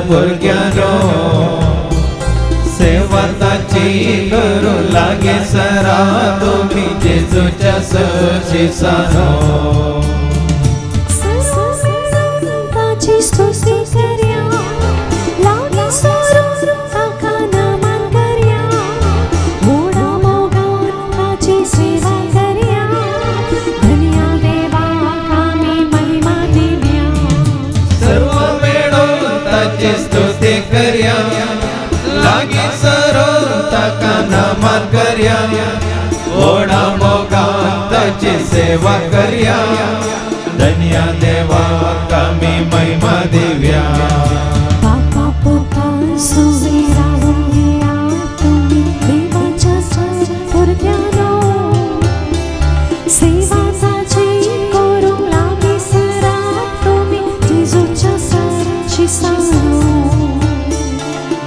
भुरग्यानो सेवा ताची करू लागे सरा तुम्ही जेजूच्या शिसानो ताची स्तुती करया लागे सरा ताका नमन करया मोडा मोगा ताची सेवा करया धन्या देवा आम्ही महिमा दिव्या सर्व मिळून ताची स्तुती करया लागे सरो ताका नमन करया ओढा मोगा ताची सेवा करया धन्य देवा कमी महिमा दिव्या बापा पोता सुवेरा वंगिया तुम्ही देवाच्या भुरग्यानो सेवा ताची करू लागे सरा तुम्ही जेजूच्या शिसानो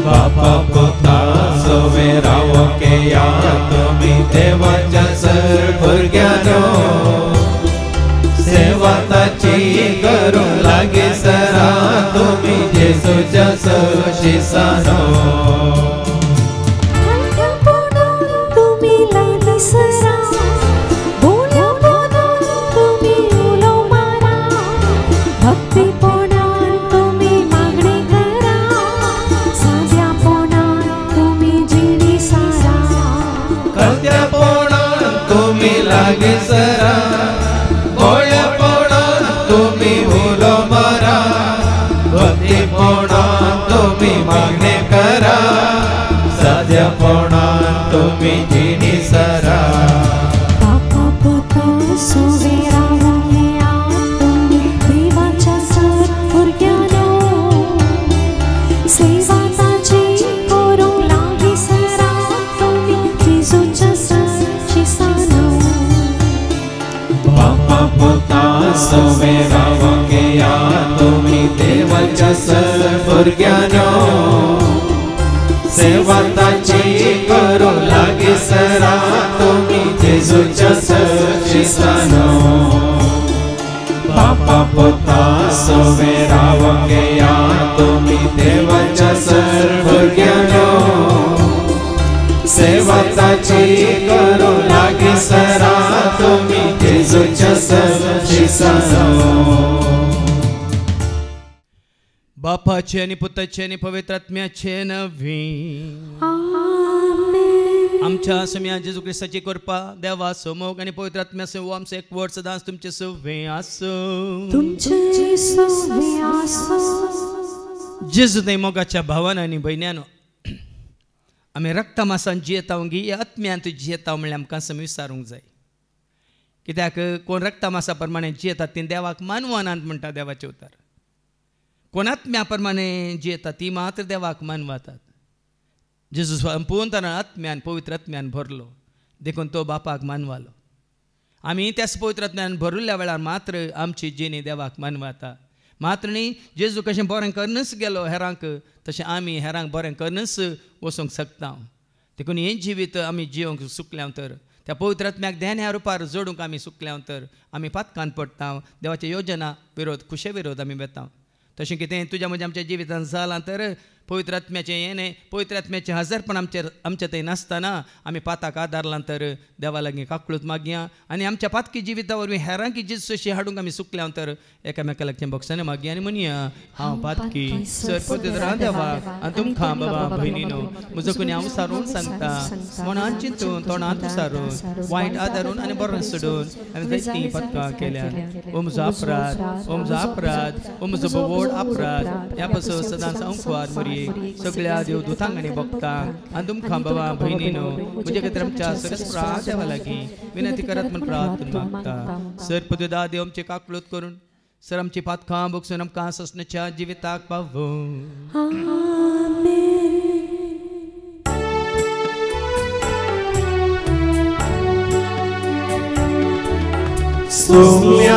बापा पोता सुवेरा वंगिया तुम्ही देवाच्या भुरग्यानो सेवा ताची करू लागे सरा तुम्ही जेजूच्या शिसानो तुम्ही लागे सरा बोल्या पोना तुम्ही उलो मारा भक्ती पोना तुम्ही मागणी करा साध्या पोना तुम्ही जिणी सारा कत्या पोना तुम्ही लागे सरा बोल्या पोना तुम्ही उलो मारा भक्ती पोना तुम्ही मागणे करा साध्या पोना तुम्ही जिणी सरा बापा पोता सुवेरा वंगिया तुम्ही देवाच्या भुरग्यानो सेवा ताची करू लागे सरा तुम्ही जेजूच्या शिसानो बापा पोता सुवेरा वंगिया तुम्ही देवाच्या भुरग्यानो सेवा ताची करू लागे सरा तुम्ही जेजूच्या शिसानो बापा पोता सुवेरा वंगिया तुम्ही देवाच्या भुरग्यानो सेवा ताची करू लागे सरा तुम्ही जेजूच्या शिसानो बापाचे आणि पुताचे आणि पवित्र आत्म्याचे नवी आमेन आमच्या सम्या जेजू ख्रिस्ताची कृपा देवा समोग आणि पवित्र आत्म्यासह आमचं एक वर्ड सदांच तुमचे सवे आसो तुमचे सवे आसो जेजू ते मोगाच्या भावान आणि भयण्यानो आम्ही रक्ता मासान जियेता गी आत्म्यान तू जियेता म्हणल्यार आमकां सम विचारूंक जाय कित्याक कोण रक्ता मासा प्रमाणे जियेतात ती देवाक मानवानांत म्हणटा देवाचे उतार कोण आत्म्या प्रमाणे जियेतात ती मात्र देवाक मानवातात जेजू संपूर्ण आत्म्यान पवित्र आत्म्यान भरलो देखून तो बापाक मानवालो आमी त्याच पवित्र आत्म्यान भरिल्ल्या वेळार मात्र आमची जिणी देवाक मानवाता मात्र न्ही जेजू कशें बरें करनच गेलो हेरांक तशें आमी हेरांक बरें करनच वचूंक शकता देखून हें जिवीत आमी जिवंक सुकल्या तर त्या पवित्र आत्म्याक ध्यान रुपार जोडूंक आमी सुकल्या तर आमी पातकान पडटा देवाच्या योजना विरोध खुशे विरोध आमी वेता तशें कितें तुज्या म्हज्या आमच्या जिवितांत जालां तर पवित्र आत्म्याचें येणें पवित्र आत्म्याचें हजरपण आमच्या थंय नासतना आमी पाताक आदारलां तर देवा लागीं काकळूत मागया आनी आमच्या पातकी जिविता वरवीं हेरांकी जेजू अशी हाडूंक आमी सुकल्या तर एकामेका लागचें भक्षांनी मागया आनी म्हणया हांव पातकी सर पवित्र देवा आनी तुमकां बाबा भयणीनो म्हजो कोणी हांव सारून सांगता मनांत चिंतून तोंडांत विचारून वायट आदारून आनी बरें सोडून आनी जायतीं पातकां केल्यार ओ म्हजो अपराध ओ म्हजो बोवड अपराध ह्या पासून सदांच अंकवार मरी सगळ्या देवदूतांक आनी भक्तांक आनी तुमकां बाबा भयणीनो म्हजे खातीर आमच्या सरस्प्रा देवा लागीं विनंती करात म्हण प्रार्थना मागता सर पदुदा देव आमची काकळूत करून सर आमची पातकां बगसून आमकां ससण्याच्या जिविताक पावो Saumya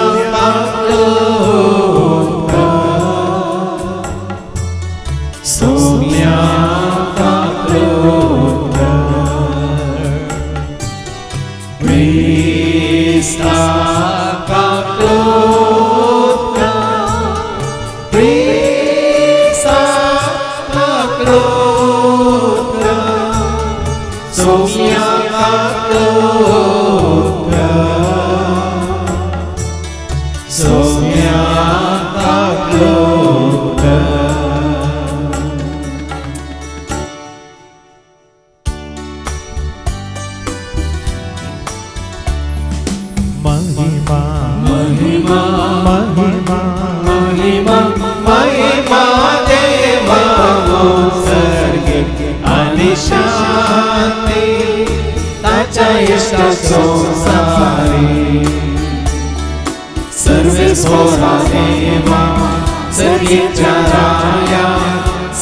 Krista gloria, somiata gloria, somiata gloria. महिमा महिमा महिमा महिमा महिमा देवा सर्गे आणि शांती ताच्या इष्ट संसारी सर्वे स्वरा देवा सर्गीच्या राया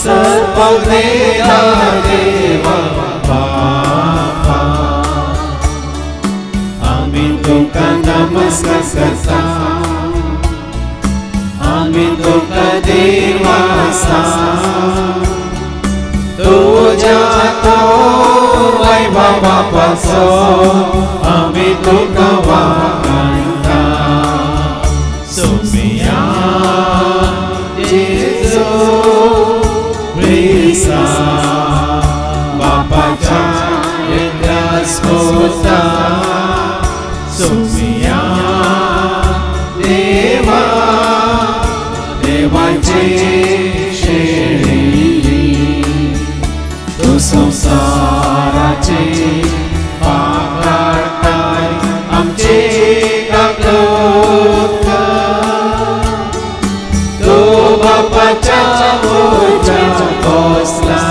सर्वज्ञेला देवा बापा आम्ही तुका नमस्कार करता आम्ही तुका देवासा तुझ्या तो वैभव बापाचो आम्ही तुका वागणता सोमिया जेजू ख्रिस्ता बापाच्या स्फोटा सोमिया देवा देवाचे शेळी तू संसाराचे पाप काढताय आमचे काकलोक तो बापाच्या ओझ्या बसला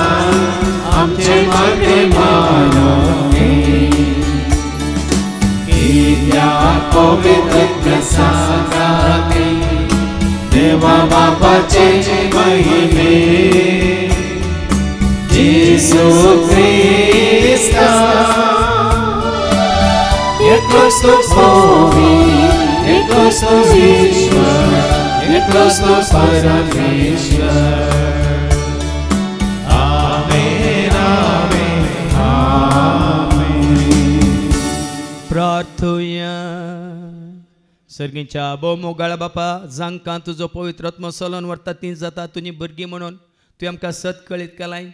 आमचे मागे मानवी या पवित्र प्रसादाने देवा बापाचे महिमे येशू ख्रिस्ता एकच तो स्वामी एकच तो ईश्वर एकच तो परमेश्वर आमेन आमेन आमेन प्रार्थुया सर्गीच्या बो मोगाळा बापा जांकां तुजो पवित्र आत्मो चलोन व्हरता ती जाता तुजी भुरगीं म्हणून तुवें आमकां सत कळीत केलाय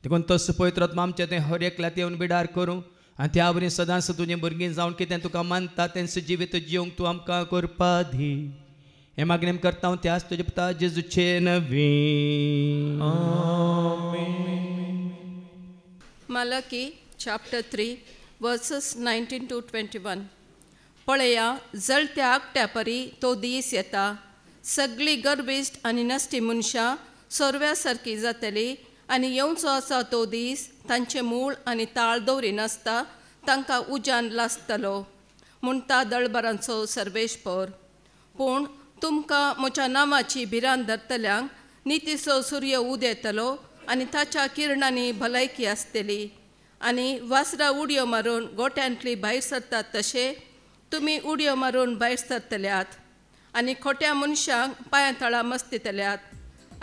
देखून तसो पवित्र आत्मा आमच्या तें हर एकल्याक येवन बिडार करूं आनी त्या वरी सदांच तुजें भुरगीं जावन कितें तुका मानता तेंच जिवीत जिवंक तूं आमकां करपा दी हें मागणें करता हांव त्याच तुजे पुता जेजूचे नवी Malachi chapter 3 verses 19 to 21. पळया जळत्या आकट्या परी तो दीस येता सगळी गर्विश्ट आनी नश्टी मनशां सोरव्या सारकी जातली आनी येवचो आसा तो दीस तांचे मूळ आनी ताळ दवरी नासता तांकां उज्यान लासतलो म्हणटा दळबरांचो सर्वेश्वर पूण तुमकां म्हज्या नांवाची भिरांत धरतल्यांक नितीचो सूर्य उदेतलो आनी ताच्या किरणांनी भलायकी आसतली आनी वासरां उडयो मारून गोट्यांतली भायर सरतात तशें तुमी उडयो मारून भायर सरतल्यात आनी खोट्या मनशांक पांयां तळां मस्तितल्यात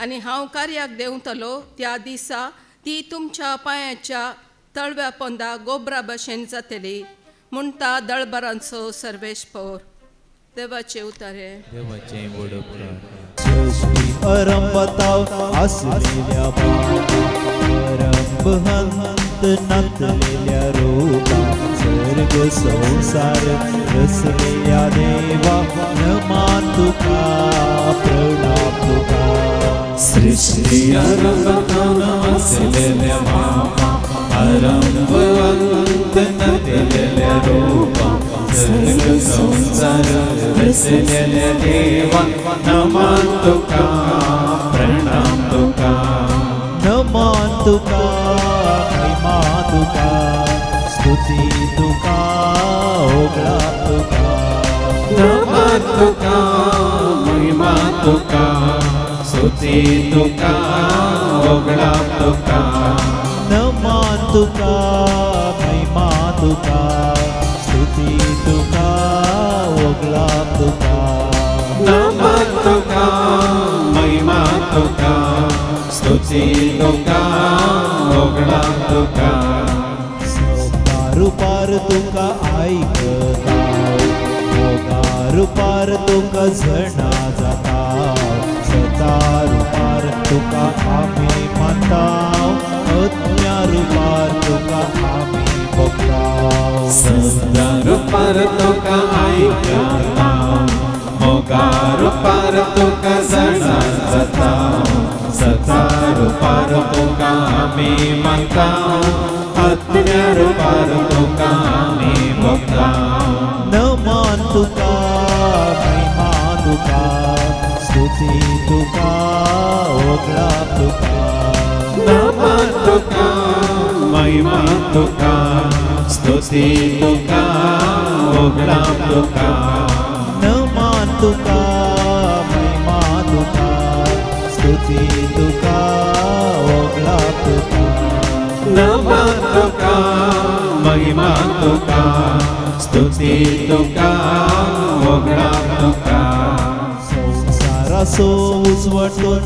आनी हांव कार्याक देंवतलो त्या दिसा ती तुमच्या पांयाच्या तळव्या पोंदा गोबरा भशेन जातली म्हणटा दळबरांचो सर्वेश्वर देवाचे उतारे देवाचे सृष्टी अरंभताव आसलेल्या परमहंत नटलेल्या रूपा सर्ग संसार रचलेल्या देवा नमान तुका प्रणाम तुका सृष्टी अरंभताव आसलेल्या परमहंत नटलेल्या रूपा सर्ग संसार रचलेल्या देवा नमान तुका प्रणाम तुका नमान तुका महिमा तुका स्तुती तुका ओगळा तुका नमान तुका महिमा तुका स्तुती तुका ओगळा तुका नमान तुका महिमा तुका स्तुती तुका ओगळा तुका नमान तुका महिमा तुका स्तुती तुका ओगळा तुका रुपार तुका ऐकता ओगार पार तुका झणा जाता सत सत्ता रुपार तुका आमी मानताव अज्ञा रुपार तुका आमी भोगताव सत्ता रुपार तुका आयकताव मोगा रुपार तुका जाणा जाताव सत्ता रुपार तुका आमी मानताव अज्ञा रुपार तुका आमी भोगताव नमन तुका महिमा तुका स्तुती तुका ओगळा तुका नमन तुका महिमा तुका स्तुती तुका ओगळा तुका नमन तुका महिमा तुका स्तुती तुका ओगळा तुका नमन तुका महिमा तुका स्तुती तुका ओगळा तुका संसाराचो उजवटून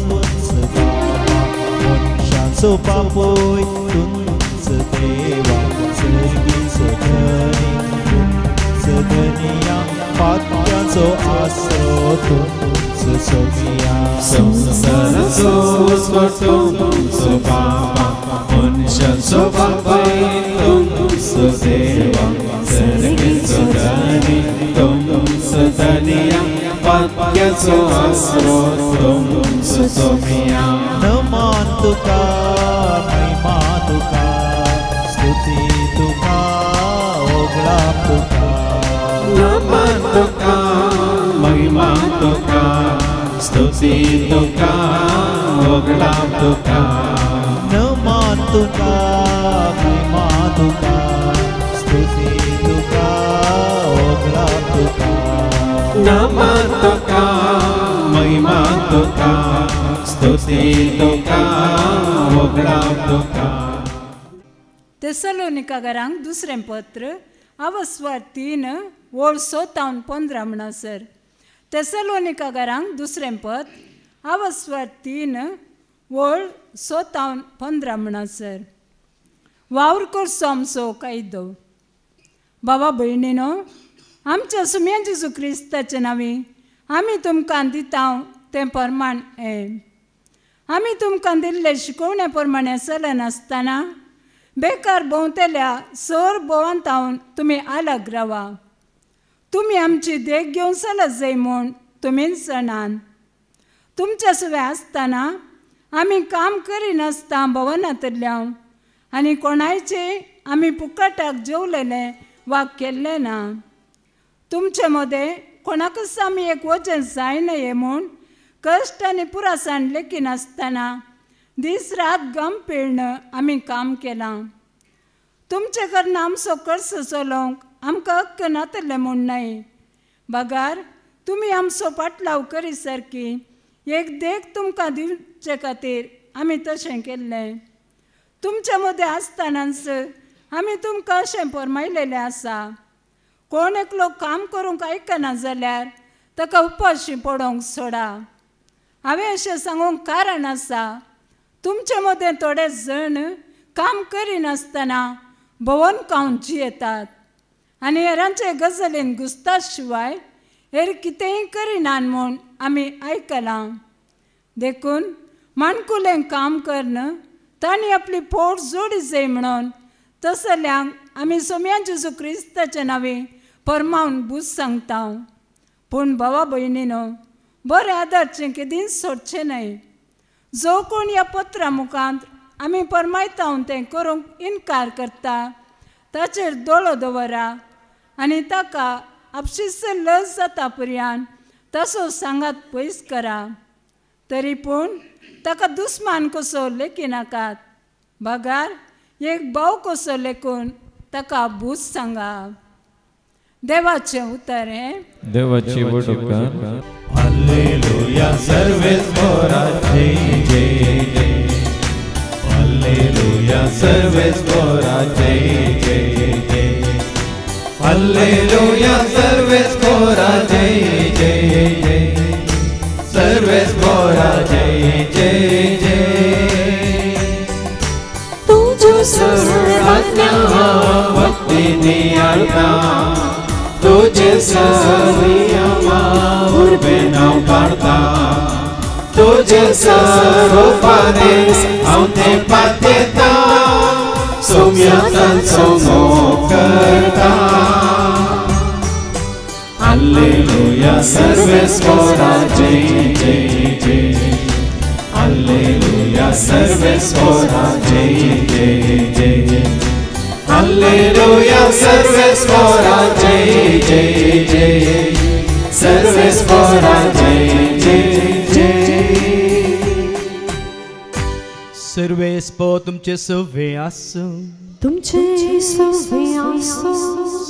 मनशांचो पापोय तुंच देवा सर्गीचो धनी तुंच धनिया पात्याचो आसरो तुंच सोमिया संसाराचो उजवटून बाबा मनशाचो पापोय तुंच देवा सर्गीचो धनी तुंच धनिया पात्याचो आसरो तुंच सोमिया नमन तुका महिमा तुका स्तुती तुका ओगळा तुका नमन तुका महिमा तुका स्तुती तुका ओगळा तुका नमन तुका महिमा तुका स्तुती तुका ओगळा तुका नमन तुका महिमा तुका स्तुती तुका ओगळा तुका तेसलोनिकांक दुसरें पत्र अवस्वर 3 ओळ 7-15 म्हणसर तेसलोनिकांक दुसरें पत्र अवस्वर 3 ओळ 7-15 म्हणसर वावर करचो आमचो कायदो बाबा भयणीनो आमच्या सुम्या जेजू क्रिस्ताचे नांवी आमी तुमकां दिता तें प्रमाण हें आमी तुमकां दिल्ले शिकोवण्या प्रमाणे चलनासतना बेकार भोंवतेल्या सर बोवांतावन तुमी आलग रावा तुमी आमची देख घेवन चलत जाय म्हूण तुमीच जाणान तुमच्या सुवे आसतना आमी काम करिनासता भवनांतल्या आनी कोणायचे आमी फुकटाक जेवलेले वा केल्ले ना तुमचे मदें कोणाकच आमी एक वचन जाय नये म्हूण कश्ट आनी पुरासाण लेखी आसतना दीस रात गम पिळणं आमी काम केलां तुमचे कडल्यान आमचो खर्च चलोवंक आमकां हक्क नातले म्हूण न्हय बगार तुमी आमचो पाटलाव करी सारकी एक देख तुमकां दिवचे खातीर आमी तशें केल्लें तुमचे मदें आसतनाच आमी तुमकां अशें फरमायलेलें आसा कोण एकलो काम करूंक आयकना जाल्यार ताका उपाशी पडोवंक सोडा हांवें अशें सांगूंक कारण आसा तुमचे मदें थोडे जण काम करिनासतना भवन खावन जियेतात आनी हेरांचे गजालीन घुसता शिवाय हेर कितेंय करिनान म्हूण आमी आयकलां देखून माणकुलें काम करण तांणी आपली पोट जोडी जाय म्हणून तसल्यांक आमी सोम्या जेजू क्रिस्ताचे नांवे फरमावन बूज सांगता पूण भावा भयणीनो बरें आदारचें केदींच सोडचें न्हय जो कोण ह्या पत्रा मुखांत आमी फरमायता तें करूंक इन्कार करता ताचेर दोळो दवरा आनी ताका आपशीच लज जाता पर्यंत तसो सांगात पयस करा तरी पूण ताका दुस्मान कसो लेखी नाकात बगार एक भाव कसो लेखून ताका बूज सांगा देवाचें उतर हें देवाची वडका हालेलुया सर्वेस बोरा जय जय जय हालेलुया सर्वेस बोरा जय जय जय हालेलुया सर्वेस बोरा जय जय जय सर्वेस बोरा जय जय जय तुझो सर्वाज्ञा भक्तीनी अर्था तुझे सरियामा उर्बे नाव पाडता तुझे स्वरूपानेस हांव ते पातयेता सोम्यातन सोमो करता Alleluia सर्वेस्वरा जय जय जय Alleluia सर्वेस्वरा जय जय जय Alleluia सर्वेस्वरा जय जय जय सर्वेस्वरा जय जय जय सर्वेस्पो तुमचे सवे आसो तुमचे सवे आसो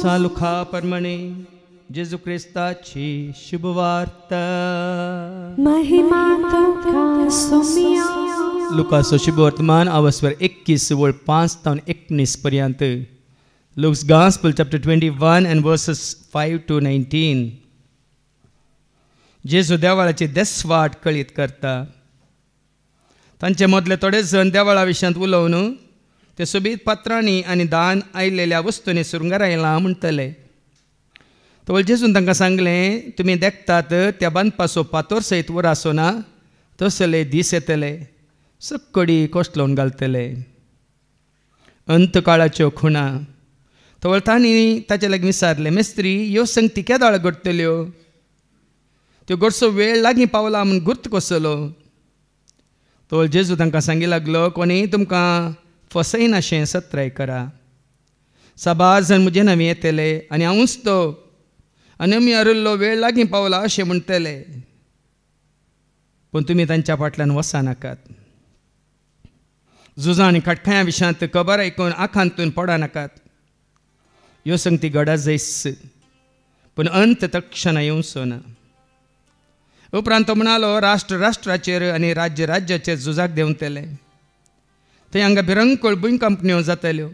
सालुखा परमणे जेजू ख्रिस्ताची शुभवार्ता महिमा तुका सोमिया लुकाचो शुभवर्तमान अवस्वर 21 वळ 5 तावन 19 पर्यंत Luke's Gospel chapter 21 and verses 5 to 19 जेजू देवाळाची देसवाट कळीत करता तांचे मदले थोडे जण देवाळा विशयांत उलोवन ते सोबीत पात्रांनी आनी दान आयिल्ल्या वस्तूंनी सुरंगार आयलां म्हणटले तो जेजून तांकां सांगलें तुमी देखतात त्या बांदपाचो फातर सयत वर आसना तसले दीस येतले सक्कडी कोसलोवन घालतले अंत काळाच्यो खुणा तो तांणी ताचे लागीं विचारलें मेस्त्री ह्यो संगती केदाळ घडटल्यो त्यो घडसो वेळ लागीं पावला म्हूण गुर्त कसलो तो जेजू तांकां सांगी लागलो कोणीय तुमकां फसयनाशें सत्राय करा साबार जण म्हजे नवे येतले आनी हांवूच तो आनी आमी अरल्लो वेळ लागीं पावला अशें म्हणटले पूण तुमी तांच्या फाटल्यान वचनाकात झुजां आनी खटखऱ्यां विशयांत खबर आयकून आखांतून पडा नाकात ह्यो संगती घडा जैस पूण अंत तक्षण येवचो ना उपरांत तो म्हणालो राष्ट्र राष्ट्राचेर आनी राज्य राज्याचेर झुजाक देंवतले थंय हांगा भिरंकूळ भुंयकांपण्यो जातल्यो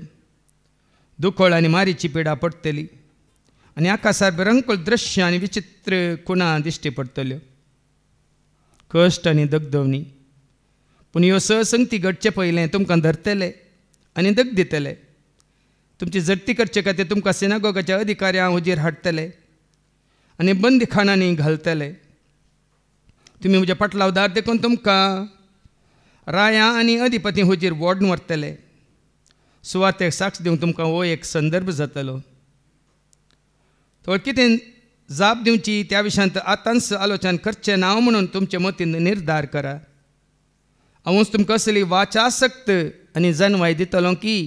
दुखोळ आनी मारीची पिडा पडटली आनी आकाशार भिरंकूळ दृश्य आनी विचित्र खुणा दिश्टी पडटल्यो कश्ट आनी दगदवणी पूण ह्यो संगती घडचे पयलें तुमकां धरतले आनी दग दितले तुमची जप्ती करचे खातीर तुमकां सिनागोगाच्या अधिकाऱ्यां हुजीर हाडटले आनी बंदीखाणांनी घालतले तुमी म्हज्या फाटलावदार देखून तुमकां रायां आनी अधिपती हुजीर वोडून व्हरतले सुवातेक साक्ष दिवंक तुमकां हो एक संदर्भ जातलो तो कितें जाप दिवची त्या विशयांत आतांच आलोचन करचें ना म्हणून तुमचे मतीन निर्धार करा हांवूच तुमकां असली वाचासक्त आनी जनवाय दितलो की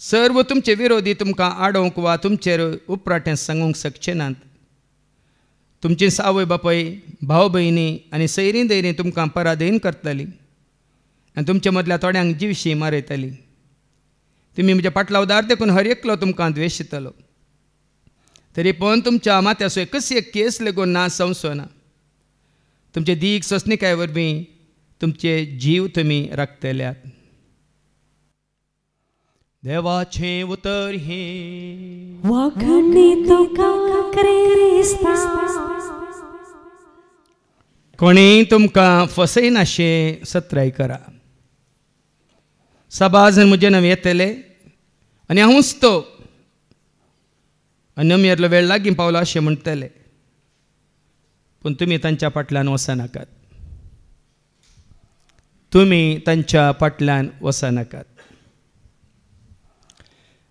सर्व तुमचे विरोधी तुमकां आडोवंक वा तुमचेर उपराटें सांगूंक शकचे नात तुमची सावय बापय भाव भयणी आनी सैरीं दैरीं तुमकां पराधीन करतलीं आनी तुमचे मदल्या थोड्यांक जिवशी मारयतलीं तुमी म्हज्या फाटलावदार देखून हर एकलो तुमकां द्वेशितलो तरी पण तुमच्या माथ्याचो एकच एक केस लेगून ना संवचो ना तुमचे दीक सोंसणिकाय वरवीं तुमचे जीव तुमी राखतल्यात देवाचें उतर हे वखणी तुका क्रिस्ता कोणीय तुमकां फसयनाशें सत्राय करा साबार जण म्हजे नवे येतले आनी हांवूच तो आनी आमी येरलो वेळ लागीं पावला अशें म्हणटले पूण तुमी तांच्या फाटल्यान वचनाकात तुमी तांच्या फाटल्यान वचनाकात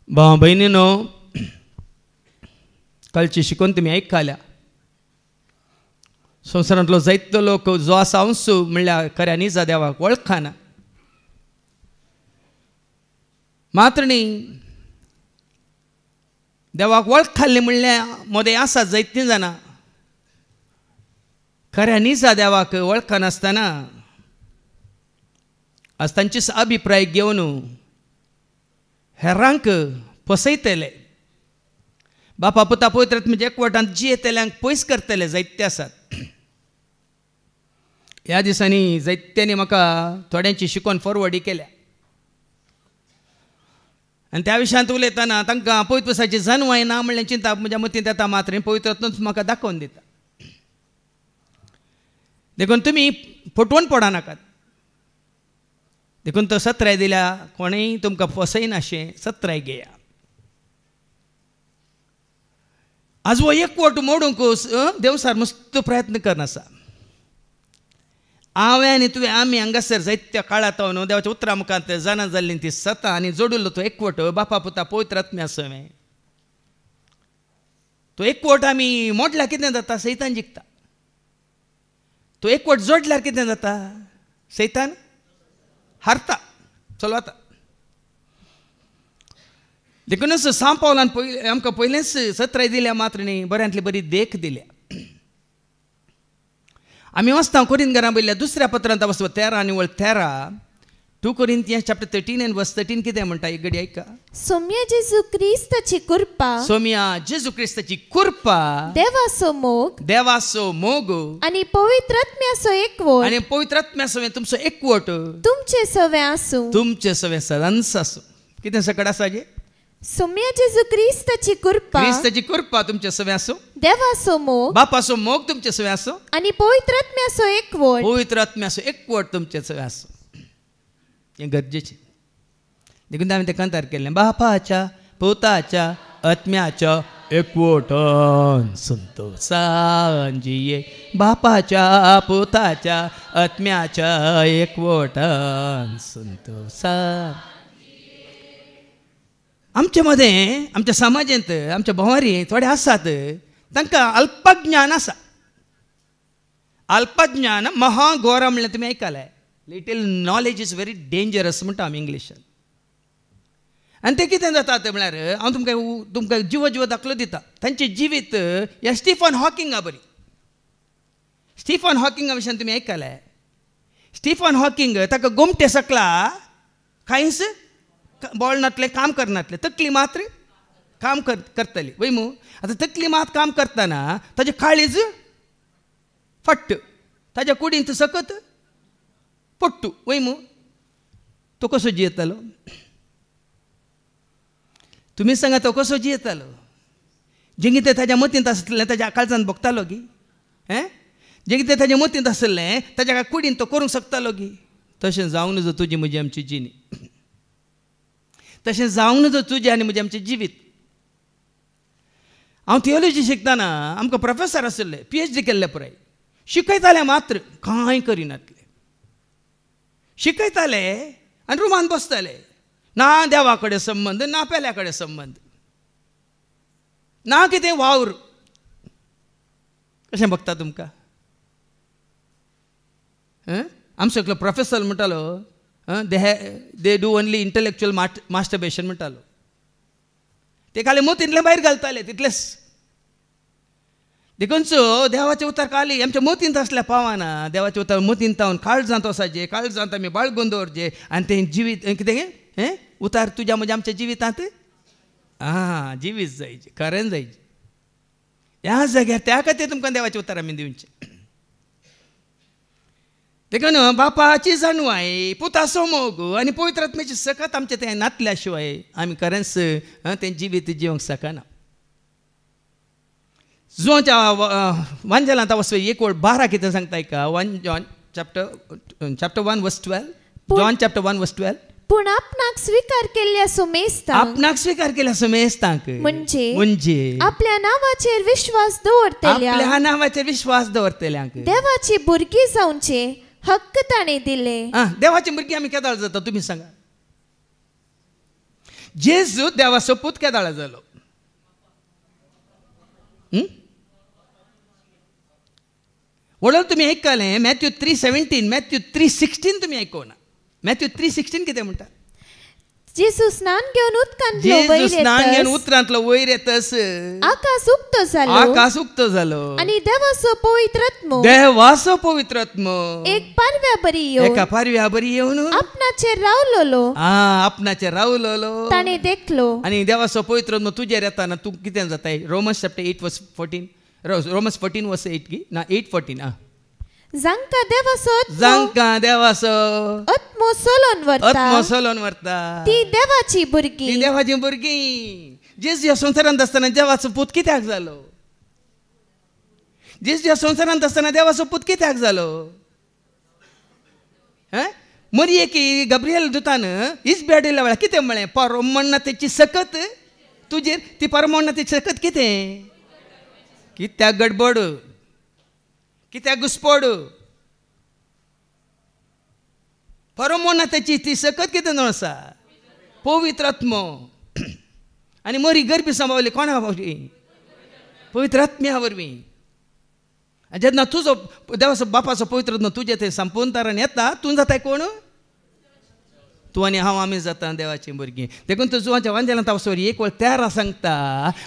भाव भयणीनो कालची शिकून तुमी आयकल्या संवसारांतलो जायतो लोक जो आसा हांवूच म्हणल्यार खऱ्या निजा देवाक वळखना मात्र न्ही देवाक वळखल्लें म्हणल्यार मोदें आसा जायतीं जाणां खऱ्या निजा देवाक वळखनासतना आज तांचे अभिप्राय घेवन हेरांक फसयतले बापा पुता पवित्र म्हणजे एकवटांत जियेतल्यांक पयस करतले जायते आसात ह्या दिसांनी जायत्यांनी म्हाका थोड्यांची शिकवण फॉरवर्ड केल्या आनी त्या विशयांत उलयतना तांकां पवित्र पुस्तकाची जन्मय ना म्हणल्यार चिंता म्हज्या मतींत येता मात्र पवित्रांतूच म्हाका दाखोवन दिता देखून तुमी फटवून पडनाकात देखून तो सत्राय दिल्या कोणेय तुमकां फसयनाशें सत्राय घेया आज हो एकवट मोडूंक देव सार मस्त प्रयत्न करना आसा हांवें आनी तुवें आमी हांगासर जायत्या काळांत न्हू देवाच्या उतरां मुखांत जाणा जाल्ली ती सतां आनी जोडिल्लो तो एकवट बापा पुता पवित्र आत्म्या सवें तो एकवट आमी मोडल्यार कितें जाता सैतान जिखता तो एकवट जोडल्यार कितें जाता सैतान हारता चलवता देखूनच सांव पावलान आमकां पयलेंच सत्राय दिल्या मात्र न्ही बऱ्यांतली बरी देख दिल्या आमी वाचता कोरिंथीकांक बरयल्ल्या दुसऱ्या पत्रांत वचप 13 आनी 13 2 Corinthians chapter 13 and verse 13 कितें म्हणटा एक घडी ऐका सौम्य जेजू क्रिस्ताची कृपा सौम्या जेजू क्रिस्ताची कृपा देवाचो मोग आनी पवित्र आत्म्याचो एकवट आनी पवित्र आत्म्याचो तुमचो एकवट तुमचे सवे आसूं तुमचे सवे सदांच आसूं कितें सकट आसा जे सौम्य जेजू क्रिस्ताची कृपा तुमचे सवे आसूं देवाचो मोग बापाचो मोग तुमचे सवे आसूं आनी पवित्र आत्म्याचो एकवट तुमचे सवे आसूं हें गरजेचें देखून हांवें तें कांतार केल्लें बापाच्या पुताच्या आत्म्याच्या एकवटान संतोशान जिये बापाच्या पुताच्या आत्म्याच्या एकवटान संतोशान आमचे मदें आमच्या समाजांत आमच्या भोवारी थोडे आसात तांकां अल्पज्ञान आसा अल्पज्ञान महाघोर म्हणल्यार तुमी आयकलां little knowledge is very dangerous म्हणटा आमी इंग्लिशान आनी तें कितें जाता तें म्हळ्यार हांव तुमकां जिव दाखलो दिता तांचें जिवीत ह्या स्टीफन हॉकिंगा बरी स्टीफन हॉकिंगा विशयान तुमी आयकलां स्टीफन हॉकिंग ताका गोमटे सकला कांयच बोळनातले काम करनातले तकली मात्र काम करतली वय मू आतां तकली मात काम करतना ताजें काळीज फट्ट ताज्या कुडींत सकत पट्टू वय मू तो कसो जियेतालो तुमी सांगा तो कसो जियेतालो जें कितें ताज्या मतींत आसलें ताज्या काळजांत भोगतालो गी जें कितें ताज्या मतींत आसलें ताज्या कुडींत तो करूंक शकतालो गी तशें जावंक नजो तुजी म्हजी आमची जिणी तशें जावंक नजो तुजें आनी म्हजें आमचें जिवीत हांव थियोलॉजी शिकतना आमकां प्रोफेसर आसले PhD केल्ले पुराय शिकयताले मात्र कांय करिनातले शिकयताले आनी रुमान बसताले ना देवा कडेन संबंद ना पेल्या कडेन संबंद ना कितें वावर कशें बगता तुमकां आमचो एकलो प्रोफेसर म्हणटालो they do only intellectual masturbation म्हणटालो ते खाली मोतींतले भायर घालताले तितलेच देखूनचो देवाचे उतार खाली आमच्या मोतींत असल्या पावाना देवाचे उतार मोतींत तावन काळजांत वसाचे काळजांत आमी बाळगून दवरचे आनी तें जिवीत कितें उतार तुज्या म्हज्या आमच्या जिवितांत जिवीत जायचे खरें जायचे ह्या जाग्यार त्या खातीर तुमकां देवाचे उतार आमी दिवचे देखून बापाची जाणवाय पुताचो मोग आनी पवित्र आत्म्याची सकत आमचें तें नातल्या शिवाय आमी खरेंच तें जिवीत जिवंक शकना जोच्या वांजेलांत वचपी एक वळ 12 कितें सांगता आयका 1 John chapter 1 verse 12 John chapter 1 verse 12 पूण आपणाक स्वीकार केल्ल्या सुमेस्तांक म्हणजे आपल्या नांवाचेर विश्वास दवरतल्यांक देवाची भुरगीं जावचे हक्क ताणें दिले देवाची भुरगीं आमी केदाळ जाता तुमी सांगा जेजू देवाचो पूत केदाळ जालो वडोळ तुमी आयकलें Matthew 3:17 Matthew 3:16 तुमी आयकोना Matthew 3:16 कितें म्हणटा जेजू स्नान घेवन उतरांतलो वयर येतस आकाश उक्तो जालो आनी देवाचो पवित्र आत्मो एक पारव्या बरी येवन आपणाचेर रावलोलो ताणें देखलो आनी देवाचो पवित्र आत्मो तुजेर येताना तूं कितें जाताय Romans chapter 8 verse 14 Romans 14 verse 8 की ना 8:14 जांका देवाचो आत्मो सोलोन व्हरता ती देवाची भुरगीं जेजू ह्या संवसारांत आसतना देवाचो पूत कित्याक जालो जेजू ह्या संवसारांत आसतना देवाचो पूत कित्याक जालो मरियेकी गब्रियल दुतान इस बेडिल्ल्या वेळार कितें म्हळें परमोन्नतेची सकत तुजेर ती परमोन्नतेची सकत कित्याक गडबड कित्याक घुसपड परमोना त्याची ती सकत कितें न्हू आसा पवित्र आत्मो आनी मरी गरबी सांबाळली कोणा वरवीं पवित्र आत्म्या वरवीं जेन्ना तुजो देवाचो बापाचो पवित्र आत्मो तुजे थंय संपूर्ण तरान येता तूं जाताय कोण तूं आनी हांव आमी जाता देवाचीं भुरगीं देखून तुजोच्या वांजेलांत वचोर एक वेळ तेरा सांगता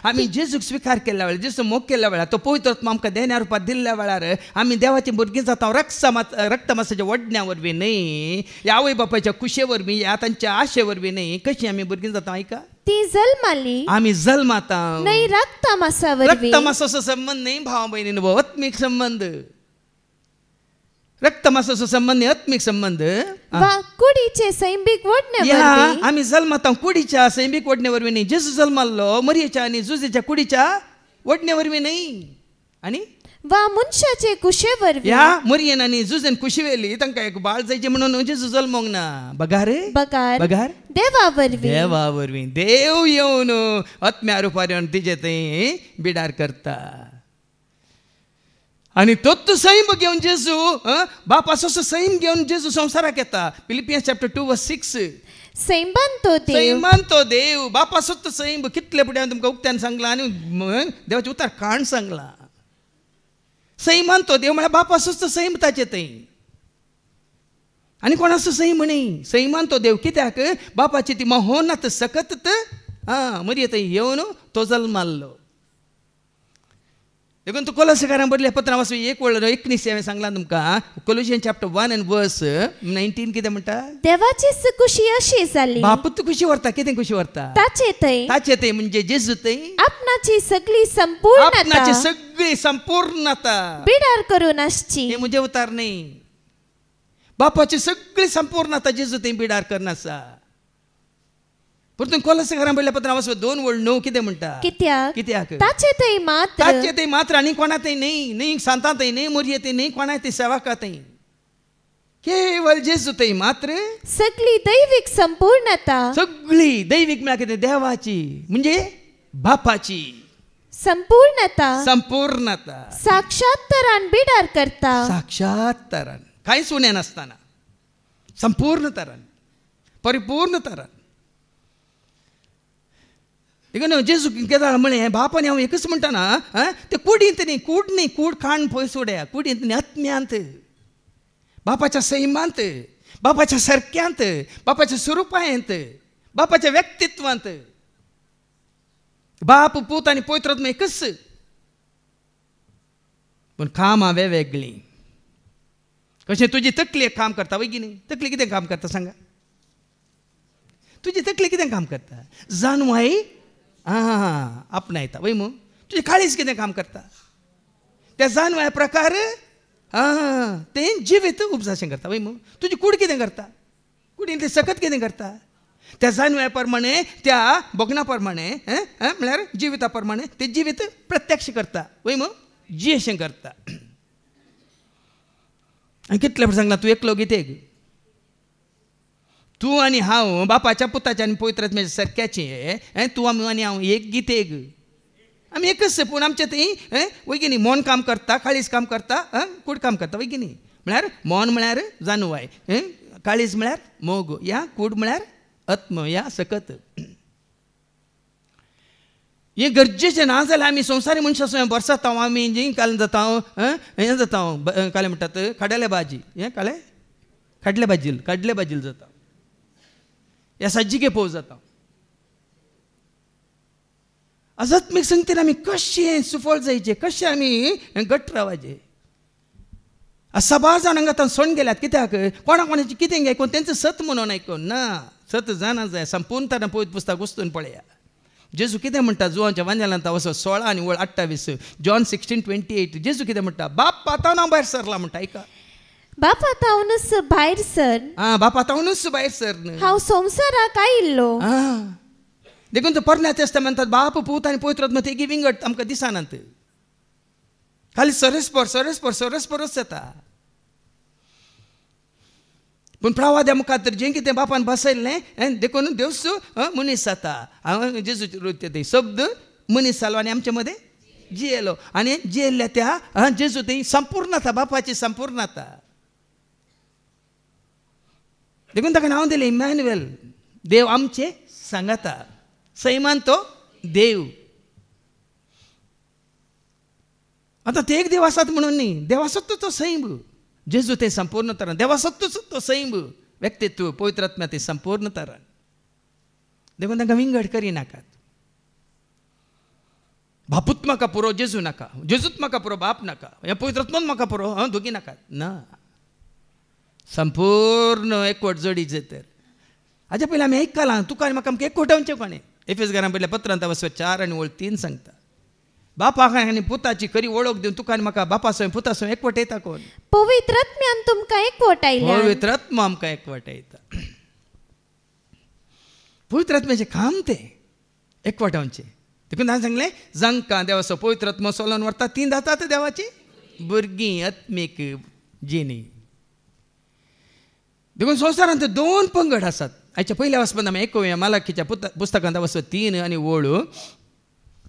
आमी जेजूक स्विकार केल्या वेळार जेजू मोग केल्या वेळार तो पवित्र आत्मो आमकां देण्या रुपांत दिल्ल्या वेळार आमी देवाचीं भुरगीं जाता रक्त मासाच्या वडण्या वरवीं न्ही ह्या आवय बापायच्या कुशे वरवीं ह्या तांच्या आशे वरवीं न्ही कशीं आमी भुरगीं जाता आयका ती जल्माली आमी जल्माता नाही रक्तमासावरवी रक्तमासाचो संबंध न्ही भाव भयणींनो आत्मीक संबंध रक्तमासाचो संबंध न्ही आत्मीक संबंध वा कुडीचे सैंबिक वडण्यावरवी आमी जल्माता कुडीच्या सैंबिक वडण्या वरवीं न्ही जेजू जल्माल्लो मरियेच्या आनी जुजेच्या कुडीच्या वडण्या वरवीं न्ही आनी वा मनशाचे कुशेवरवी ह्या मरियेन आनी जुजेन कुशी वेली तांकां एक बाळ जायचें म्हणून जेजू जल्मोंक ना बगार बगार देवा वरवीं देव येवन आत्म्या रुपार येवन तिजे थंय बिडार करता आनी तोच सैम घेवन जेजू बापाचो सैम घेवन जेजू संवसाराक येता फिलिपियन्स चॅप्टर 2:6 सैमान तो देव बापाचोच सैम कितले फुडें तुमकां उक्त्यान सांगला आनी देवाचें उतार काण सांगला सैमान तो देव म्हळ्यार बापाचोच सैम ताचे थंय आनी कोणाचो सैम न्ही सैमान तो देव कित्याक बापाची ती महोन्नत सकत मरी थंय येवन तो जल्माल्लो देखून तूं कोलोसेकारांक बरयल्या पत्रां वाचून एक वेळ 19 हांवें सांगलां तुमकां कोलोसियन्स चॅप्टर 1:19 कितें म्हणटा देवाचीच खुशी अशी जाली बापूच खुशी व्हरता कितें खुशी व्हरता ताचे थंय म्हणजे जेजू थंय आपणाची सगळी संपूर्णता बिडार करून आसची हे म्हणजे उतार न्ही बापाची सगळी संपूर्णता जेजू थंय बिडार करून आसा परतून कोलोसेकारांक बरयल्या पत्रां वाचून 2:9 कितें म्हणटा कित्याक ताचे थंय मात्र आनी कोणा थंय न्ही सांतां थंय न्ही मोरये थंय न्ही कोणा थंय सेवकां थंय केवळ जेजू थंय मात्र सगळी दैविक संपूर्णता सगळी दैविक म्हळ्यार कितें देवाची म्हणजे बापाची संपूर्णता साक्षात तरान बिडार करता साक्षात तरान कांयच उणें नासतना संपूर्ण तरान परिपूर्ण तरान देखून जेजू केदार म्हळें बापान हांव एकच म्हणटा ना ते कुडींत न्ही कूड खाण पळय सोड्या कुडींत न्ही आत्म्यांत बापाच्या सैमांत बापाच्या सारक्यांत बापाच्या स्वरुपांत बापाच्या व्यक्तित्वांत बाप पूत आनी पवित्र आत्मा एकच पूण कामां वेगवेगळीं कशें तुजी तकली एक काम करता वय न्ही तकली कितें काम करता सांगा तुजी तकली कितें काम करता जाणवाय आपणायता वय मू तुजें काळीज कितें काम करता त्या जाणव्या प्रकार तें जिवीत उपजाशें करता वय मू तुजी कूड कितें करता कुडींतली सकत कितें करता त्या जाणव्या प्रमाणे त्या बोगणा प्रमाणे म्हळ्यार जिविता प्रमाणे ते जिवीत प्रत्यक्ष करता वय मू जियेशें करता आनी कितले फावट सांगला तूं एकलो कितें तूं आनी हांव बापाच्या पुताच्या आनी पवित्र आत्म्याच्या सारक्याचें तूं आनी हांव एक गितेक आमी एकच पूण आमचें थंय वय न्ही मोन काम करता काळीज काम करता कूड काम करता वय न्ही म्हळ्यार मोन म्हळ्यार जाणवाय काळीज म्हळ्यार मोग या कूड म्हळ्यार आत्म या सकत हें गरजेचें ना जाल्यार आमी संवसारी मनशां वर्सां आमी जी काल जाता हें जाता काले म्हणटात खाडले भाजी हें काले खाडले भाजील जाता ह्या सज्जिके पोव जाता आध्यात्मीक संगतीन आमी कशें सुफळ जायचें कशें आमी घट्ट रावचें सबार जाण हांगा आतां सण गेल्यात कित्याक कोणाची कितें आयकून तेंचो सत म्हणून आयकून ना सत जाणा जाय संपूर्ण तरान पवित्र पुस्तक वचून पळया जेजू कितें म्हणटा जुवांच्या वांजेलांत वचो 16 आनी 28 जॉन 16:28 जेजू कितें म्हणटा बाप पातावन हांव भायर सरला म्हणटा आयका बापा तावनूच भायर सर बापा तावनूच भायर सर हांव संवसाराक आयिल्लो देखून तो परण्या तेस्तामेंतांत बाप पूत आनी पवित्र आत्मा तेगी विंगड आमकां दिसनात खाली सरस्परच जाता पूण प्रवाद्या मुखार तर जें कितें बापान बसयल्लें देखून देवस मनीस जाता हांव जेजू ते शब्द मनीस जालो आनी आमचे मदें जियेलो आनी जियेल्ल्या त्या जेजू ती संपूर्णता बापाची संपूर्णता देखून ताका नांव दिलें इमॅन्युएल, देव आमचे सांगाता. सैमान तो देव. आता ते एक देव आसात म्हणून न्ही, देव आसत तो सैम. जेजू ते संपूर्ण तरान, देव आसत तो सैम व्यक्तित्व, पवित्र आत्मा ते संपूर्ण तरान. देखून तांकां विंगड करिनाकात. बापूत म्हाका पुरो जेजू नाका, जेजूत म्हाका पुरो बाप नाका, हे पवित्र आत्मान म्हाका पुरो दोगी नाकात ना. संपूर्ण एकवट जोडीचे तर हाज्या पयलीं आमी आयकलां तुका आनी म्हाका आमकां एकवटावचें कोणें. एफेसकारां पयल्या पत्रांत 4:4 सांगता, बापाक आनी पुताची खरी वळख दिवन तुका आनी म्हाका बापा सयत पुता सयत एकवटयता कोण? पवित्र आत्म्यान तुमकां एकवटायल्या. पवित्र आत्मा आमकां एकवटयता. पवित्र आत्म्याचें काम तें एकवटावचें. देखून हांवें सांगलें जांकां देवाचो पवित्र आत्मा सोलोन व्हरता तीं जातात देवाची भुरगीं, आत्मीक जिणी. देखून संवसारांत 2 पंगड आसात. हाच्या पयल्या वचपान आमी आयकुया मालाकीच्या पुस्तकांत 3 आनी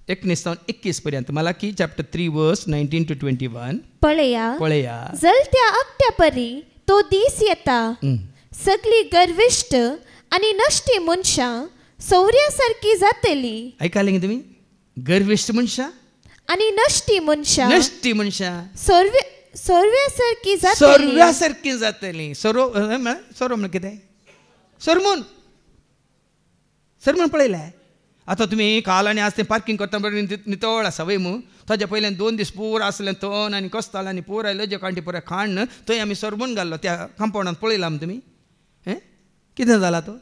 19-21 पर्यंत. मालाकी चॅप्टर 3 वर्स 19 to 21. पळया जळत्या आगट्या परी तो दीस येता. सगळी गर्विष्ट आनी नश्टी मनशां सौर्यासारकी जातली. आयकलें तुमी? गर्विष्ट मनशां आनी नश्टी मनशां सौर्यासारकी जातली. सौर्यासारकी जातली. सोरो म्हण कितें? सरमून पळयलें? आतां तुमी काल आनी आज तें पार्किंग करता बरें नितळ आसा वय मू. ताज्या पयल्यान 2 दीस पूर आसलें तण आनी कस्ताल आनी पूर आयलो जे कांटी पुराय खाण थंय आमी सरमून घाल्लो त्या कंपाउंडांत. पळयला आमी तुमी? कितें जाला तो?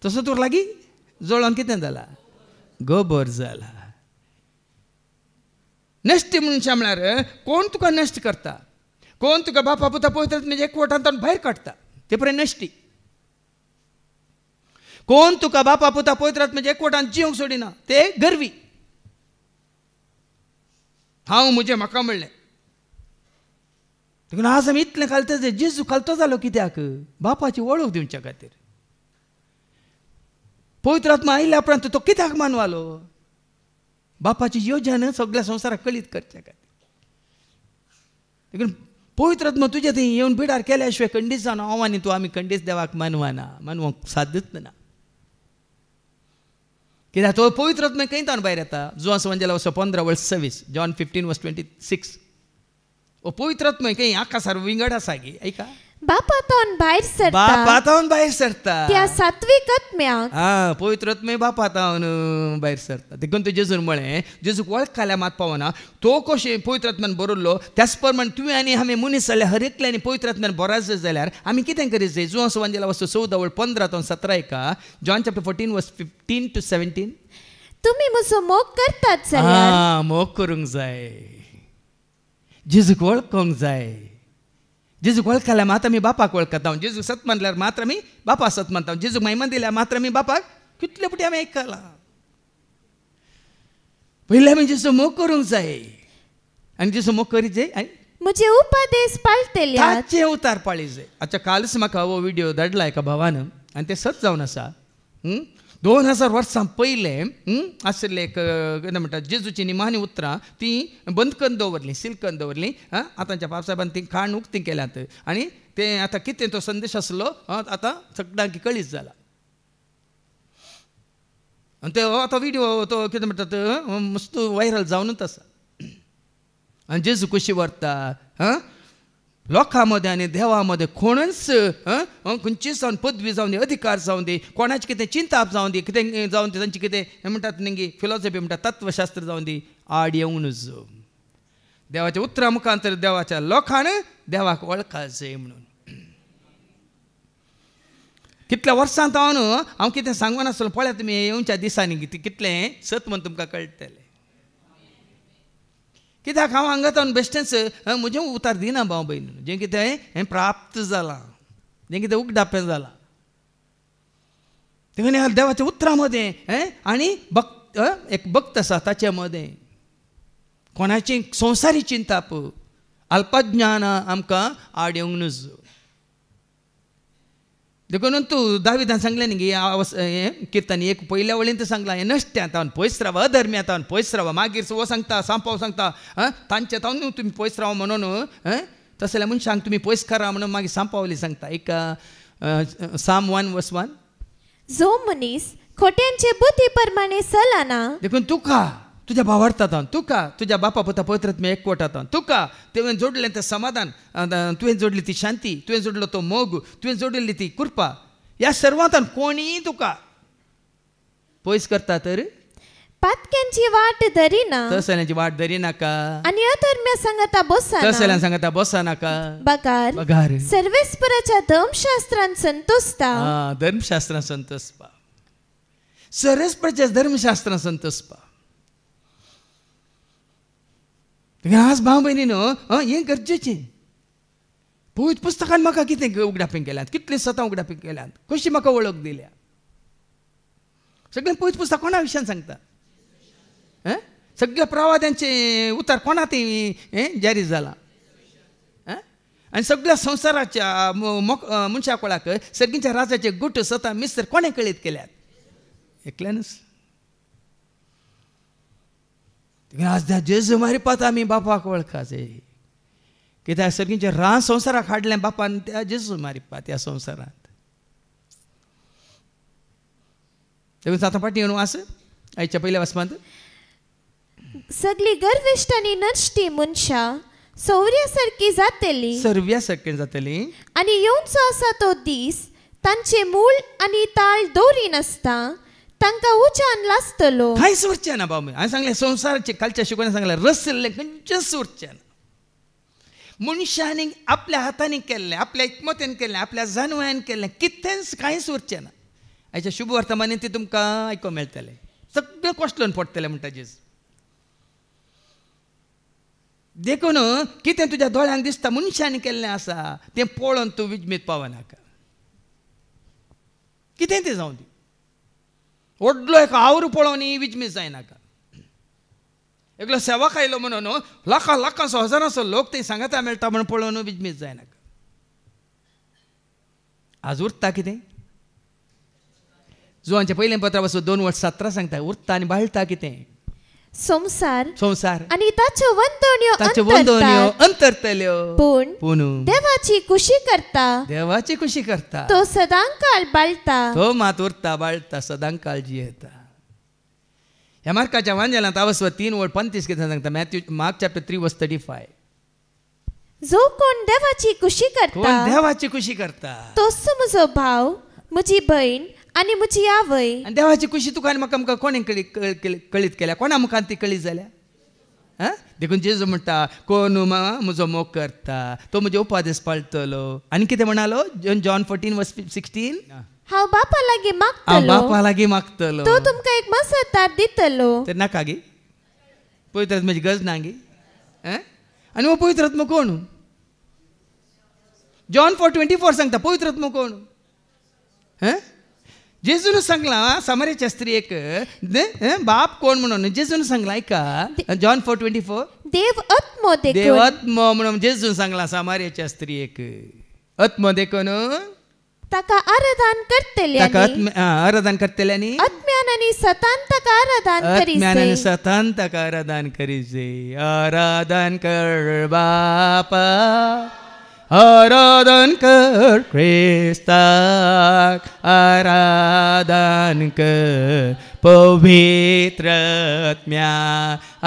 तसो तर लागीं जळोन कितें जाला? गोबर जाला. नश्ट मनशां म्हळ्यार कोण तुका नश्ट करता, कोण तुका बापा पुता पवित्र म्हणजे एकवटांतल्यान भायर काडटा ते पर्यंत नश्टी. कोण तुका बापा पुता पवित्र म्हणजे एकवटांत जिवंक सोडिना ते गर्वी. हांव म्हजें म्हाका म्हणलें. देखून आज आमी इतलें घालता जे जेजू घालतो जालो कित्याक? बापाची वळख दिवच्या खातीर. पवित्र आत्मा आयिल्ल्या उपरांत तो कित्याक मानवालो? बापाची योजना सगळ्या संवसाराक कळीत करच्या खातीर. देखून पवित्र आत्मा तुजे थंय येवन बिडार केल्या शिवाय खंडीत जावन हांव आनी तूं आमी खंडीत देवाक मानवाना, मानवंक सादच ना. कित्याक तो पवित्र आत्मा खंयच्यान भायर येता? जो संवंजेला 15:26, जॉन 15:26. ओ पवित्र आत्मा खंय आकाशार विंगड आसा गे. ऐका, बापातावन भायर सरता. बापातावन भायर सरता. त्या सात्विक आत्म्याक पवित्र आत्मे बापातावन भायर सरता. देखून तू जेजून म्हळें जेजूक वळख घाल्या मात पावना. तो कशें पवित्र आत्म्यान बरयल्लो त्याच प्रमाण तुवें आनी आमी मनीस जाल्यार हर एकल्यानी पवित्र आत्म्यान बराच जाल्यार आमी कितें करीत जाय? जो संवंजेला 14:15-17 ऐका. John chapter 14:15 to 17. तुम्ही म्हजो मोग करतात जाल्यार मोग करूंक जाय. जेजूक वळखूंक जाय. जेजूक वळख केल्यार मात आमी बापाक वळखता. जेजूक सत मानल्यार मात्र आमी बापा सत मानता. जेजूक महिमा दिल्यार मात्र आमी बापाक कितले पुटी आमी आयकला. पयलीं आमी जेजू मोग करूंक जाय आनी जेजू मोग करीत जाय. म्हजे उपादेश पाळटल्यात. ताचे उतार पाळी जाय. अच्छा कालच म्हाका हो व्हिडिओ धाडला एका भावान आनी ते सत जावन आसा. 2000 वर्सां पयलें आशिल्लें एक कितें म्हणटा जेजूची निमाणी उतरां ती बंद करून दवरलीं, सील करून दवरलीं. आतांच्या बाबसाहेबान ती खाण उक्ती केल्यात आनी ते आतां कितें तो संदेश आसलो आतां सगळ्यांक कळीत जाला. आनी ते आतां व्हिडिओ तो कितें म्हणटात मस्त व्हायरल जावनूच आसा. आनी जेजू कशी व्हरता लोकां मदें आनी देवा मदें कोणूच खंयचीच जावन पदवी जावन दी, अधिकार जावन दी, कोणाची कितें चिंता जावन दी, कितें जावन दी, तांची कितें म्हणटात न्ही फिलॉसॉफी म्हणटा तत्वशास्त्र जावन दी, आड येवनूच देवाच्या उतरा मुखांतर देवाच्या लोकांन देवाक वळखा जाय म्हणून. कितल्या वर्सांत हांव कितें सांगून आसलो पळयात तुमी येवच्या दिसांनी कितलें सत म्हण तुमकां कळटलें. कित्याक हांव हांगातावन बेश्टेंच म्हजें उतार दिना भाव भयण. जें कितें हें प्राप्त जालां, जें कितें उगडापें जालां तें देवाच्या उतरां मदें आनी एक भक्त आसा ताचे मदें कोणाची संवसारी चिंता पळय अल्पज्ञान आमकां आड येवंक नज. देखून तूं दाविदान सांगलें न्ही हें किर्तन एक पयल्या वळींत सांगलां हें नश्ट्यांत पयस रावा, अधर्म्यांत पयस रावा. मागीर वो सांगता सांपाव सांगता तांचे तावन तुमी पयस रावा म्हणून तशें जाल्यार मनशांक तुमी पयस करा म्हणून मागीर सांपावली सांगता एक साम 1:1 जो मनीस खोट्यांचे बुद्धी प्रमाणे चलना देखून तुका तुज्या भावार्थांत तुका तुज्या बापा पुता पवित्रात्मे एकवटांत तुका तुवें जोडलें तें समाधान तुवें जोडली ती शांती तुवें जोडलो तो मोग तुवें जोडलेली ती कृपा ह्या सर्वांतान कोणीय तुका पयस करता तर पातक्यांची वाट धरिना तसल्यांची वाट धरिनाका आणि अधर्म्य संगता बसना तसल्यांक सांगता बसनाका बगार सर्वेस्पराच्या धर्मशास्त्रांत संतोषता धर्मशास्त्रांत संतोषपा सर्वेस्पराच्या धर्मशास्त्रांत संतोषपा आज भाव भयणीनो हें गरजेचें पवित्र पुस्तकान म्हाका कितें उगडापी केल्यात कितले सतां उगडापी केल्यात कशी म्हाका वळख दिल्या सगळें पवित्र पुस्तक कोणा विशयान सांगता सगळ्या प्रवाद्यांचे उतार कोणा ती जारी जाला आनी सगळ्या संवसाराच्या मनशा कोळाक सर्गींच्या राजाचे गुट सता मिस्र कोणे कळीत केल्यात एकल्यानच आज जेजू मारिपात आमी बापाक वळखाचे कित्याक सर्गींचे राज संवसाराक हाडलें बापान त्या जेजू मारिपात ह्या संवसारांत देखून सात पाटी येवन वास आयच्या पयल्या वाचपांत सगळी गर्विष्ठ आनी नश्टी मनशां सौर्यासारकी जातली सर्व्यासारकी जातली आनी येवचो आसा तो दीस तांचे मूळ आनी ताळ दोरी नासता तांकां उजान लासतलो कांयच उरचें ना बाबा हांवें सांगलें संवसाराचे कालच्या शिकवण्यान सांगलें रसलें खंयचेंच उरचें ना मनशांनी आपल्या हातांनी केल्लें आपल्या एकमतेन केल्लें आपल्या जाणव्यान केल्लें कितेंच कांयच उरचें ना आयच्या शुभ वर्तमानांत ती तुमकां आयकोंक मेळटलें सगळें कोश्टून पडटलें म्हणटा जेजू देखून कितें तुज्या दोळ्यांक दिसता मनशांनी केल्लें आसा तें पळोवन तूं विजमीत पावनाका कितें तें जावं दी व्हडलो एक आवरू पळोवन विजमीत जायनाका एकलो सेवाक आयलो म्हणून लाखांचो हजारांचो लोक थंय सांगता मेळटा म्हणून पळोवन विजमीत जायनाका आज उरता कितें जुवांचें पयलें पत्र वचून 2:17 सांगता उरता आनी बाळटा कितें संसार आनी ताच्यो वंदोण्यो अंतरतल्यो पूण देवाची खुशी करता तो सदांकाळ बाळटा तो मात उरता बाळटा सदांकाळ जियेता ह्या मार्काच्या वांजेलांत आवस्व 3:35 कितें सांगता मार्क चॅप्टर 3:35 जो कोण देवाची खुशी करता तोच म्हजो भाव म्हजी भयण आनी म्हजी आवय आनी देवाची खुशी तुका आनी म्हाका कोणें कळीत केल्या कोणा मुखार ती कळीत जाल्या देखून जेजू म्हणटा कोण म्हजो मोग करता तो म्हजे उपादेश पाळटलो आनी कितें म्हणालो जॉन 14:16 हांव बापा लागीं मागतलो तो तुमकां एक मसरदार दितलो तर नाका गे पवित्र म्हजी गरज ना गे आनी हो पवित्र आत्मा कोण जॉन 4:24 सांगता पवित्र आत्मा कोण जेजून सांगला सामरीच्या स्त्रीक बाप कोण म्हणून जेजून सांगला ऐका जॉन 4:24 देव आत्मो म्हणून जेजून सांगला सामरीच्या स्त्रीक आत्मो देखून ताका आराधन करतले आनी अज्ञान आनी सतान ताका आराधन करीजे आराधन कर बापा आराधन कर ख्रिस्ताक आराधन कर पवित्र आत्म्या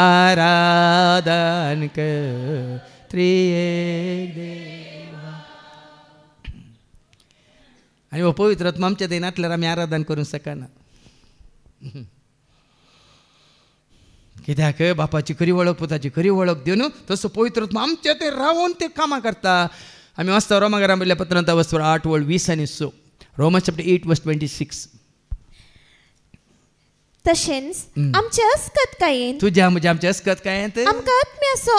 आराधन कर त्रिएक देवा आनी हो पवित्र आत्मा आमच्या थंय नासल्यार आमी आराधन करूंक शकना कित्याक बापाची खरी वळख पुताची खरी वळख दिवन तसो पवित्र आत्मा आमच्या थंय रावून ते कामां करता आमी वाचता रोमाकारां बरयल्ल्या पत्रांत वचून 8:20 आनी 6 रोमन्स चॅप्टर 8:26 तशेंच आमच्या अस्कतकायेंत तुज्या म्हज्या आमच्या अस्कतकायेंत आमकां आत्म्याचो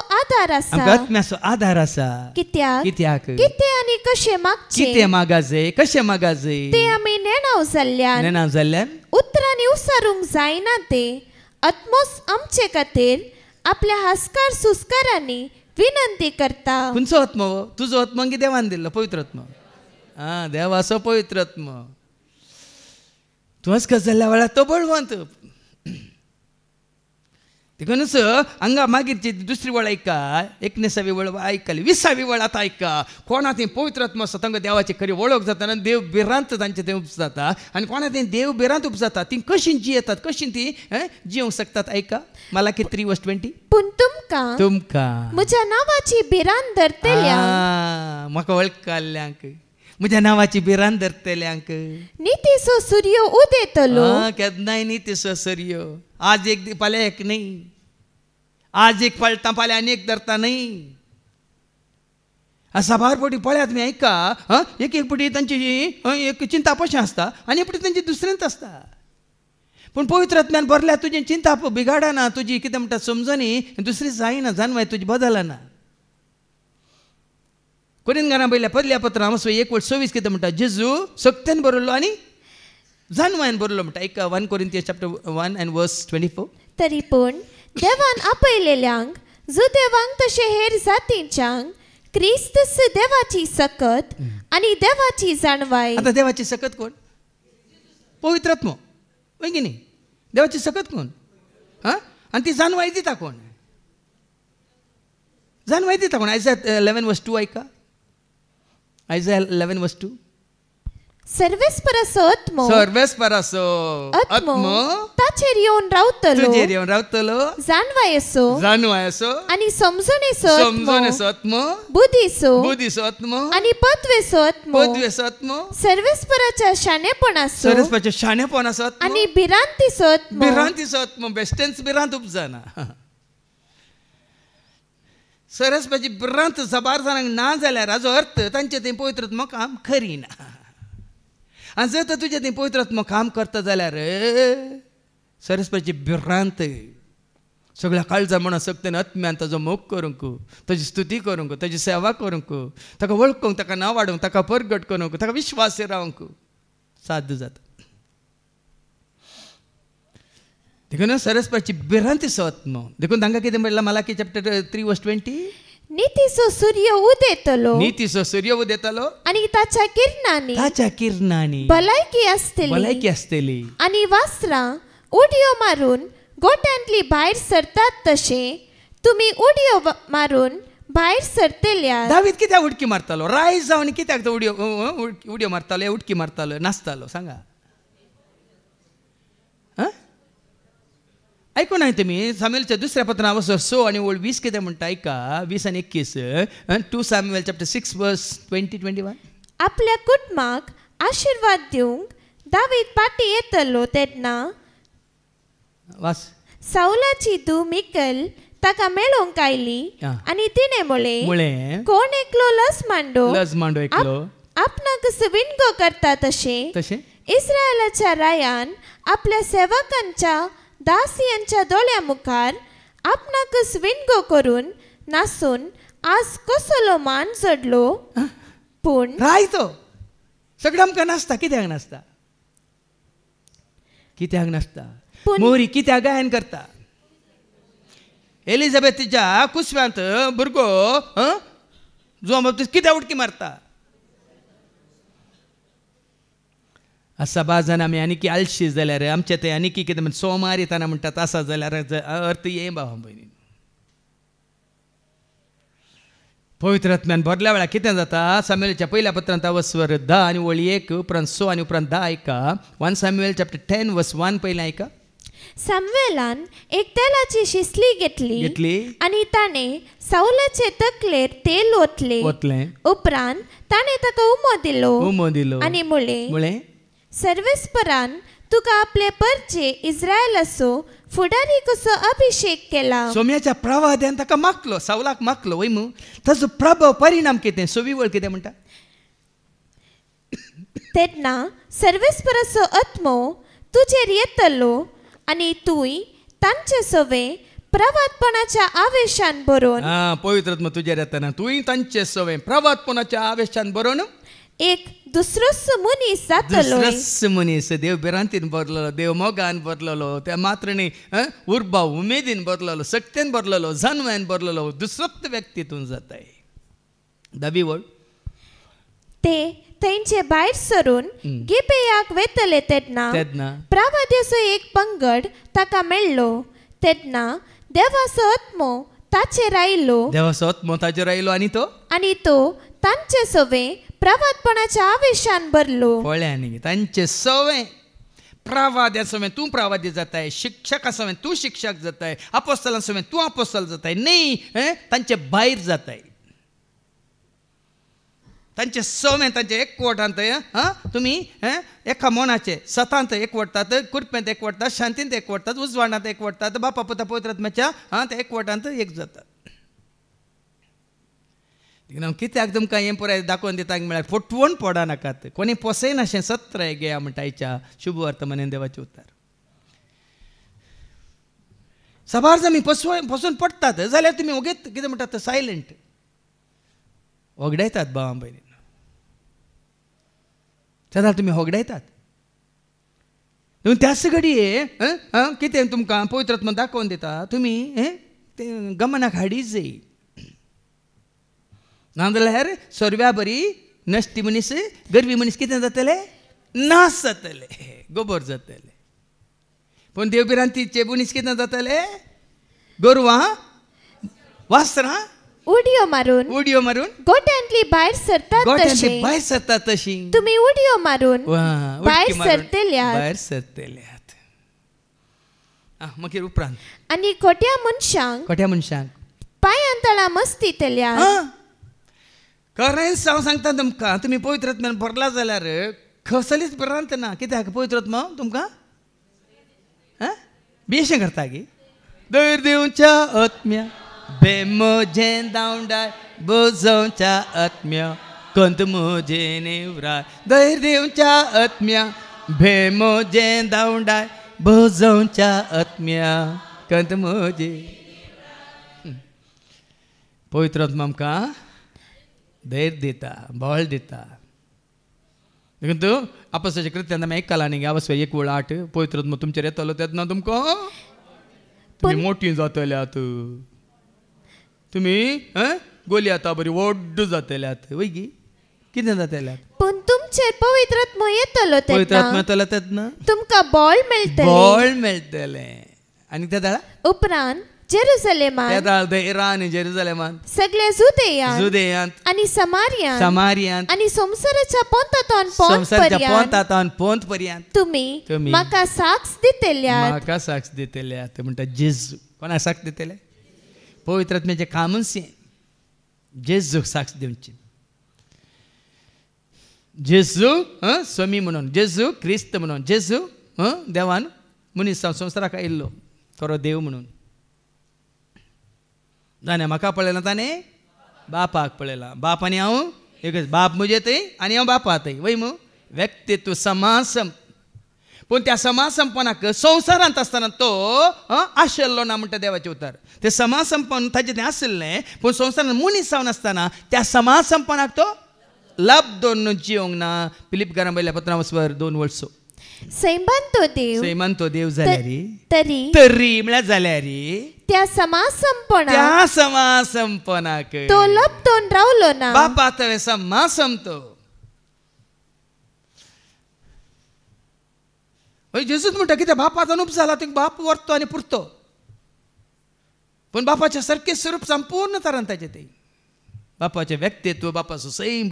आधार आसा कित्याक कितें आनी कशें मागचें कितें मागाजे कशें मागाजे ते आमी नेणाव जाल्ल्यान उतरांनी उसारूंक जायना ते आत्मोस आमचे खातीर आपल्या हास्कार सुस्कारांनी विनंती करता खंयचो आत्मो तुजो आत्मो की देवान दिल्लो पवित्र आत्मो देवाचो पवित्र आत्मो तूं अस्कत जाल्ल्या वेळार तो बळवंत देखूनच हांगा मागीरची दुसरी वळ ऐका 19वी वळ आयकली 20वी वळ आतां ऐका कोणा थंय पवित्र आत्मा आसता तांकां देवाची खरी वळख जाता आनी देव बिरांत तांचे थंय उपजाता आनी कोणा थंय देव बिरांत उपजाता ती कशी जियेतात कशी ती जिवंक शकतात ऐका Malachi 3:20 पूण तुमकां म्हज्या नांवाची बिरांत धरतल्यांक म्हाका वळखल्ल्यांक म्हज्या नांवाची बिरांत धरतल्यांक नितीचो सूर्य उदेतलो केन्नाय नितीचो सूर्य आज एक फाल्यां एक न्ही आज एक पळटा फाल्यां आनी एक धरता न्ही साबार फावटी पळयात तुमी ऐका एक फावटी तांची एक चिंता कशें आसता आनी एक फावटी तांची दुसऱ्यांत आसता पूण पवित्र आत्म्यान भरल्या तुजी चिंता बिगाडना तुजी कितें म्हणटा समजनी दुसरी जायना जानवाय तुजी बदलना कोरिंथांकां पयल्या पहिल्या पत्रां 1:26 कितें म्हणटा जेजू सक्त्यान बरयल्लो आनी जानवायन बरयल्लो म्हणटा ऐका 1 Corinthians chapter 1:24 तरी पूण देवान आपयलेल्यांक जुदेवांक तशें हेर जातींच्यांक क्रिस्त देवाची सकत आनी देवाची जाणवाय आतां देवाची सकत कोण पवित्र आत्मा वय की न्ही देवाची सकत कोण आनी ती जाणवाय दिता कोण जाणवाय दिता कोण Isaiah 11:2 ऐका Isaiah 11:2 सर्वेस्पराचो आत्मो ताचेर येवन रावतलो जाणवायेचो आनी समजणेचो आत्मो बुद्धीचो आत्मो आनी पदवेचो आत्मो सर्वेस्पराच्या शाणेपणाचो आनी बिरांतीचो आत्मो बेश्टेंच बिरांत उपजाना सरस्वती बिरांत साबार जाणांक ना जाल्यार हाजो अर्थ तांचे थंय पवित्र आत्मा काम करिना आनी जर तर तुजें थंय पवित्र आत्मा काम करता जाल्यार सरस्वतीची बिरांत सगळ्या काळजा म्हणून सक्तीन आत्म्यान ताजो मोग करूंक ताजी स्तुती करूंक ताजी सेवा करूंक ताका वळखूंक ताका नांव वाडूंक ताका परगट करूंक ताका विश्वास रावंक साध्य जाता देखून सरस्वतीची बिरांतीचो आत्मा देखून तांकां कितें म्हणलां Malachi chapter 3:20 नितीचो सूर्य उदेतलो आनी ताच्या किरणांनी भलायकी आसतली आनी वासरां उडयो मारून गोट्यांतली भायर सरतात तशे तुमी उडयो मारून भायर सरतल्यार दावीद कित्याक उडकी मारतालो राय जावन कित्याक तो उडयो मारतालो उडकी मारतालो नाचतालो सांगा ऐकून नाही तुम्ही सामुएलच्या दुसऱ्या पत्रांत 6 आणि 20 कितें म्हणटा ऐका 20 आणि 21 2 Samuel chapter 6:20-21 आपल्या कुटुंबाक आशीर्वाद दिवंक दावीद पाटी येतलो तेन्ना साऊलाची धूव मिकल ताका मेळोवंक आयली आनी तिणें म्हळें कोण एकलो लज मांडो एकलो आपणाक विणगो करता तशें इस्रायेलाच्या रायान आपल्या सेवकांच्या दासियांच्या दोळ्या मुखार आपणाकच विणगो करून नासून आज कसलो मान जडलो पूण राय तो सगळें आमकां नासता कित्याक नासता मोरी कित्याक गायन करता एलिझाबेथीच्या कुसव्यांत भुरगो जो बाबतींत कित्याक उडकी मारता सभा जाण आमी आनी आलशी जाल्यार आमचे ते आनी कितें म्हणजे सोमार येताना म्हणटात आसा जाल्यार अर्थ ये भावा भयणी पवित्र आत्म्यान भरल्या वेळार कितें जाता सामुएलच्या पहिल्या पत्रांत 10 आनी 1 उपरांत 6 आनी उपरांत 10 ऐका 1 Samuel chapter 10:1 पयलें ऐका सामुएलान एक तेलाची शिसली घेतली आनी ताणें साऊलाचे तकलेर तेल ओतलें उपरांत ताणें ताका उमो दिलो आनी म्हळें सर्वेस्परान तुका आपले परचे इस्रायेलाचो फुडारी कसो अभिषेक केला सोम्याच्या प्रवाद्यान ताका मागलो साऊलाक मागलो वय मू ताजो प्रभाव परिणाम कितें सोवी वळ कितें म्हणटा तेन्ना सर्वेस्पराचो आत्मो तुजेर येतलो आनी तुय तांचे सवे प्रवादपणाच्या आवेशान बरोवन पवित्र आत्मा तुजेर येतना तुय तांचे सवे प्रवादपणाच्या आवेशान बरोवन एक दुसरोच मनीस जातलो मनीस देव बिरांतीन भरलेलो देव मोगान भरलेलो त्या मात्र न्ही उर्बा उमेदीन भरलेलो सक्तीन भरलेलो जानवायन भरलेलो दुसरोच व्यक्तीतून जाताय दावी वळ ते थंयचे भायर सरून गिबेयाक वेतले तेन्ना प्रवाद्याचो एक पंगड ताका मेळ्ळो तेन्ना देवाचो आत्मो ताचेर आयिल्लो देवाचो आत्मो ताचेर आयिल्लो आनी तो तांचे सवे प्रवादपणाच्या आवेशान भरलो. पळय आनी तांचे सवे प्रवाद्या सवे तूं प्रवादी जाताय, शिक्षका सवे तूं शिक्षक जाताय, अपोस्तलां सवे तूं अपोस्तल जाताय. न्ही तांचे भायर जाताय. तांचे सवे तांचे एकवटांत तुमी एका मोनाचे सतांत एकवटात, कुरपेंत एकवटात, शांतींत एकवटात, उजवाडांत एकवटात, बापा पुता पवित्र आत्म्याच्या ते एकवटांत एक जातात. कित्याक तुमकां हें पुराय दाखोवन दिताक म्हळ्यार फटवून पडा नाकात. कोणी पोसयना अशें सत्र घेया म्हणटायच्या शुभ वर्तमानान देवाचे उतार. सबार आमी पसून पडटात जाल्यार तुमी ओगेत कितें म्हणटात सायलंट होगडायतात भावां भयणी. सदां तुमी होगडायतात. त्याच घडये कितें तुमकां पवित्र आत्मा दाखोवन दिता तुमी तें गमनाक हाडी जाय. नाजाल्यार सोरव्या बरी नश्टी मनीस गरवी मनीस कितें जातले नाश जातले, गोबर जातले. पूण देवबिरांतीचे मनीस कितें जातले गोरवां वासरां उडयो मारून गोट्यांतली भायर सरतात तशी तुमी उडयो मारून भायर सरतेल्यात. मागीर उपरांत आनी खोट्या मनशांक पांयां तळां मस्ती तेल्यात. खरेंच हांव सांगता तुमकां तुमी पवित्र आत्म्यान भरला जाल्यार कसलीच भरांत ना. कित्याक पवित्र आत्मा तुमकां बेशें करता गे. धैर्य दिवच्या आत्म्या बेमोजें दावंडाय बोजोवच्या आत्म्या कंत मोजे नेवराय. धैर्य दिवच्या आत्म्या बेमोजें दावंडाय बोजोवच्या आत्म्या कंत मोजे. पवित्र आत्मा आमकां धैर्य दिता, बळ दिता. देखून आपोस्ताच्या कृत्यांत आमी आयकलां न्ही अवस्व 1:8 पवित्र आत्मा तुमचेर येतलो तेन्ना तुमकां तुमी मोठी जातल्यात, तुमी गोलियाता बरी व्हड जातल्यात. वय गी कितें जातल्यात. पूण तुमचेर पवित्र आत्मा येतलो तेन्ना तुमकां बळ मेळटलें. आनी त्या दाळा उपरांत जेरुसलेमांत सगळे जुदेयांत आनी समारियांत आनी संवसाराच्या पोंतांतोन पोंत पर्यंत तुमी म्हाका साक्ष दितेल्यात. म्हणटा जेजू कोणाक साक्ष दितले पवित्र आत्म्याचें कामूच हें जेजूक साक्ष दिवची. जेजू स्वामी म्हणून, जेजू क्रिस्त म्हणून, जेजू देवान मनीस संवसाराक आयिल्लो खरो देव म्हणून. जाणा म्हाका पळयलां ताणें बापाक पळयलां. बाप आनी हांव एकच. बाप म्हजे थंय आनी हांव बापा थंय. वय मू व्यक्तित्व समासम. पूण त्या समासमपणाक संवसारांत आसतना तो आशिल्लो ना म्हणटा देवाचें उतार. तें समासमपण ताचें तें आशिल्लें पूण संवसारांत मनीस जावन आसतना त्या समासमपणाक तो लाभ दोन जिवंक ना. फिलिप घरां बयल्या पत्रां वचवर 2 वर्सो. सैमान तो देव जाल्यार तरी म्हळ्यार जाल्यार त्या समासमपणाक तो लपतोन रावलो ना. बापा तवे समासम तो जेजूच म्हणटा कित्याक बापाचो अनुप जाला तुका बाप व्हरतो आनी पुरतो. पूण बापाचें सारकें स्वरूप संपूर्ण तरान ताचें तें बापाचें व्यक्तित्व बापाचो सैम.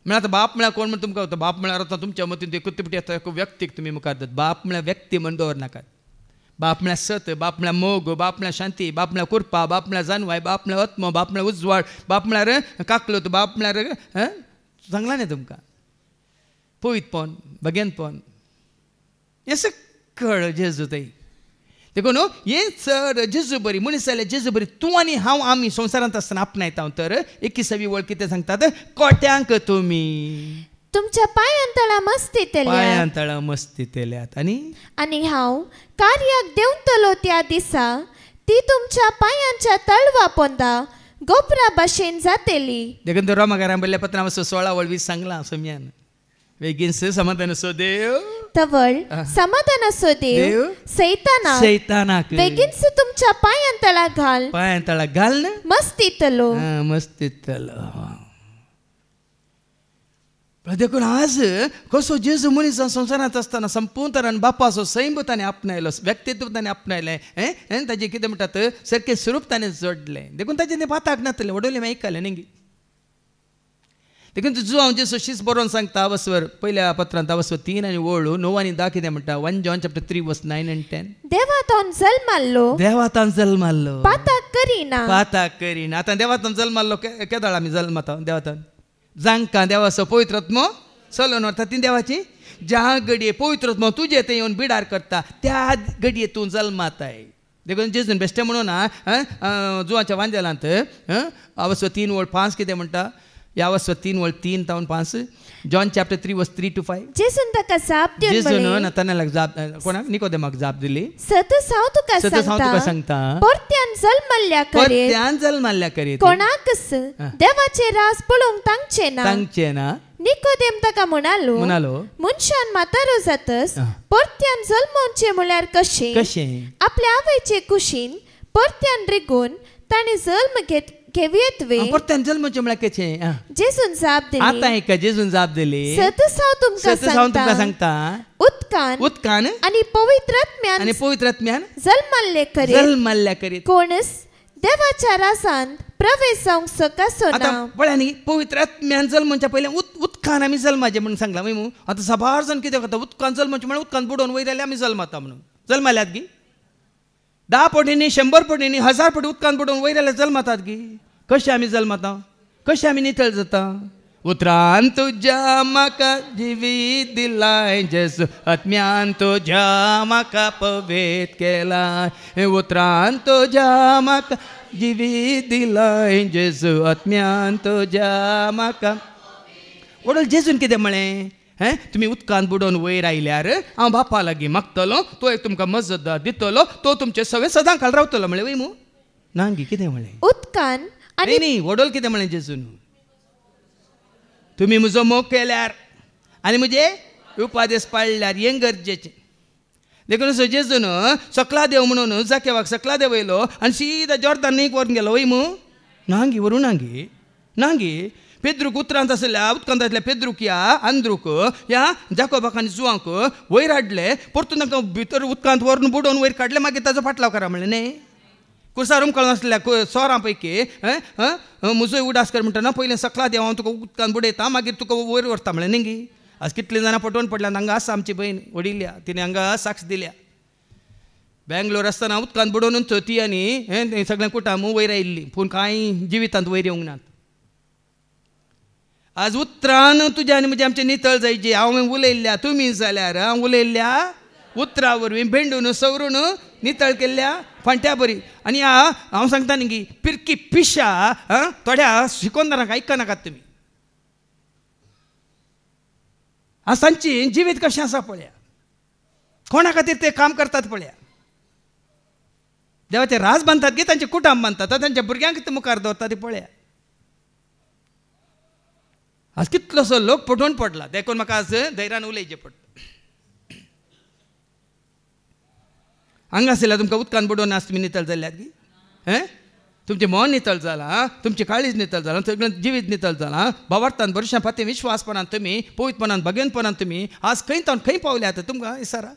म्हळ्यार आतां बाप म्हळ्यार कोण म्हण तुमकां बाप म्हळ्यार आतां तुमच्या मतीन ते कुत्तेपिटी आसता व्यक्तीक तुमी मुखार दवरतात. बाप म्हळ्यार व्यक्ती म्हण दवरनाकात. बाप म्हळ्यार सत, बाप म्हळ्यार मोग, बाप म्हळ्यार शांती, बाप म्हळ्यार कुरपा, बाप म्हळ्यार जानवाय, बाप म्हळ्यार आत्मो, बाप म्हळ्यार उजवाड, बाप म्हळ्यार काकलूत, बाप म्हळ्यार सांगलां न्ही तुमकां पवितपण भगेनपण हें सकळ जेजू थंय. देखून हें चड जेजू बरी मनीस जाल्यार जेजू बरी तूं आनी हांव आमी संवसारांत आसतना आपणायता. हांव तर 21वी वळ कितें सांगतात कोट्यांक तुमी तुमच्या पांयांतळां मस्ती तेल्यात आनी हांव कार्याक देंवतलो त्या दिसा ती तुमच्या पांयांच्या तळवा पोंदा गोबरा भाशेन जातेली. देखून रोमाकारां बरयल्ल्या पत्रां 16:20 सांगलां सम्यान. वेगीनस समाधान असो देव तवळ समाधान असो देव सैतानाक बेगीनस तुमच्या पांयांतळा घाल मस्तीतलो. देखून आज कसो जेजू मनीस संवसारांत आसतना संपूर्ण तरान बापाचो सैम ताणें आपणायलो, व्यक्तित्व ताणें आपणायलें, ताजें कितें म्हणटात सारकें स्वरूप ताणें जोडलें. देखून ताजें तें पाताक नातलें, वडोलें आयकलें न्ही. देखून तुजो हांव जेजू शीस बरोवन सांगता अवस्वर पहिल्या पत्रांत अवस्वर 3 आनी 9 आनी 10 कितें म्हणटा. 1 John chapter 3 verse 9 and 10. देवातान जल्माल्लो, देवातान जल्माल्लो, पाताक Kareena. आतां देवातान जल्माल्लो केदाळ आमी जल्माता देवातान जांकां देवाचो पवित्र आत्मो चलोवन व्हरता. ती देवाची ज्या घडये पवित्र आत्मो तुजे थंय येवन बिडार करता त्या घडये तूं जल्माताय. देखून जेजून बेश्टें म्हणून जुवाच्या वांजेलांत अवस्वर 3:5 कितें म्हणटा. या अवस्वर 3:3-5 John chapter 3 verse 3 to 5. जेजून ताका जाप दिवन जेजून म्हळें, नतानाएलाक जाप कोणाक निकोदेमाक जाप दिली. सतत हांव तुका सांगता परत्यान जल्माल्ल्या करीत परत्यान जल्माल्ल्या करीत कोणाकच देवाचे रास पळोवंक तांचे ना. निकोदेम ताका म्हणालो, मनशान म्हातारो जातस परत्यान जल्मोवचे म्हळ्यार कशें? आपल्या आवयचे कुशीन परत्यान रिगून ताणें जल्म घेवयेतवे. परत्यान जल्मोवचे म्हळ्यार कशें? जेजून जाप दिली. आतां एका जेजून जाप दिली. सतत हांव तुमकां सांगता उदकान आनी पवित्र आत्म्यान जल्माल्ल्या करीत कोणच देवाच्या रासांत प्रवेश जावंक सकासो ना. पळय न्ही, पवित्र आत्म्यान जल्मोवच्या पयलीं उदकान आमी जल्माचे म्हणून सांगला. न्हू आतां साबार जाण कितें करता, उदकान जल्मोवचे म्हळ्यार उदकान बुडोवन वयर आयले आमी जल्माता म्हणून. जल्माल्यात गी 10 पटींनी 100 पटींनी 1000 पटी उदकान बुडोवन वयर आयले जल्मातात गी. कशें आमी जल्माता, कशें आमी नितळ जाता. उतरान तुज्या म्हाका जिवीत दिलाय जेजू, आत्म्यान तुज्या म्हाका पवित्र केलाय. उतरान तुज्या म्हाका जिवीत दिलाय जेजू, आत्म्यान तुज्या म्हाका. वडोल जेजून कितें म्हळें? तुमी उदकान बुडोवन वयर आयल्यार हांव बापा लागीं मागतलो, तो एक तुमकां मजतदार दितलो, तो तुमचे सगळे सदां काळ रावतलो म्हळें. वय मू नांगी कितें म्हळें? उदकान न्ही वडोल कितें म्हळें जेजून? तुमी म्हजो मोग केल्यार आनी म्हजे उपादेश पाळल्यार हें गरजेचें. देखून जेजून सकला देव म्हणून जाकेवाक सकला देव येयलो आनी सीदा जॉर्दान न्हंयक व्हरून गेलो. वय मू नांगी व्हरूं नांगी. पेद्रूक उतरांत आसल्या उदकांत आसल्या पेद्रूक या आंद्रूक या जाकोबाक आनी जुवांक वयर हाडले, परतून तांकां भितर उदकांत व्हरून बुडोवन वयर काडले. मागीर ताजो फाटलाव करा म्हणलें न्ही. कुसारूम कळून आसल्या सोरां पैकी म्हजोय उडास कर म्हणटा ना, पयलें सकला देव हांव तुका उदकान बुडयता मागीर तुका वयर व्हरता म्हणलें न्ही गी. आज कितलीं जाणां पटोवन पडल्यात. हांगा आसा आमची बहीण वडिल्या, तिणें हांगा साक्ष दिल्या. बेंगलोर आसतना उदकान बुडोवनूच ती आनी सगळें कुटाम वयर आयिल्लीं, पूण कांय जिवितांत वयर येवंक नात. आज उतरान तुज्या आनी म्हजें आमचें नितळ जायची. हांव उलयल्ल्या तुमी जाल्यार हांव उलयल्ल्या उतरा वरवीं भेंडून सवरून नितळ केल्ल्या फांट्या बरी. आनी हांव सांगता न्ही पिरकी पिशा थोड्या शिकोंदरांक आयकनाकात तुमी. आज तांची जिवीत कशें आसा पळया, कोणा खातीर ते काम करतात पळया. देवाचे राज बांदतात गे, तांचे कुटांब बांदतात, तांच्या भुरग्यांक कितें मुखार दवरता ते पळया. आज कितलोसो लोक पटोवन पडला. देखून म्हाका आज धैर्यान उलयचें पडटा. हांगा आसल्यार तुमकां उदकान बुडोवन आज तुमी नितळ जाल्यात गी. तुमचें मन नितळ जालां, तुमची काळीज नितळ जालां, सगळें जिवीत नितळ जालां. भावार्थान वर्षां फाटीं विश्वासपणान तुमी पवित्रपणान भगेनपणान तुमी आज खंय तावन खंय पावल्यात तुमकां विचारा.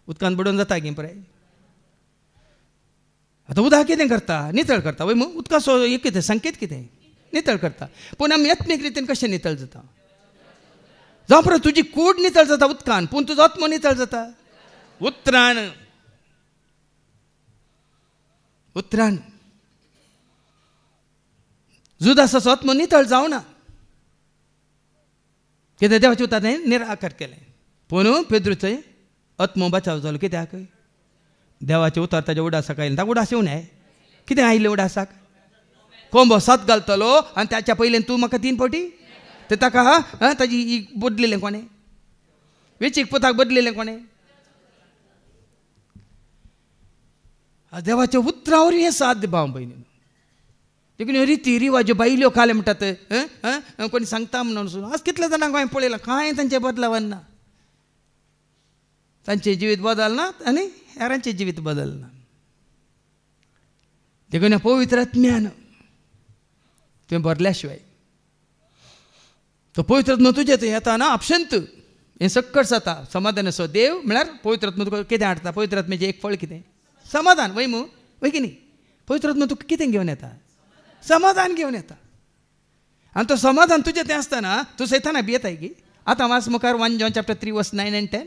उदकान बुडोवन जाता गे पळय. आतां उदक कितें करता? नितळ करता. वय मग उदकाचो एक कितें संकेत कितें? नितळ करता. पूण आमी आत्मीक रितीन कशें नितळ जाता? जावं पळय तुजी कूड नितळ जाता उदकान, पूण तुजो आत्मो नितळ जाता उतरान. उतरान जुदासाचो आत्मो नितळ जावना. कितें देवाच्या उतरान निराकार केलें. पूण पेद्रूचो आत्मो बचाव जालो. कित्याक? देवाचे उतार ताच्या उडासाक आयले. ताका उडास येवं न्हय. कितें आयलें उडासाक? कोंबो 7 घालतलो आनी ताच्या पयलें तूं म्हाका 3 पटी ते ताका ताजी बदलिल्लें कोणें? वेचीक पुताक बदलिल्लें कोणें? देवाच्या उतरावर हें साध्य भाव भयणी. देखून रिती रिवाज्यो बायल्यो काले म्हणटात कोणी सांगता म्हणून. आज कितल्या जाणांक हांवें पळयलां कांय तांचें बदलावन ना. तांचें जिवीत बदलना आनी हेरांचें जिवीत बदलना. देखून ह्या पवित्र आत्म्यान तुवें भरल्या शिवाय तो पवित्र आत्मा तुझे थंय येता ना आपशंत हें सक्कट जाता समाधान असो देव म्हळ्यार पवित्र आत्मा तुका कितें हाडटा पवित्र आत्म्याचें एक फळ कितें समाधान वय मू वय की न्ही पवित्र आत्मा तुका कितें घेवन येता समाधान घेवन येता आनी तो समाधान तुजें तें आसतना तूं सैतानाक भियेताय की आतां वाच मुखार 1 John chapter 3 verse 9 and 10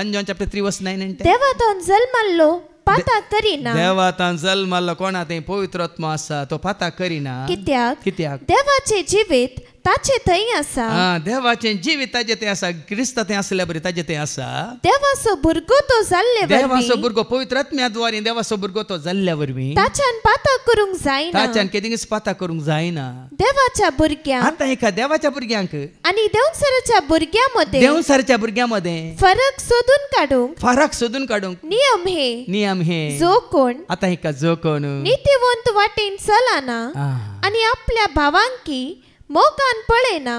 1 John chapter 3 verse 9 and 10 देवातान जल्माल्लो पाता करिना देवातान जल्माल्लो कोणा थंय पवित्र आत्मा आसा तो पाता करिना कित्याक देवाचे जिवीत ताचे थंय आसा देवाचें जिवीत ताजे थंय आसा क्रिस्त थंय आसल्या बरी ताजे थंय आसा देवाचो भुरगो तो जाल्ले वरवीं देवाचो भुरगो पवित्र आत्म्याद्वारे देवाचो भुरगो तो जाल्ल्या वरवीं ताच्यान पाता करूंक जायना ताच्यान केदींच पाता करूंक जायना देवाच्या भुरग्यांक आतां एका देवाच्या भुरग्यांक आनी देवसराच्या भुरग्यामध्ये देवसराच्या भुरग्यामध्ये फरक सोदून काडूंक नियम हे जो कोण आतां एका जो कोण नित्यवंत वाटेन चलना आनी आपल्या भावांकी मोगान पळयना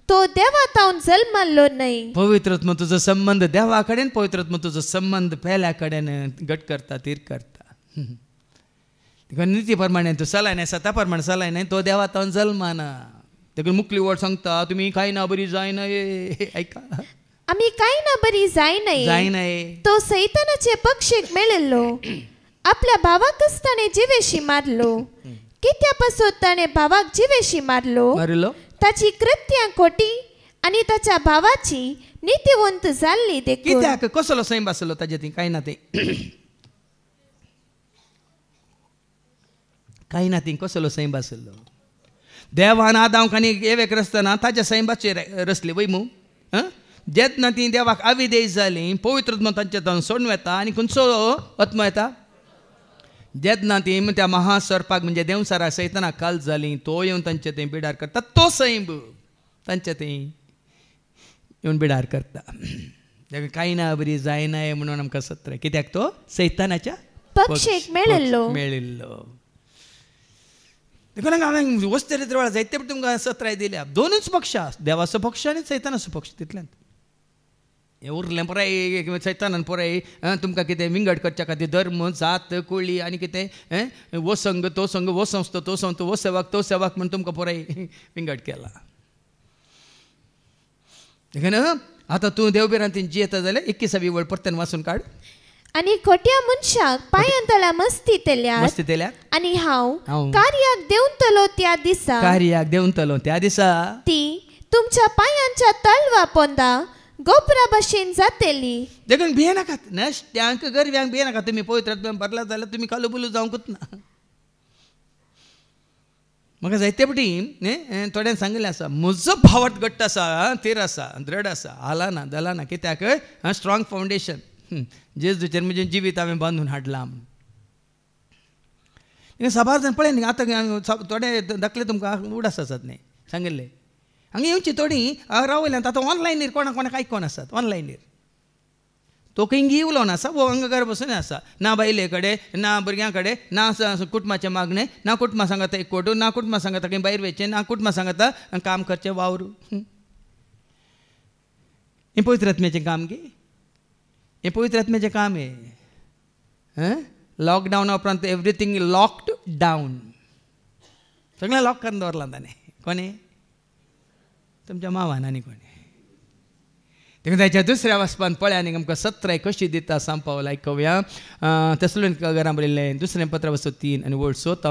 तो देवातावन जल्माल्लो न्हय पवित्र आत्मा तुजो संबंध देवा कडेन पवित्र आत्मा तुजो संबंध पेल्या कडेन घट करता तीर करता देखून निती प्रमाणे तूं चलाय आसा त्या प्रमाणे चलाय न्हय तो देवातावन जल्माना देखून मुखली वड सांगता तुमी कांय ना बरी जायना ऐका आमी कांय ना बरी जायनाय तो सैतानाचे पक्षीक मेळिल्लो आपल्या भावाकच ताणें जिवेशी मारलो कित्यापासून ताणें भावाक जिवेशी मारलो ताची कृत्यां खोटी आनी ताच्या भावाची नित्यवंत जाल्ली देखून कित्याक कसलो सैम आसलो ताजे ती कांय ना ते कांय ना ती कसलो सैम आसलो देवान आदामाक आनी एवेक रचतना ताच्या सैमाचेर रचली वय मू जेन्ना ती देवाक अविधेय जाली पवित्र आत्मा तांचे तन सोडून येता आनी खंयचो आत्मा येता जेन्ना ती त्या महासर्पाक म्हणजे देवसारा सैतानाक काल जाली तो येवन तांचे थंय बिडार करता तो सैम तांचे थंय येवन बिडार करता देखून कांय ना बरी जायना म्हणून आमकां सत्र कित्याक तो सैतानाच्या पक्षीक मेळिल्लो देखून हांवें वस्तरित्र वेळार जायते तुमकां सत्राय दिल्या दोनूच पक्ष देवाचो पक्ष आनी सैतानाचो पक्ष तितल्यान हें उरलें पुराय सैतानान पुराय तुमकां कितें विंगड करच्या खातीर धर्म जात कुळी आनी कितें वो संघ तो संघ वो संस्था तो संस्था वो सेवक तो सेवक म्हण तुमकां पुराय विंगड केला देखून आतां तूं देवबिरांतीन जियेता जाल्यार 21वी वळ परतेन वाचून काड आनी खोट्या मनशाक पांयांतळा मस्ती तेल्यात आनी हांव कार्याक देंवतलो त्या दिसा ती तुमच्या पांयांच्या तळवा पोंदा गोपुरा भाशेन जातेली देखून भिये नाकात नश्ट्यांक गरव्यांक भिये नाका तुमी पवित्र आत्म्यान भरला जाल्यार तुमी कालू बुलू जावंकूच ना म्हाका जायते फावटी थोड्यान सांगिल्लें आसा म्हजो भावट घट्ट आसा थीर आसा दृढ आसा हाला ना दला ना कित्याक स्ट्रॉंग फावंडेशन जेजूचेर म्हजें जिवीत हांवें बांदून हाडलां साबार जाण पळय न्ही आतां थोडे दाखले तुमकां उडास आसात न्ही सांगिल्ले हांगा येवची थोडीं रावयल्यात आतां ऑनलायनीर कोणाक आयकोन आसात ऑनलायनीर तो खंय येवलो नासा वो हांगा घर बसून आसा ना बायले कडेन ना भुरग्यां कडेन ना कुटुंबाचें मागणें ना कुटुंबा सांगता एक कोटू ना कुटुंबा सांगता खंय भायर वयचें ना कुटुंबा सांगता काम करचें वावरू हें पवित्र आत्म्याचें काम गे हें पवित्र आत्म्याचें काम हें लॉकडावना उपरांत एवरीथींग लॉक्ड डावन सगळें लॉक करून दवरलां ताणें कोणें तुमच्या मावान आनी कोणें देखून ताच्या दुसऱ्या वचपान पळय आनी आमकां 17 कशी दिता सांपावला आयकुया तेसलोनिका बरयल्लें दुसरें पत्र 3 आनी वळ 7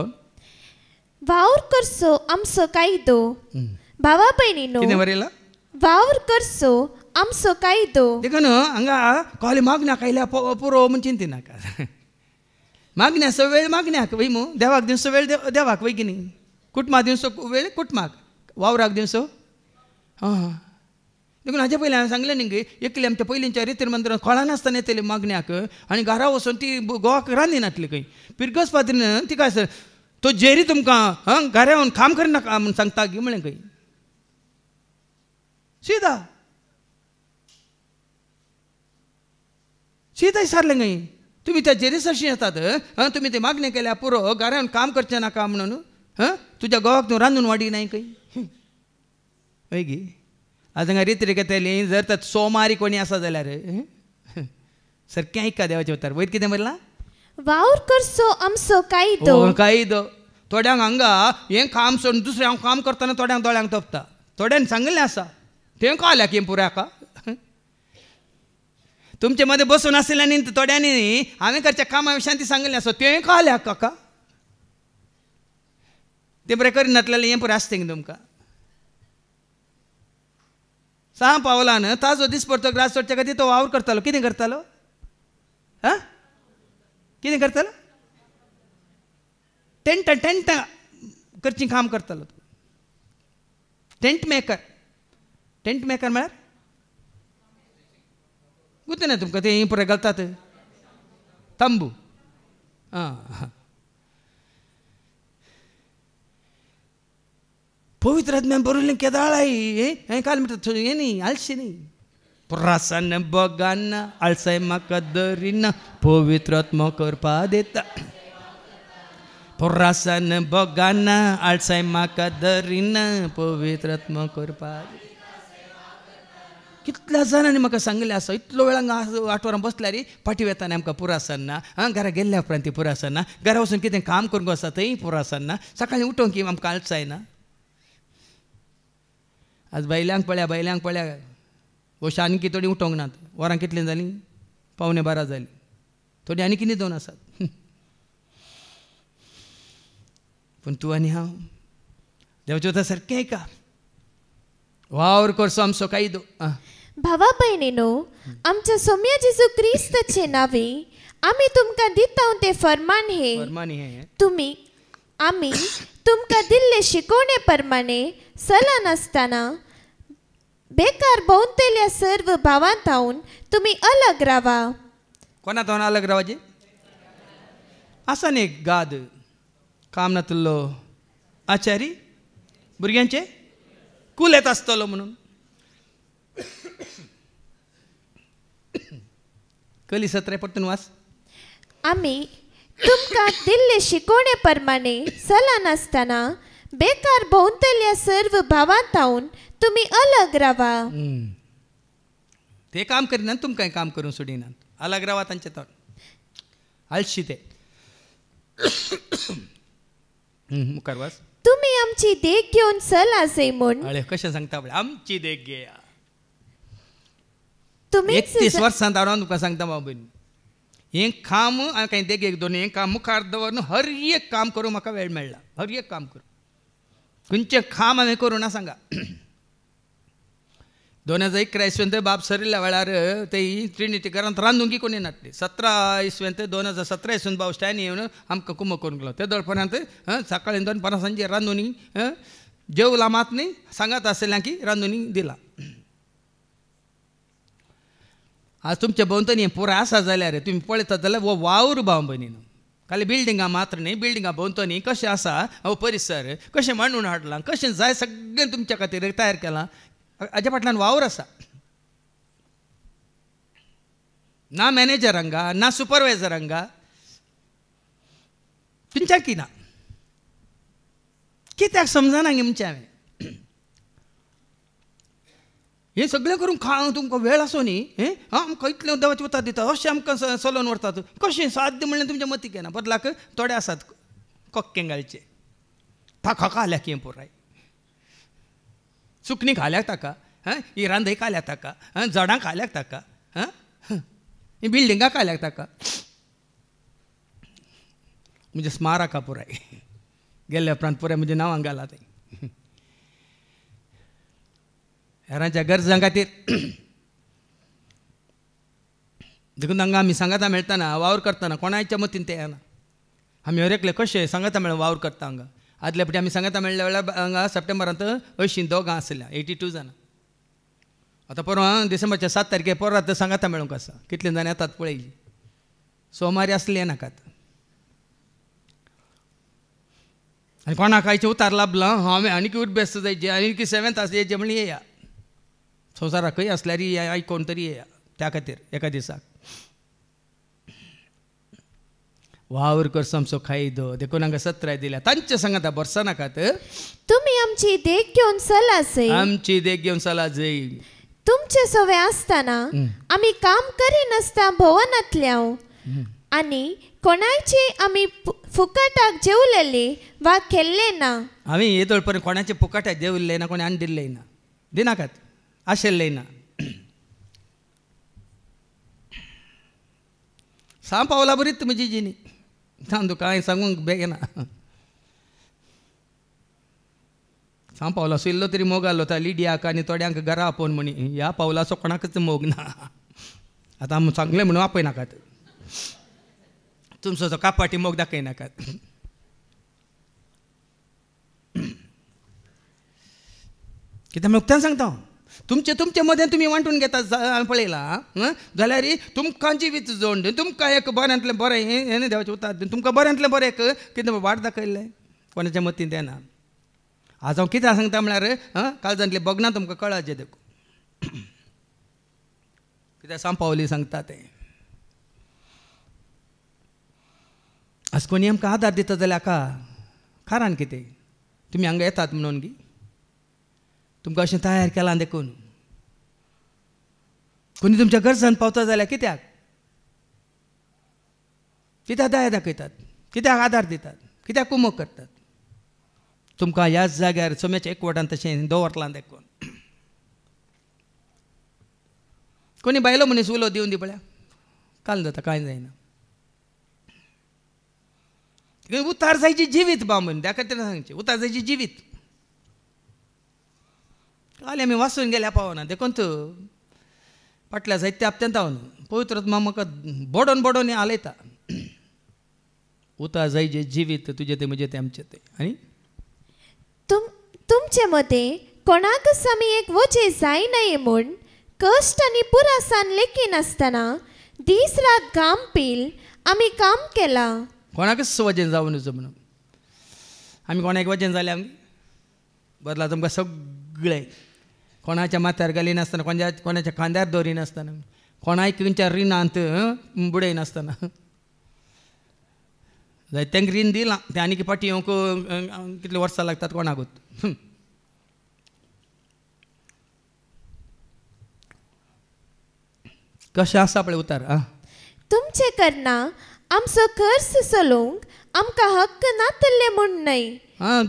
वावर करचो आमचो कायदो भावा भयणीनो कितें बरयलां वावर करचो आमचो कायदो देखून हांगा कहले मागण्याक आयल्या पुरो म्हण चिंती नाका मागण्याचो वेळ मागण्याक वय मू देवाक दिवचो वेळ देवाक वय की न्ही कुटुंबाक दिवचो वेळ कुटुंबाक वावराक दिवचो देखून हाजे पयलीं हांवें सांगलें न्ही एकली आमच्या पयलींच्या रितीर मंदिरांत खोळा नासतना येतली मागण्याक आनी घरा वचून ती गोवाक रांदी नासली खंय पिरगस पात्रीन तिका तो जेरी तुमकां घरा येवन काम करनाका म्हूण सांगता गी म्हळें खंय सीधा विचारलें खंय तुमी त्या जेरीस अशी येतात तुमी ते मागणी केल्या पुरो घरा येवन काम करचें नाका म्हणून तुज्या गोवाक तूं रांदून वाडी नाय खंय हय गी आज हांगा रित घेतली जर तर सोमारी कोणी आसा जाल्यार सारकें ऐका देवाचें उतर वयर कितें म्हणलां वावर करचो आमचो कायदो कायदो थोड्यांक हांगा हें काम सोडून दुसरें हांव काम करतना थोड्यांक दोळ्यांक तोपता. थोड्यांनी सांगिल्लें आसा तें कळल्या की पुऱ्याका तुमचे मध्ये बसून आशिल्ल्यानी थोड्यांनी हांवें करच्या कामा विशयान ती सांगिल्लें आसा तें कळल्या काका तें बरें करिनातलें हें पुरें आसता न्ही तुमकां. 6 पावलान ताजो दीस पडतो ग्रास सोडच्या खातीर तो वावर करतालो. कितें करतालो? कितें करतालो? टेंट करची काम करतालो. टेंट मेकर म्हळ्यार गुर्तू ना तुमकां ते पुरे घालतात तंबू. पवित्र आत्म्यान बरयलें केदाळाई हें काल म्हणटा हें न्ही आलशी न्ही. पुरासान बगाना आळसाय म्हाका धरिना पवित्र आत्मा करपा दिता. पुरासान बगाना आळसाय म्हाका धरिना पवित्र आत्मा करपा. कितल्या जाणांनी म्हाका सांगिल्लें आसा इतलो वेळांक आठवरां बसल्यार पाटी वेताना आमकां पुरासन ना. घरा गेल्ल्या उपरांत ती पुरासन ना. घरा वचून कितें काम करूंक आसा थंय पुरासन ना. सकाळीं उठोवंक की आमकां आळसाय ना. आज बायल्यांक पळया वर्षां आनी कितें थोडी उठोवंक नात. वरां कितलीं जालीं? 11:15 जालीं. थोडी आनी कितें दोन आसात. पूण तूं आनी हांव देवाच्या उतर सारकें ऐका. वावर करचो आमचो कायदो. भावा भयणीनो आमच्या सोम्या जेजू क्रिस्ताचे नावे आमी तुमकां दिता ते फर्मान हे आमी तुमकां दिल्ले शिकवणे प्रमाणे सला नासतना बेकार भोंवतल्या सर्व भावांत हावून तुमी अलग रावा. कोणात अलग रावचे? आसा न्ही गाद काम नातलो आचारी भुरग्यांचे कूल येत आसतलो म्हणून. कली 17 पडटून वाच. आमी तुमकां दिल्ले शिकवणे प्रमाणे सला नासतना बेकार भोंवतल्या सर्व भावांत हावून तुमी अलग रावा. ते काम करिनात तुमकां काम करूंक सोडिनात. अलग रावा तांचे तर आळशी ते. मुखार वाच. तुमी आमची देख घेवन चला जय म्हूण. अळे कशें सांगता पळय आमची देख घेया. तुमी 31 वर्सां हांव तुका सांगता बाबा हें काम हांवें कांय देगेक दोन हें काम मुखार दवरून हर एक काम करूंक म्हाका वेळ मेळ्ळा. हर एक काम करूं खंयचें काम हांवें करूं ना सांगा. 2011 इसवेंत बाब सरिल्ल्या वेळार ते ट्रिनिटी घरांत रांदूंक कोणी नाटली. 17 इसवेंत 2017 इसवेंत बाब स्टॅन येवन आमकां कुंभ करूंक लागलो. ते दळपर्यंत सकाळीं 2 सांजे रांदूनी जेवला मात न्ही सांगात आसलें की रांदूनी दिला. आज तुमच्या भोंवतणी पुराय आसा जाल्यार तुमी पळयतात जाल्यार वो वावर भाव भयणीन खाली बिल्डिंगां मात्र न्ही बिल्डिंगां भोंवतणी कशें आसा हो परिसर कशें मांडून हाडलां कशें जाय सगळें तुमच्या खातीर तयार केलां. हाज्या फाटल्यान वावर आसा. ना मॅनेजरांगा ना सुपरवायझरांगा तुमच्या ना कित्याक समजना आमचें हांवें हें सगळें करून खावंक तुमकां वेळ आसो न्ही. आमकां इतलें देवाचें उतर दिता अशें आमकां चलोवन व्हरतात. कशें साध्य म्हणलें तुमच्या मतीक येना. बदलाक थोडे आसात कोक्कें घालचे ताका खाल्याक हें पुराय सुकणी खाल्याक ताका ही रांदय खाल्याक ताका झाडां खाल्याक ताका ही बिल्डिंगां खाल्याक ताका म्हणजे स्मारका पुराय गेल्ल्या उपरांत पुराय म्हणजे नांवांक घाला थंय. हेरांच्या गरजां खातीर देखून तांकां आमी सांगाता मेळटना वावर करतना कोणाच्या मतीन ते येना. आमी हर एकले कशें सांगाता मेळून वावर करता हांगा. आदल्या फावटी आमी सांगाता मेळ्ळ्या वेळार हांगा सप्टेंबरांत 80 दोगां आसल्या 82 जाणां. आतां परवां डिसेंबरच्या 7 तारखेक परत सांगाता मेळूंक आसा. कितले जाण येतात पळयली. सोमारी आसले नाकात आनी कोणाक आयचें उतार लाभलां हांवें आनीक बेस्ट जायचें आनीक 7th आसचें म्हणून येया. संवसाराकय आसल्यार आयकोन तरी येया त्या खातीर एका दिसाक. वावर करचो आमचो खायदो देखून हांगा 17 दिल्या. तांचे सांगाता बरसा नाकात. तुमी आमची देख घेवन चला जय. आमची देख घेवन चला जय. तुमचे सवय आसतना आमी काम करिनासता भवनांतल्या आणि कोणाचे आम्ही फुकटाक जेवलेले वा केल्ले ना. हांवें येदोळपर्यंत कोणाचे फुकटाक जेवल्ले ना, कोणी आनी दिल्ले ना, दिनाकात, आशिल्ले ना. सांग पावला बरीच म्हजी जिणी, सांग तुका हांवें सांगूंक बेगना. सांग पावला सुल्लो तरी मोग आलो होता लिडियाक आनी थोड्यांक घरा आपोवन म्हणी, ह्या पावलाचो कोणाकच मोग ना. आतां आमी सांगलें म्हणून आपयनाकात, तुमचो तो कापाटी मोग दाखयनाकात. कित्याक उक्त्यान सांगता हांव, तुमचे मदें तुमी वांटून घेता पळयलां जाल्यार तुमकां जिवीत जोड, तुमकां एक बऱ्यांतलें बरें हें देवाचें उतर, तुमकां बऱ्यांतलें बरें एक कितें वाट दाखयलें कोणाच्या मतीन तें ना. आज हांव कितें सांगता म्हळ्यार काळजांतलें बगना तुमकां कळाचें देखून, कित्याक सांपावली सांगता तें. आज कोणी आमकां आदार दिता जाल्यार हाका कारण कितें, तुमी हांगा येतात म्हणून गी, तुमकां अशें तयार केलां देखून. कोणी तुमच्या गरजान पावता जाल्यार कित्याक दया दाखयतात, कित्याक आदार दितात, कित्याक कुमक करतात. तुमकां ह्याच जाग्यार सोम्याच्या एकवटान तशें दवरलां देखून. कोणी बायलो मनीस उलो दिवन दी पळया, काल जाता कांय जायना. उतार जायची जिवीत बामून, त्या खातीर सांगचे उतार जायची जिवीत. काल आमी वाचून गेल्या पावना देखून तूं फाटल्या साहित्य आपत्यांत हांव पवित्र म्हाका बडोवन बडोवन आलयता. उतार जायचे जिवीत तुजें तें म्हजें तें आमचें तें. आनी तुमचे मते कोणाकच आमी एक वजे जाय नये म्हूण कश्ट आनी पुरासान लेखी नासतना दीस रात घाम पील आमी काम केलां. कोणाकच वजेन जावं नजो म्हणून आमी कोणाक वजेन जालें आमी बदला तुमकां सगळें कोणाच्या माथ्यार घाली नासतना, कोणाच्या खांद्यार दवरी नासतना, कोणाय खंयच्या रिणांत बुडय नासतना जायत्यांक रीण दिलां तें आनीक फाटीं येवंक कितले वर्सां लागतात कोणाकूच. कशें आसा पळय उतार. तुमचे करना आमचो खर्च चलोवंक आमकां हक्क नातल्ले म्हूण न्हय.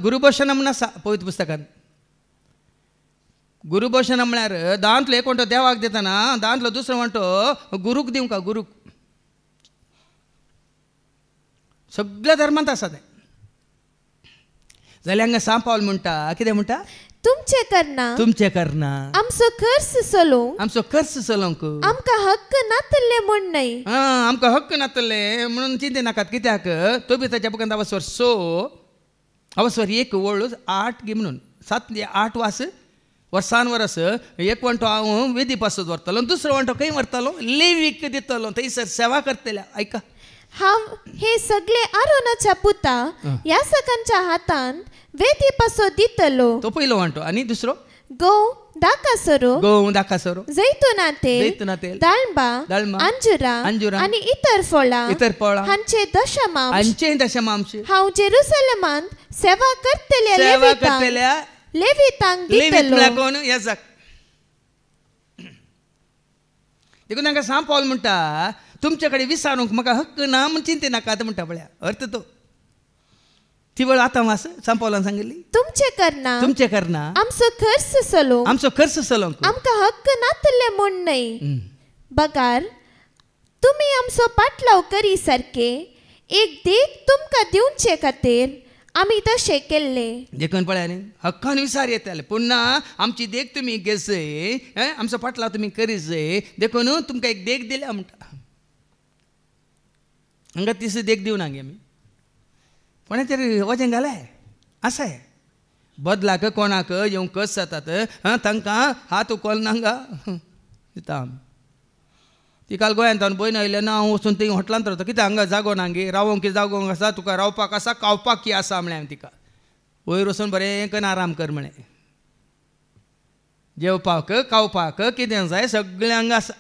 गुरुभूषण म्हूण आसा पवित्र पुस्तकांत. गुरुभूषण म्हळ्यार दांतलो एक वांटो देवाक दितना दांतलो दुसरो वांटो गुरूक दिवंक. गुरूक सगळ्या धर्मांत आसा तें. जाल्यार हांगा सांग पावल म्हणटा कितें म्हणटा, तुमचे करना आमचो खर्च चलोवंक आमकां हक्क नातल्ले म्हूण न्हय. आमकां हक्क नातल्ले म्हणून चिंते नाकात. कित्याक तो बी ताच्या पक्षांत अवस्वर 6 अवस्वर 1 वळूच 8 गी म्हणून 7 8 वर्सान वर्स एक वांटो हांव वेदी पासत व्हरतलो, दुसरो वांटो खंय व्हरतलो लेवीक दितलो, थंयसर सेवा करतल्या. ऐका, हांव हे सगळे आरोनाच्या पुता ह्या सकांच्या हातान वेदी पासो दितलो. तो पयलो वांटो. आनी दुसरो गंव दाकासरो जैतुना तेल दाळमा अंजुरा आनी इतर फळां हांचे दशमांश हांव जेरुसलेमांत सेवा करतल्या लेवीतांक दितलो. कोण याजाक देखून तांकां सांग पावल म्हणटा तुमचे कडेन विचारूंक म्हाका हक्क ना म्हूण चिंते नाकात म्हणटा पळया. अर्थ तो ती वेळ आतां वास सांग पावलान सांगिल्ली. तुमचे करना आमचो खर्च चलोवंक आमकां हक्क नातल्ले म्हूण न्हय. बगार तुमी आमचो पाटलाव करी सारके एक देख तुमकां दिवचे खातीर आमी तशें केल्ले. देखून पळया न्ही हक्कान विचार येताले. पुन्हा आमची देख तुमी घेजय, आमचो पाटलाव तुमी करीजय, देखून तुमकां एक देख दिल्या म्हणटा. हांगा तिसरी देख दिवना गे आमी. कोणा तरी वजें घालाय आसाय बदलाक कोणाक येवंक कस जातात तांकां हात उखलनांगा दिता आमी. ती काल गोंयांत भयण आयल्या ना हांव वचून थंय हॉटलांत रावता. कित्याक हांगा जागो ना गे, रावोंक जागो आसा, तुका रावपाक आसा, खावपाक की आसा म्हळें हांवें तिका. वयर वचून बरें करून आराम कर म्हळें. जेवपाक खावपाक कितें जाय सगळें हांगा आसा.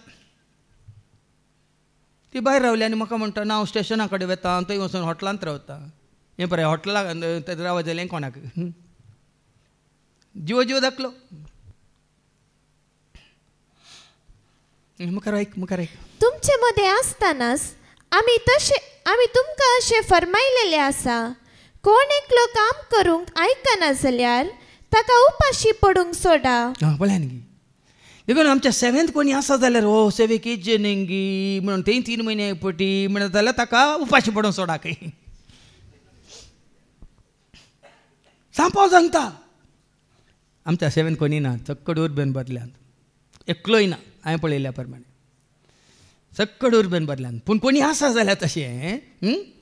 ती भायर रावली आनी म्हाका म्हणटा ना हांव स्टेशना कडेन वता, थंय वचून हॉटलांत रावता. हें बरें हॉटलाक रावत जालें कोणाक जीव दाखलो. मुखार ऐक तुमचे मध्ये असतानाच आमी तुमकां अशें फरमायलेलें आसा, कोण एकलो काम करूंक आयकना जाल्यार ताका उपाशी पडूंक सोडा. पळय न्ही, देखून आमच्या सेवेंत कोणी आसा जाल्यार हो सेवेक येजे नेंगी म्हणून तें 3 म्हयने पटी म्हणत जाल्यार ताका उपाशी पडूंक सोडा खंय. सांपाव सांगता आमच्या सेवेंत कोणी ना, चक्कड उर्बेन बदल्यांत एकलोय ना. हांवें पळयल्या प्रमाणे चक्कड उर्बेन बदल्यांत. पूण कोणी आसा जाल्यार तशें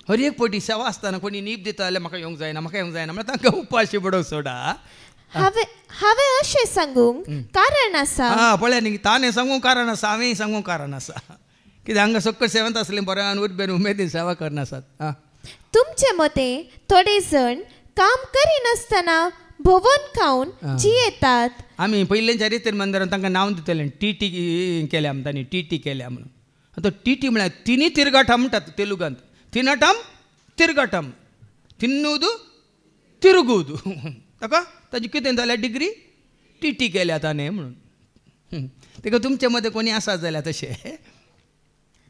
हर एक पटी सेवा आसतना कोणी नीप दिता जाल्यार म्हाका येवंक जायना म्हणल्यार तांकां उपाशी पडोवंक सोडा. हांवें अशें सांगूंक कारण आसा. पळय न्ही, ताणें सांगूंक कारण आसा, हांवें सांगूंक कारण आसा. कित्याक हांगा सक्कड सेवेंत आसलें बरें उर्बेन उमेदीन सेवा करनासात. तुमचे मते थोडे जण काम करिनासतना भोवन खावन जियेतात. आमी पयलें चरित्र मंदिरांत तांकां नांव दितलें टीटी केल्या म्हणटानी, टीटी केल्या म्हणून. आतां टीटी म्हळ्यार तिनी तिरगाटम म्हणटात तेलुगांत. तिनटम तिरगाटम, तिन्नूदु तिरुगूदु. ताका ताजी कितें जाल्यार डिग्री टीटी केल्या ताणें म्हणून. ताका तुमचे मदें कोणी आसा जाल्यार तशें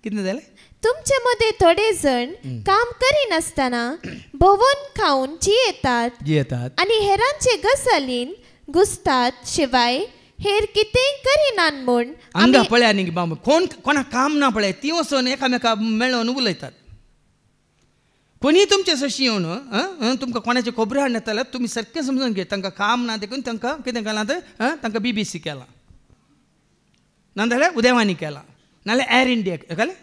कितें जालें? तुमचे मदें थोडे जण काम करिनासतना भोवन खावन जियेतात आनी हेरांचे गजालीन घुसतात, शिवाय हेर कितेंय करिनात म्हूण. हांगा पळया न्ही बाबा, कोणाक काम ना पळय ती वचून एकामेकाक मेळोन उलयतात. कोणी तुमचे सशी येवन तुमकां कोणाचे खबरी हाडून येता जाल्यार तुमी सारकें समजून घे तांकां काम ना, देखून तांकां कितें केलां तर तांकां BBC केलां, नाजाल्यार उदयवाणी केलां, नाजाल्यार एर इंडिया केलें.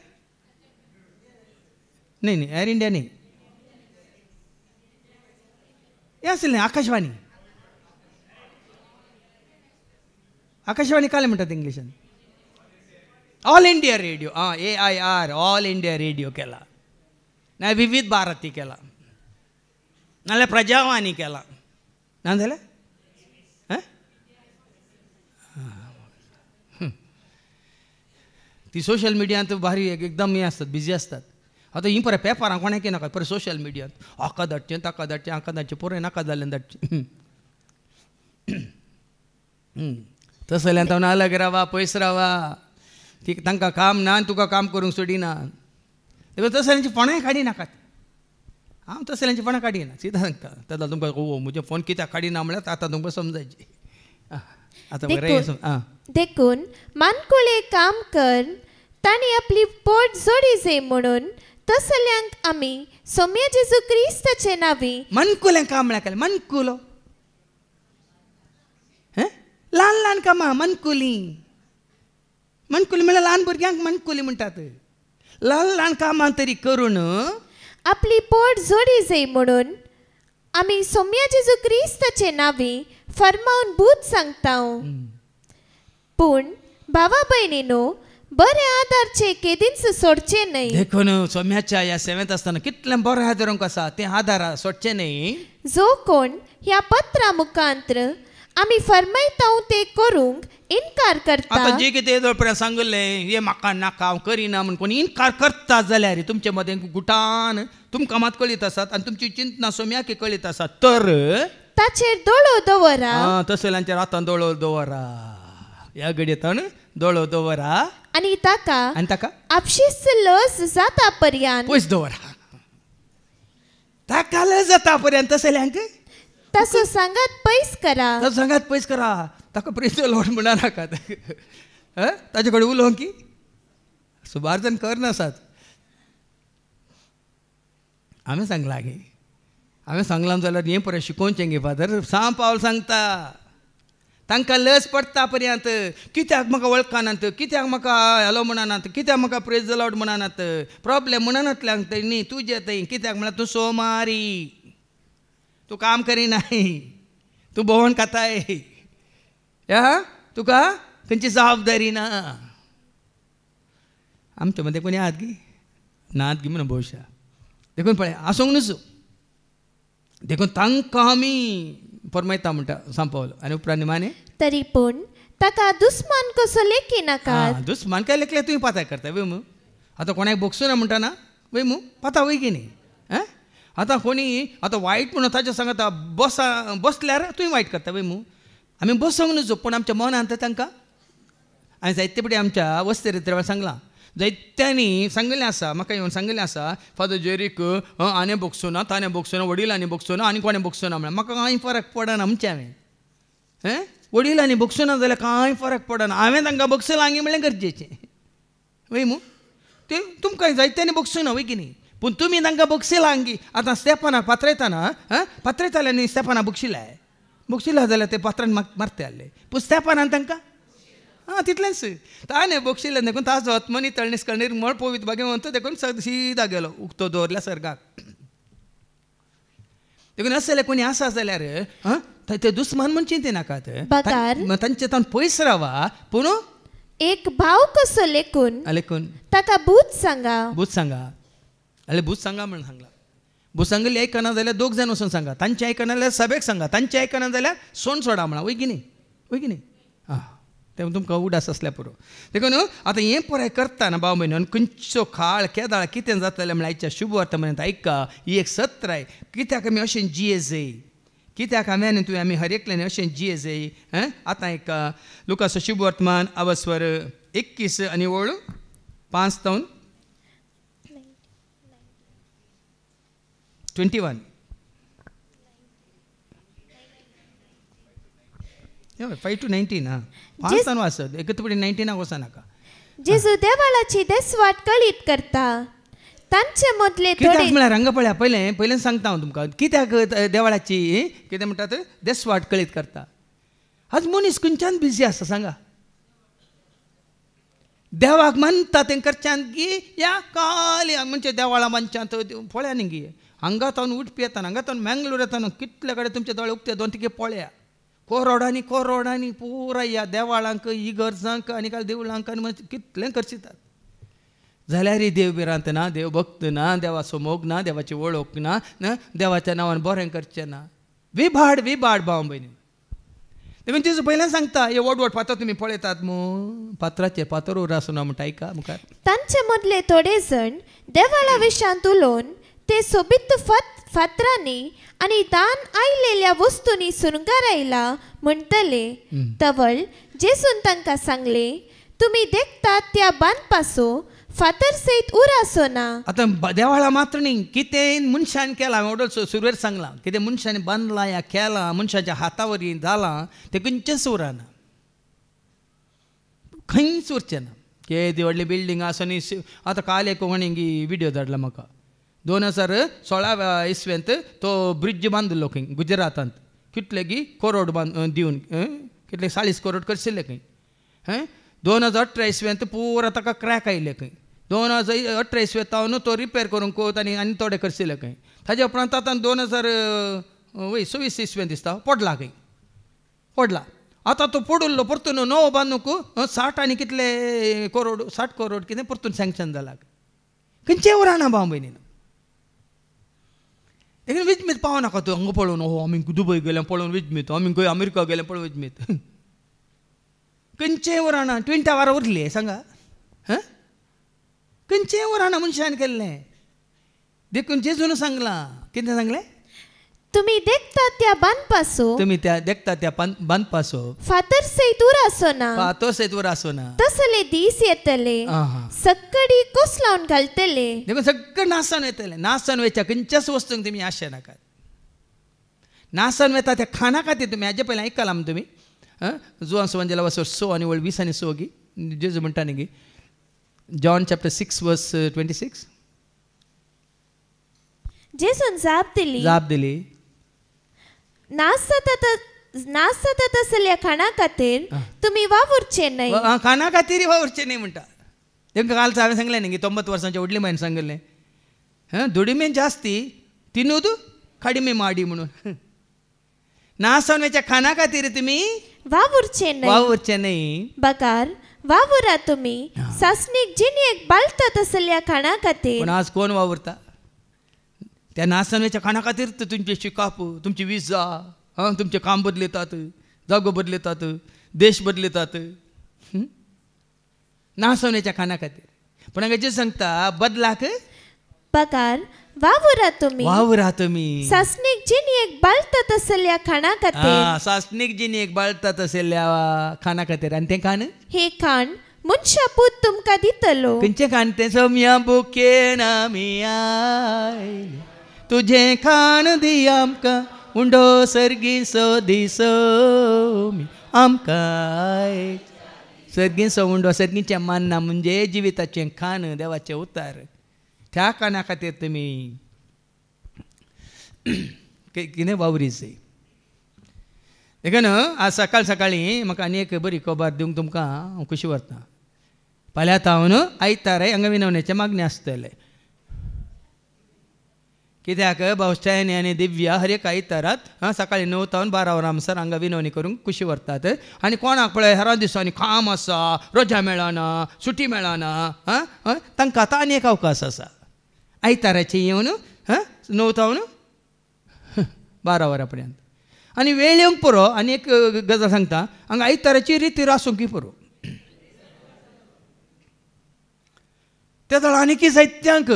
नाही एर इंडिया न्ही, हें आसलें आकाशवाणी. आकाशवाणी काले म्हणटात इंग्लिशान? All India radio. AIR all India radio केला, ना विविध भारती केला, नाजाल्यार प्रजावाणी केला, नाजाल्यार ती सोशल मिडियांत भारी एकदम हें आसतात, बिजी आसतात. आतां ही पळय पेपरां कोणाक नाका, पळय सोशल मिडियांत हाका धाडचें ताका धाडचें हाका धाडचें, पळय नाका जाल्लें धाडचें. तसं जाल्यार तो अलग रावा, पयस रावा, ती तांकां काम ना आनी तुका काम करूंक सोडिना. देखून तसल्यांची फोणाय काडी नाकात. हांव तसल्यांची फोणां काडिना, सीधा सांगता. ताका तुमकां म्हजे फोन कित्याक काडिना म्हळ्यार आतां तुमकां समजायची. आतां बरें देखून मानकुळे काम कर ताणी आपली पोट जोडी जाय म्हणून तसल्यांक आमी सोम्या जेजू क्रिस्ताचे नांवी मनकुलें काम म्हळ्यार केलें. मनकुलो ल्हान ल्हान कामां मनकुली. मनकुली म्हळ्यार ल्हान भुरग्यांक मनकुली म्हणटात. ल्हान ल्हान कामां तरी करून आपली पोट जोडी जाय म्हणून आमी सोम्या जेजू क्रिस्ताचे नांवी फरमावन भूत सांगता. पूण भावा भयणीनो, बरे आदारचे केदींच सोडचे न्हय. देखून सोम्याच्या ह्या सेवेंत आसतना कितलें बरें आदारूंक आसा तें आदार सोडचें न्हय. जो कोण ह्या पत्रा मुखांतर आमी फरमायता ते करूंक इन्कार करता. आतां जे कितें येदोळपर्यंत सांगलें हे म्हाका नाका हांव करिना म्हूण कोणी इन्कार करता जाल्यार तुमचे मदें गुटान तुमकां मात कळीत आसात आनी तुमची चिंतना सोम्याक कळीत आसा तर ताचेर दोळो दवरा. तसल्यांचेर आतां दोळो दवरा. ह्या घडयेंत दोळो दवरा आनी ताका आपशीच लज जाता पर्यंत पयस दवरा. ताका लज जाता पर्यंत तसल्यांक तसो सांगात पयस करा. तसो सांगात पयस करा. ताका प्रेज द लॉर्ड म्हणा नाकात. ताजे कडेन उलोवंक की सुबार जण करनासात. हांवें सांगलां गे, हांवें सांगलां जाल्यार हें पळय शिकोवचें गे फादर. सांग पावल सांगता तांकां लज पडटा पर्यंत कित्याक म्हाका वळखनात, कित्याक म्हाका हॅलो म्हणनात, कित्याक म्हाका प्रेज द लॉर्ड म्हणनात. प्रॉब्लेम म्हणनातल्यांक थंय न्ही तुजे थंय. कित्याक म्हळ्यार तूं सोमारी, तूं काम करिनाय, तूं भोंवण खाताय, तुका खंयची जबाबदारी ना. आमचे मदें कोणी आहात गी? नात गी म्हणून भोवशा. देखून पळय आसूंक नजो. देखून तांकां आमी फरमायता म्हणटा सांपवलो. आनी उपरांत निमाणे तरी पूण ताका दुस्मान कसो लेखी नाकात. दुस्मान काय लेखल्यार तुवें पाताय करता वय मू. आतां कोणाक बोगसूना म्हणटा वय मू पाता वय गे न्ही. आतां कोणी आतां वायट म्हणून ताच्या सांगता बसल्यार तुवें वायट करता वय मू. आमी बसोंक नजो. पूण आमच्या मनांत तांकां हांवें जायते पटी आमच्या वस्तेरित्रेवार सांगलां जायत्यांनी सांगिल्लें आसा, म्हाका येवन सांगिल्लें आसा फादर जेरीक आनी बोगसो ना, ताणें बोगसो ना, वडिलांनी बोगसो ना, आनी कोणें बोगसो ना म्हळ्यार म्हाका कांय फरक पडना म्हणचें हांवें. वडिलांनी बोगसो ना जाल्यार कांय फरक पडना, हांवें तांकां बोगसो लागी म्हणल्यार गरजेचें वय मू. ते तुमकां जायत्यांनी बोगसो ना वय की न्ही, पूण तुमी तांकां बोगसे लागी. आतां स्टेफानाक पात्रयताना पात्रयताले न्ही, स्टेफाना बोगशिला जाल्यार ते पात्रान मारते आहले, पूण स्टेफानान तांकां तितलेंच ताणें बोगशिल्लें देखून ताजो आत्मनी तळणीस कळणीर मळ पवित्र भाग्यवंत देखून सीदा गेलो उक्तो दवरल्या सर्गाक. देखून असले कोणी आसा जाल्यार ते दुस्मान म्हणची ते नाकात, तांचे तावन पयस रावा, पूण एक भाव कसो लेकून ताका भूत सांगा म्हणून सांगला. भूत सांगली आयकना जाल्यार दोग जाण वचून सांगा, तांचे आयकना जाल्यार सभेक सांगा, तांचे आयकना जाल्यार सोण सोडा म्हणा वय की न्ही. ते तुमकां उडास आसल्या पुरो. देखून आतां हें पळय करतना भाव म्हयन्यान खंयचो खाळ केदाळ कितें जातलें म्हळ्यार आयच्या शुभ वर्तमानांत आयका, ही एक सत्राय. कित्याक आमी अशें जिये जाय, कित्याक आमी हर एकल्यान अशें जिये जाय. आतां एक लुकाचो शुभ वर्तमान अवस्वर 21 आनी ओळ 5 to 21. 5 to 19 5 तान वाचत एकतपडी 19 वचना नाका. जेजू देवाळाची देसवाट कळीत करता, तांचे मदले थोडे म्हळ्यार हांगा पळया पयलें सांगता हांव तुमकां कित्याक देवाळाची कितें म्हणटात देसवाट कळीत करता. आज मनीस खंयच्यान बिजी आसा सांगा, देवाक मानता तें करच्यान की या काल म्हणजे देवाळा मनशांत पळया न्ही गे, हांगा तावन उडपी येताना, हांगा तावन मँगलोर येताना कितले कडेन तुमचे दोळे उक्ते दोन तिके पळया. कोरोडांनी पुराय या देवाळांक इगर्जांक आनी काल देवळांक आनी कितलें खर्चितात. जाल्यार देव बिरांत ना, देव भक्त ना, देवाचो मोग ना, देवाची वळख ना, देवाच्या नांवान बरें करचें ना. विभाड भाव भयणी. देखून तिजो पयलें सांगता हे व्हड पात्र तुमी पळयतात मू, पात्राचेर पातर उर आसना म्हणटा आयका मुखार. तांचे मदले थोडे जण देवाळा विशांत उलोवन ते सोबीत फातरांनी आनी दान आयलेल्या वस्तूंनी सुरंगार आयला म्हणटले. तवळ जेसून तांकां सांगले, तुमी देखतात त्या बांदपासो फातर सयत उर आसो ना. आतां देवाळा मात्र न्ही, कितें मनशान केलां हांवें सुरवेर सांगलां, कितें मनशांनी बांदलां या केलां मनशाच्या हातावरी जालां तें खंयचेंच उरना, खंयच उरचें ना. केदी व्हडली बिल्डींग आसा न्ही. आतां काल एक कोणी विडियो धाडला म्हाका, 2016 इस्वेंत तो ब्रिड्ज बांदलो खंय गुजरातांत, कितले की करोड दिवन कितले 40 करोड करशिल्ले खंय. 2018 इस्वेंत पुरो ताका क्रॅक आयिल्ले खंय. 2018 इस्वेंतावन तो रिपेर करूंक आनी थोडे करशिल्ले खंय. ताज्या उपरांत आतां 2026 इस्वेंत दिसता पडला खंय, पडला. आतां तो पडुल्लो परतून नवो बांदूंक 60 आनी कितले करोड 60 करोड कितें परतून सँक्शन जाला. खंयचें उरना भाव भयणीन. देखून विजमीत पावनाका तूं हांगा पळोवन आमी दुबय गेलें पळोवन विजमीत, आमी खंय अमेरिका गेलें पळोवन विजमीत. खंयचें उरना. ट्वीन टावर उरले सांगा, खंयचें उरना मनशान केल्लें. देखून जेजून सांगलां, कितें सांगलें, तुमी देखतात त्या बांदपासो फातर सयत उर आसो ना, फातर सयत उर आसो ना. तसले दीस येतले, सक्कडी कोस लावन घालतले. देखून सगळें नासान वयतलें. नासान वयच्या खंयच्याच वस्तूंक तुमी आशे नाकात. नासान वयता त्या खाणा खातीर तुमी हाजे पयलीं आयकलां तुमी जुआन सुवांजेला वचोर 6 आनी 20 आनी 6 गी जेजू म्हणटा न्ही गी जॉन चॅप्टर 6 वर्स 26. जेसून जाप दिली नास जाता तसल्या खाणा खातीर तुमी वावुरचे न्हय. खाणा खातीर वावुरचे न्हय म्हणटा. तांकां काल हांवें सांगलें न्ही 90 वर्सांच्या व्हडली मायन सांगलें दुडिमे जास्ती तिनूद कडिमे माडी म्हणून. नासन वेच्या खाना खातीर तुमी वावुरचे न्हय. बकार वावुरा तुमी सासणीक जिणेक बाळटा तसल्या खाणा खातीर. पूण आज कोण वावुरता त्या नासनवेच्या खाणा खातीर? तुमचे शिकाप, तुमची विजा, तुमचे काम बदलतात, जागो बदलतात, देश बदलतात नासवण्याच्या खाणा खातीर. पण हांगा जे सांगता बदलाक पगार वावुरा तुमी सासणीक जिणेक बाळटा तसल्या खाणा खातीर. सासणीक जिणेक बाळटा तसल्या खाणा खातीर. आनी तें खाण हे खाण मनशा पूत तुमकां दितलो. खंयचें खाण तें सोम्या बुकेन आमी आयले तुजें खाण दी आमकां उंडो सर्गीसो दिसो आमकां सर्गीचो उंडो सर्गीचें मान्ना म्हणजे जिविताचें खाण देवाचें उतार. त्या खाणा खातीर तुमी कितें वावरी जाय. देखून आज सकाळ सकाळीं म्हाका आनी एक बरी खबर दिवंक तुमकां हांव खुशी व्हरतां. फाल्यां तावन आयतार अंगविनवणेचें मागणी आसतलें. कित्याक भावशायनी आनी दिव्या हर एक आयतारात सकाळीं 9 तावन 12 वरां म्हणसर हांगा विनवणी करूंक खुशी व्हरतात. आनी कोणाक पळय हेरां दिसांनी काम आसा, रजा मेळना, सुटी मेळना, तांकां आतां आनी एक अवकाश आसा. आयताराचे येवन 9 तावन 12 वरां पर्यंत. आनी वेळ येवंक पुरो. आनी एक गजाल सांगता, हांगा आयताराची रिती आसूंक पुरो. त्या दळा आनीक जायत्यांक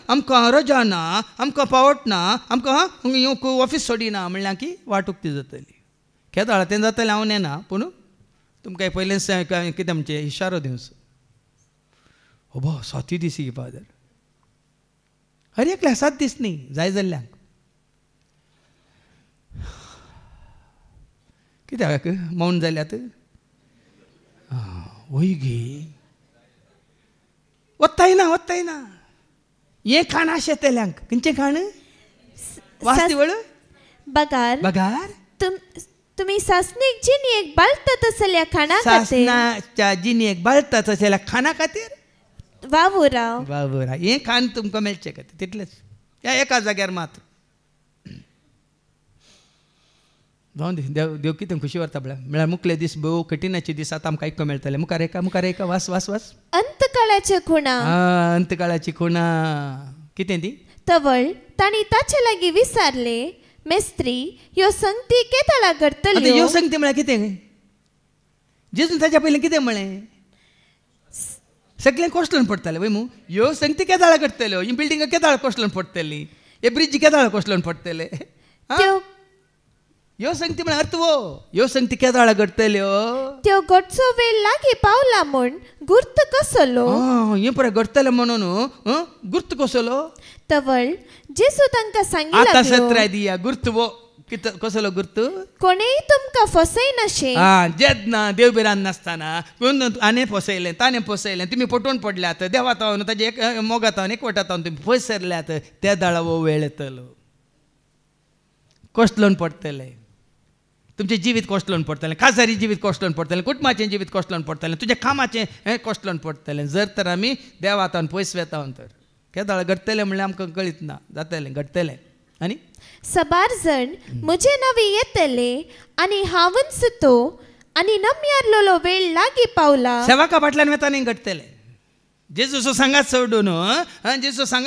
आमकां रजा ना, आमकां पावट ना, आमकां ऑफीस सोडिना म्हणल्यार की वाटूक ती जातली. केदाळ तें जातलें हांव नेना, पूण तुमकां पयलें कितें म्हणचे इशारो दिवंस. हो 7 दीस गे फादर. हर एकल्या 7 दीस न्ही, जाय जाल्ल्यांक. कित्याक मौन जाल्यात? वय गे वत्ताय ना हें खाण आशेतल्यांक. खंयचें खाण? वास्तिवळ बगार. बगार तुमी सासणीक जिनीक बाळता तसल्या खाणा खातीर, सासणाच्या जिनीक बाळता तसल्या खाणा खातीर वावुराव हें खाण तुमकां मेळचें खातीर तितलेंच. ह्या एका जाग्यार मात जावन दी. देव कितें खुशी व्हरता म्हळ्यार मुखले दीस भोव कठिणाचे दीस आतां आमकां आयकूंक मेळटले. मुखार एका वास अंतकाळाच्या खुणा. अंतकाळाची खुणा कितें ती? तवळ ताणी ताचे लागीं विचारले, मेस्त्री ह्यो संगती केदाळा घडतल्यो? ह्यो संगती म्हळ्यार कितें? जेजून ताच्या पयलीं कितें म्हळें? सगळें कोश्टलान पडटलें वय मू. ह्यो संगती केदाळा घडटल्यो, ही बिल्डिंग केदाळ कोश्टलान पडटली, हे ब्रिज केदाळ कोश्टलान पडटले. ह्यो संगती म्हळ्यार अर्थ वो. ह्यो संगती केदाळ घडटल्यो, त्यो घडचो वेळ लागीं पावला म्हूण गुर्त कसलो? हें पळय घडटलें म्हणून गुर्त कसलो? तवळ जेजू तांकां सांगितलें, आतां 17 दिया गुर्त वो. कसलो गुर्त? कोणेय तुमकां फसयनाशे. जेदना देवबिरान नासतना आनी फसयलें, ताणें फसयलें, तुमी पटोवन पडल्यात, देवात ताजे एक मोगात एकवटात तुमी फसरल्यात, त्या दाळा वो वेळ येतलो. कोश्टलोन पडटलें, तुमचें जिवीत कोश्टलोन पडटलें, खासारी जिवीत कोश्टलोन पडटलें, कुटुंबाचें जिवीत कोश्टलोन पडटलें, तुज्या कामाचें कोश्टलोन पडटलें. जर तर आमी देवातान पयस वेता तर केदाळ घडटलें म्हणल्यार आमकां कळीत ना. जातलें घडटलें. आनी सबार जण म्हजे नवे येतले आनी हांवच तो आनी नम्यारलो वेळ लागीं पावला. सेवाका फाटल्यान वेता न्ही घडटलें. जेजूचो सांगात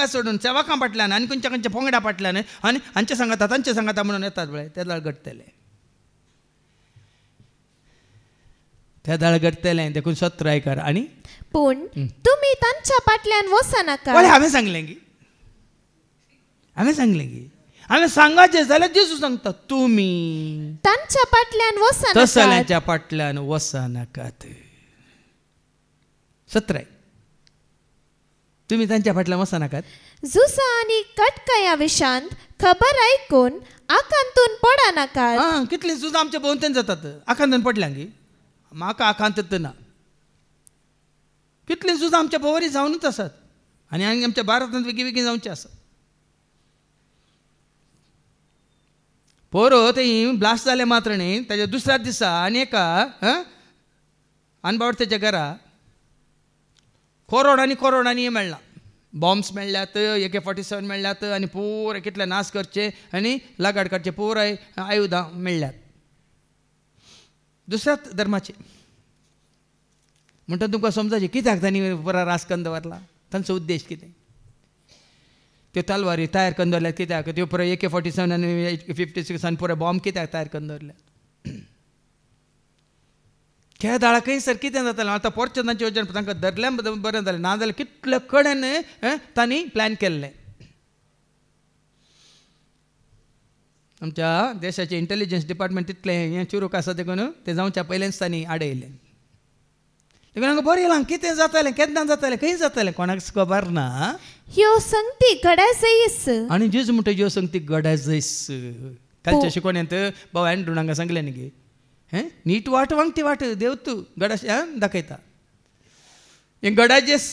सोडून सेवाका फाटल्यान आनी खंयच्या पोंगडा फाटल्यान आनी हांचे सांगाता म्हणून येतात पळय, त्या दाळ घडटलें. त्या दाळ घडटलें. देखून 17 आयकार. आनी पूण तुमी तांच्या फाटल्यान वचनाका. हांवें सांगलें गी हांवें सांगाचें जाल्यार जेजू सांगता तुमी तांच्या फाटल्यान वचनाका. तसल्यांच्या फाटल्यान वचनाकात. 17 तुमी तांच्या फाटल्यान वचनाकात. जुसा आनी कटकया विशांत खबर आयकून आकांतून पडनाकात. कितलीं झुजां आमच्या भोंवतणी जातात. आकांतून पडल्यां गी म्हाका आकांत ना. कितलीं झुजां आमच्या भोंवरी जावनूच आसात आनी आमच्या भारतांत वेगळीं जावचीं आसात. पोरो थंय ब्लास्ट जाले मात्र न्ही, ताच्या दुसऱ्या दिसा आनी एका अनबावडतेच्या घरा करोडांनी मेळ्ळां. बॉम्ब्स मेळ्ळ्यात, AK-47 मेळ्ळ्यात आनी पुराय कितले नाश करचे आनी लागाड करचे पुराय आयुधां मेळ्ळ्यात दुसऱ्याच धर्माचे. म्हणटा तुमकां समजाचें कित्याक तांणी पुरा रास करून दवरला, तांचो उद्देश कितें. त्यो तलवारी तयार करून दवरल्यात कित्याक, त्यो पुराय AK-47 आनी 56 पुराय बॉम्ब कित्याक तयार करून दवरल्यात. त्या दाळाकय सर कितें जातालें आतां पोर्चुगांचे वचून तांकां धरलें बरें जालें, ना जाल्यार कितले कडेन तांणी प्लॅन केल्लें. आमच्या देशाचें इंटेलिजन्स डिपार्टमेंट तितलें हें चुरूक आसा देखून तें जावच्या पयलेंच तांणी आडयलें. देखून हांगा बरें येयलां कितें जातालें केन्ना जातालें खंय जातालें कोणाक खबर ना ह्यो संगती घड्या जयस आनी जेजू म्हणटा ह्यो संगती घड्या जयस कालच्या शिकवण्यांत भाव एंड्रू हांगा सांगलें न्ही गे नीट वाट वांगटी वाट देव तूं गडा दाखयता हे गडाजेस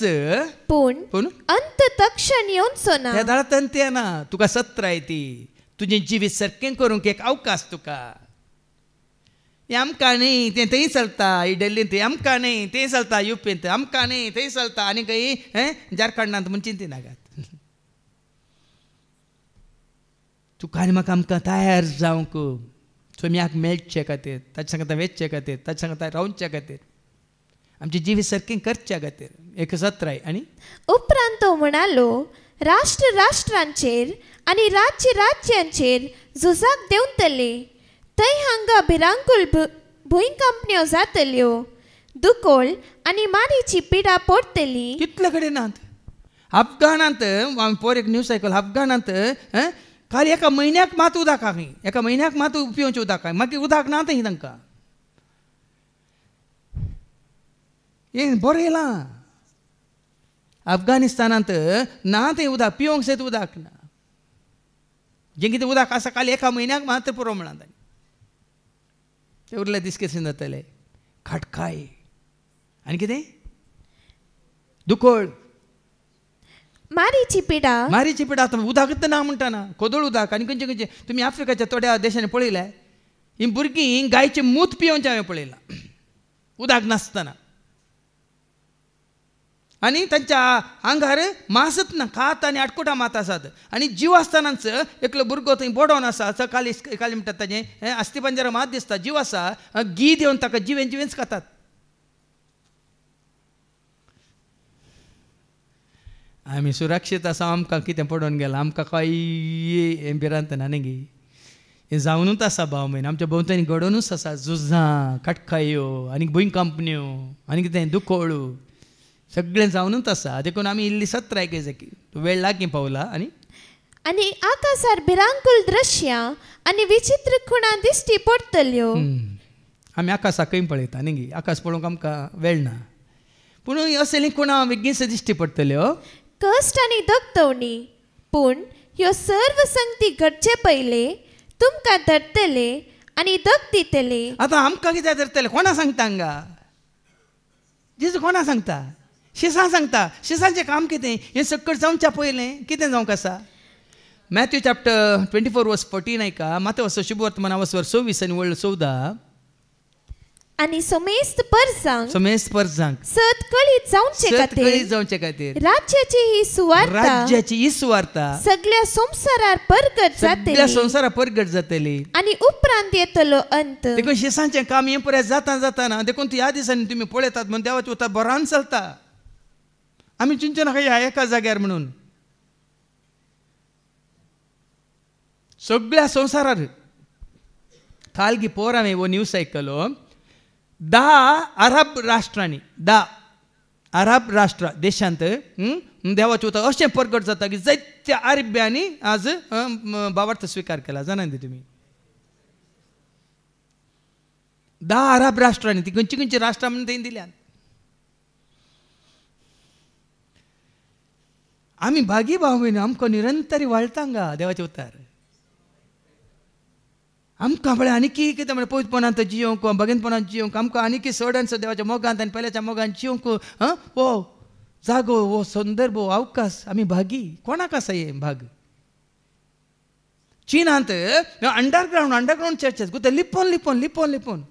पूण अंत तक्षण येवचो ना त्या दाळांत अंत येना तुका सत्र ती तुजें जिवीत सारकें करूंक एक अवकाश तुका हें आमकां न्ही तें थंय चलता दिल्लींत आमकां न्ही तें चलता युपींत आमकां न्ही थंय चलता आनी खंय झारखंडांत म्हण चिंती नाकात तुका आनी म्हाका आमकां तयार जावंक सोम्याक मेळचे खातीर ताचे सांगता वेचचे खातीर ताचे सांगता रावचे खातीर आमचें जिवीत सारकें करचे खातीर एक सत्राय आनी उपरांत तो म्हणालो राष्ट्र राष्ट्रांचेर आनी राज्य राज्यांचेर झुजाक देंवतले थंय हांगा भिरांकूळ भुंयकांपण्यो जातल्यो दुकोळ आनी मारीची पिडा पडटली कितले कडेन नात अफगाणांत हांवें पोर एक न्यूज आयकलो अफगाणांत खाली एका म्हयन्याक मात उदक खंय एका म्हयन्याक मात पिवचें उदक मागीर उदक ना थंय तांकां हें बरें येयलां अफगानिस्तानांत ना थंय उदक पिवंक सयत उदक ना जें कितें उदक आसा खाली एका म्हयन्याक मात्र पुरो म्हणा ते उरले दीस कशें जातले खटकाय आनी कितें दुकोळ मारीची पिडा आतां उदकच ना म्हणटाना कोदळ उदक आनी खंयचे खंयचे तुमी आफ्रिकाच्या थोड्या देशांनी पळयल्या हीं भुरगीं गायचें मूत पिवोवचें हांवें पळयलां उदक नासतना आनी तांच्या आंगार मांसच ना खात आनी आडकुटा मात आसात आनी जीव आसतनाच एकलो भुरगो थंय बोडोवन आसा काली म्हणटात ताजें अस्थिपंजरा मात दिसता जीव आसा गी दिवन ताका जिवेंच खातात आमी सुरक्षीत आसा आमकां कितें पडोवन गेलां आमकां कांय हें भिरांत ना न्ही गे हें जावनूच आसा भाव म्हयन आमच्या भोंवतणी घडोवनूच आसा झुजां खटकायो आनी भुंयकांपण्यो आनी कितें दुकोळू सगळें जावनूच आसा देखून आमी इल्ली सत्र आयकूंक जाय की वेळ लागीं पावला आनी आकाशार भिरांकूळ दृश्यां आनी विचित्र खुणां दिश्टी पडटल्यो आमी आकाशाक खंय पळयता न्ही गे आकाश पळोवंक आमकां वेळ ना पूण असलीं खुणां बेगीन दिश्टी पडटल्यो कश्ट आनी दगदवणी पूण ह्यो सर्व संगती घडचे पयले तुमकां धरतले आनी दग दितले आतां आमकां कितें धरतले कोणा सांगता हांगा जेजू कोणा सांगता शिसां सांगता शिसांचें काम कितें हें सकट जावच्या पयलें कितें जावंक आसा मॅथ्यू चॅप्टर 24:14 आयका मातेवचो शुभ वर्तमान वचवर 26 आनी वळ्ळ 14 आनी समेस्त परजांक सत कळीत जावचे खातीर राज्याची ही सुवार्ता सगळ्या संवसारार परगट जातली आनी उपरांत येतलो अंत देखून शिसांचें काम हें पुराय जाता देखून ह्या दिसांनी तुमी पळयतात म्हणून देवाचें उतर बरान चलता आमी चिंतूं नाका ह्या एका जाग्यार म्हणून सगळ्या संवसारार कालगी पोर हांवें हो न्यूज आयकलो 10 अरब राष्ट्रांनी 10 अरब राष्ट्र देशांत देवाचें उतर अशें परगट जाता की जायत्या अरब्यांनी आज भावार्थ स्विकार केला जाणा न्ही तुमी 10 अरब राष्ट्रांनी ती खंयची खंयची राष्ट्रां म्हणून थंय दिल्यात आमी भागी भाव भयणी आमकां निरंतरी वाळटांगा देवाचें उतर आमकां म्हळ्यार आनी कितें म्हळ्यार पयतपणांत जियोंक बगेनपणांत जियोंक आमकां आनी चड आनी देवाच्या मोगांत आनी पयल्याच्या मोगांत जियोंक हो जागो हो संदर्भ हो अवकाश आमी भागी कोणाक आसा हें भाग चीनांत अंडरग्रावंड चर्चेस गुते लिपोवन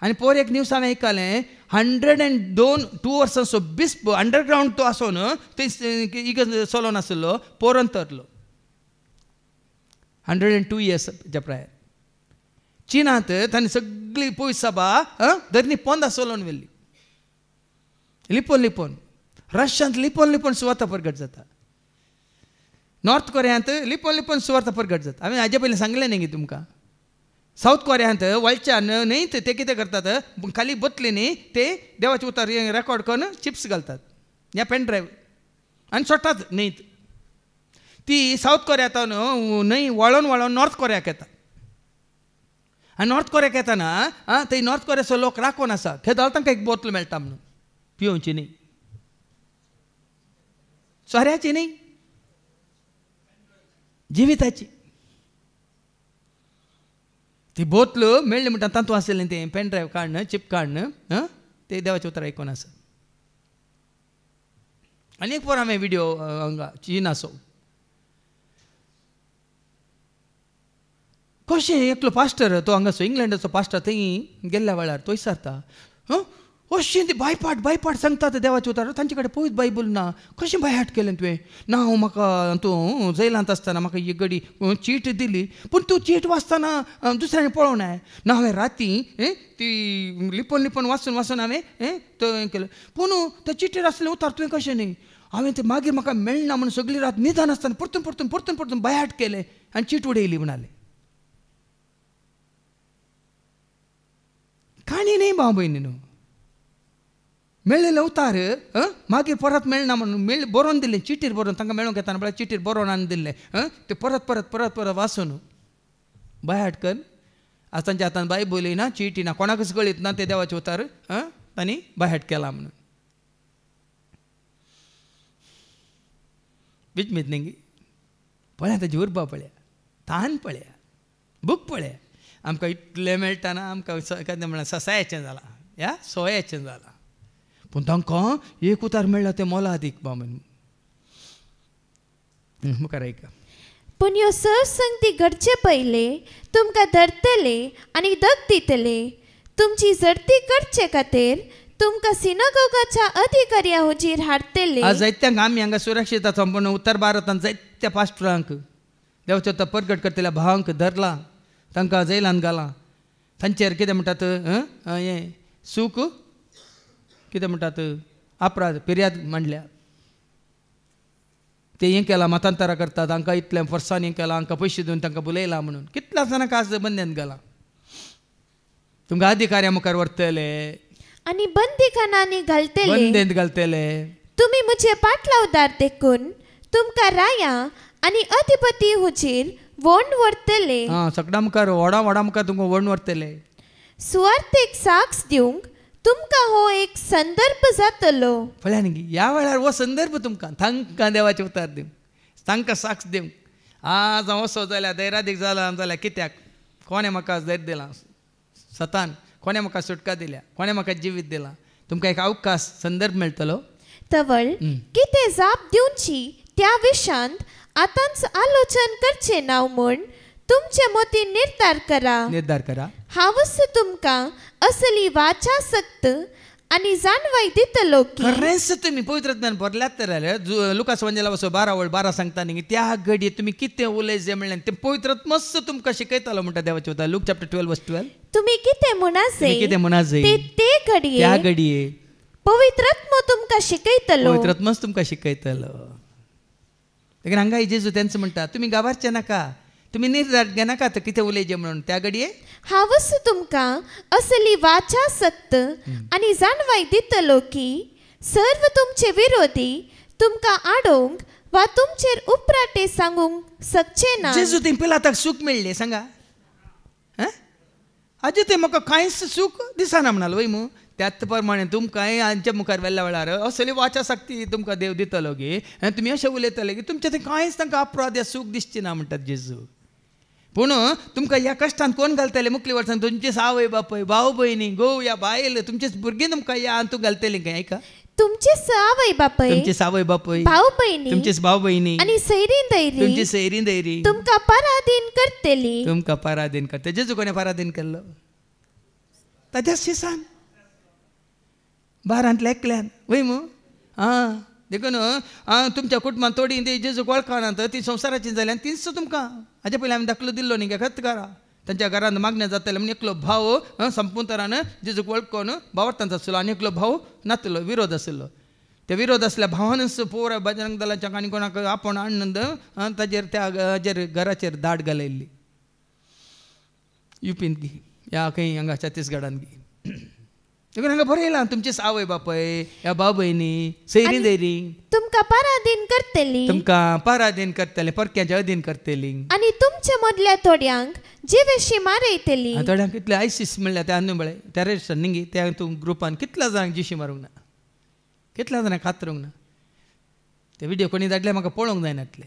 आनी पोर एक न्यूज हांवें आयकलें 102 वर्सांचो बिस्प अंडरग्रावंड तो आसोन थंय इगर्ज चलोवन आसलो पोरन तरलो 102 इयर्सच्या प्रायर चीनांत तांणी सगळी पयस सभा धरणी पोंदा चलोवन व्हेल्ली लिपोवन रशियांत लिपोवन सुवार्ता परगट जाता नॉर्थ कोरियांत लिपोवन सुवार्ता परगट जाता हांवें हाजे पयलीं सांगलें न्ही तुमकां साऊथ कोरियांत वळच्यान न्हय ते कितें करतात खाली बतलींनी ते देवाचें उतर रेकॉर्ड करून चिप्स घालतात ह्या पेन ड्रायव्ह आनी सोडटात न्हंयत ती साऊथ कोरियांतून न्हंय वळोवन नॉर्थ कोरियाक येता आनी नॉर्थ कोरियाक येताना थंय नॉर्थ कोरियाचो लोक राखून आसा थंय तांकां एक बोतल मेळटा म्हणून पिवची नाही, सोऱ्याची नाही, जिविताची. ती बोतलं मेळ्ळी म्हणटा तांतू आसलें तें पेन ड्रायव्ह काडणं, चिप काडणं, ते देवाचें उतर आयकून आसा. आनी एक हांवें व्हिडिओ हांगा चीनाचो, कशें एकलो पास्टर तो हांगासो इंग्लंडाचो पास्टर थंय गेल्ल्या वेळार तो विचारता, अशें ती बायपाट सांगतात देवाचे उतार, तांचे कडेन पळयत बायबल ना, कशें बायहाट केलें तुवें? ना हांव म्हाका तूं जैलांत आसतना म्हाका ही गडी चीट दिली, पूण तूं चीट वाचतना दुसऱ्यान पळोवना. ना हांवें राती ती लिपोन वाचून हांवें तो हें केलें, पूण त्या चिटीर आसलें उतार तुवें कशें न्ही? हांवें ते मागीर म्हाका मेळना म्हणून सगळी रात न्हिदान आसतना परतून बायहाट केलें आनी चीट उडयली म्हणालें. काणी न्ही भाव भयणी न्हू, मेळ्ळेले उतार मागीर परत मेळना म्हणून बरोवन दिलें, चिटीर बरोवन तांकां मेळूंक येताना म्हळ्यार चिटीर बरोवन आनी दिल्लें. ते परत वाचून बायहाट कर. आज तांच्या हातान बायबल ना, चिटी ना, कोणाकच कळीत ना ते देवाचे उतार तांणी बायहाट केला म्हणून. विचमीत न्ही पळया ताची उर्बा पळया, तान पळया, बूक पळया. आमकां इतलें मेळटाना आमकां केन्ना म्हळ्यार ससायाचें जालां, ह्या सोयाचें जालां, पूण तांकां एक उतार मेळ्ळा तें मोलादीक बामण. मुखार ऐका. पूण ह्यो सरसंगती घडचे पयले तुमकां धरतले आनी दग दितले. तुमची जडती करचे खातीर तुमकां सिनागोगाच्या अधिकाऱ्या हुजीर हाडटले. आज जायत्यांक आमी हांगा सुरक्षीत आसा, पूण उत्तर भारतांत जायत्या पास्टरांक देवाचो तो परगट करतल्या भावांक धरला, तांकां जैलांत घालां. तांचेर कितें म्हणटात हें सूख कितें म्हणटात अपराध फिर्याद मांडल्या. ते हें केलां, मतांतरां करतात, तांकां इतल्या वर्सांनी हें केलां, हांकां पयशे दिवन तांकां बुलयलां म्हणून. कितल्या जाणांक आज बंद्यांत घालां. तुमकां अधिकाऱ्या मुखार व्हरतले आनी बंदीखानांनी घालतले, बंदेंत घालतले. तुमी म्हजे पाटलावदार देखून तुमकां राया आनी अधिपती हुजीर वोंड व्हरतले. सगळ्या मुखार व्हडा मुखार तुमकां वोंड व्हरतले. सुवार्थेक साक्ष दिवंक तुमकां हो एक संदर्भ जातलो. पळया न्ही, ह्या वेळार हो संदर्भ तुमकां तांकां देवाचे उतार दिवंक, तांकां साक्ष दिवंक. आज हांव असो जाल्यार दैरादीक जाल्यार कित्याक? कोणें म्हाका धैर्य दिलां? सतान. कोणें म्हाका सुटका दिल्या? कोणें म्हाका जिवीत दिलां? तुमकां एक अवकाश संदर्भ मेळटलो. तवळ कितें जाप दिवची त्या विशयांत आतांच आलोचन करचें ना म्हूण तुमचे मोती निर्धार करा. हांवच तुमकां असली वाचा सक्त आनी जाणवाय दितलो की खरेंच तुमी पवित्र ज्ञान भरल्यात तर लुकास वंजला 12:12 सांगता न्ही, त्या घडये तुमी कितें उलयचें म्हणलें तें पवित्र मस्त तुमकां शिकयतालो म्हणटा देवाचें उतर. Look chapter 12:12. तुमी कितें म्हणाजे ते घडये त्या घडये पवित्रात्म तुमकां शिकयतलो. पवित्रात्मच तुमकां शिकयतलो. लेकिन हांगा जेजू तेंच म्हणटा तुमी गावारचे नाका, तुमी निर्धार घेनाका कितें उलयचें म्हणून. त्या घडये हांवच तुमकां असली वाचा सक्त आनी जाणवाय दितलो की सर्व तुमचे विरोधी तुमकां आडोवंक वा तुमचेर उपराटे सांगूंक शकचे ना. जेजू ते पिलाताक सूख मेळ्ळें सांगा. आजी ते म्हाका कांयच सूख दिसना म्हणालो वय मू. त्याच प्रमाणे तुमकांय हांच्या मुखार वेल्ल्या वेळार असली वाचा शक्ती तुमकां देव दितलो गे. तुमी अशें उलयतले की तुमचें तें कांयच तांकां अपराध या सूख दिसचें ना म्हणटात जेजू. पूण तुमकां ह्या कश्टान कोण घालतले? मुखली वर्सान तुमचे आवय बापय, भाव भयणी, घोव या बायल, तुमचेच भुरगीं तुमकां ह्या हातूंत घालतली काय? ऐका, तुमचेच आवय बापय, तुमचेच आवय बापय, भाव भयणी, तुमचेच भाव भयणी आनी सैरीं दैरी, तुमची सैरीं दैरी तुमकां पराधीन करतली. तुमकां पराधीन करता. जेजू कोणें पराधीन केल्लो? ताच्या शिसान 12 एकल्यान वय मू. देखून तुमच्या कुटुंबात थोडी जेजू वळखना तर ती संवसाराची जाली आनी तीच तुमकां हाजे पयलीं हांवें दाखलो दिल्लो न्ही खत करा. तांच्या घरांत मागण्या जाताले म्हणून एकलो भाव संपूर्ण तरान जेजूक वळखून भावार्थांत आसलो आनी एकलो भाव नातलो, विरोध आसलो. ते विरोध आसल्या भावानच पुराय बजरंग दलाच्या आनी कोणाक आपण आनंद ताजेर त्या हाजेर घराचेर दाड घालयल्ली. युपीन गी या खंय हांगा छत्तीसगडान गी. देखून हांगा बरयलां तुमचे आवय बापय, ह्या भाव भयणी, सैरीं दैरी तुमकां पराधीन करतली, तुमकां पराधीन करतले, परक्याच्या अधीन करतली आनी तुमच्या मदल्या थोड्यांक जिवेशी मारयतली. थोड्यांक कितले आयसीस म्हणल्यार ते आनी म्हळें टेररिस्ट न्ही त्या तूं ग्रुपान कितल्या जाणांक जिशी मारूंक ना. कितल्या जाणांक कातरूंक ना ते व्हिडिओ कोणी धाडले म्हाका पळोवंक जायनातले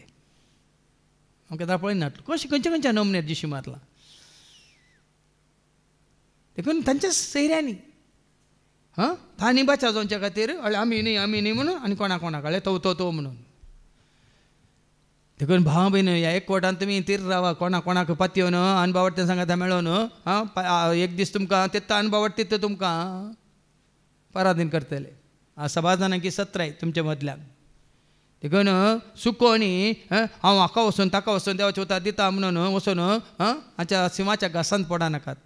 म्हाका ता पळयनातलो कशें खंयच्या नमण्यार दिशी मारला देखून तांच्या सैऱ्यांनी हां तांणी बचा जावच्या खातीर आमी न्ही म्हणून आनी कोणाक कळ्ळें तो म्हणून देखून भाव भयण ह्या एकवटान तुमी तीर रावा कोणाक पातयो न्हू अनबावट सांगाता मेळो न्हू हां एक दीस तुमकां तेत्ता अनबावट तित्त तुमकां पराधीन करतले समाधानाची सत्राय तुमच्या मदल्यान देखून सुको न्ही हांव हाका वचून ताका वचून देवाचे उतार दिता म्हणून वचून हाच्या सिंहाच्या घासांत पडा नाकात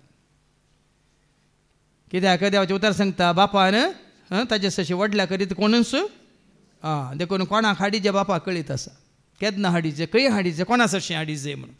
कित्याक देवाचे उतार सांगता बापान ताजे सशी व्हडल्या करीत कोणूच देखून कोणाक हाडीचे बापाक कळीत आसा केन्ना हाडीचे खंय हाडीचे कोणा सशी हाडीचे म्हणून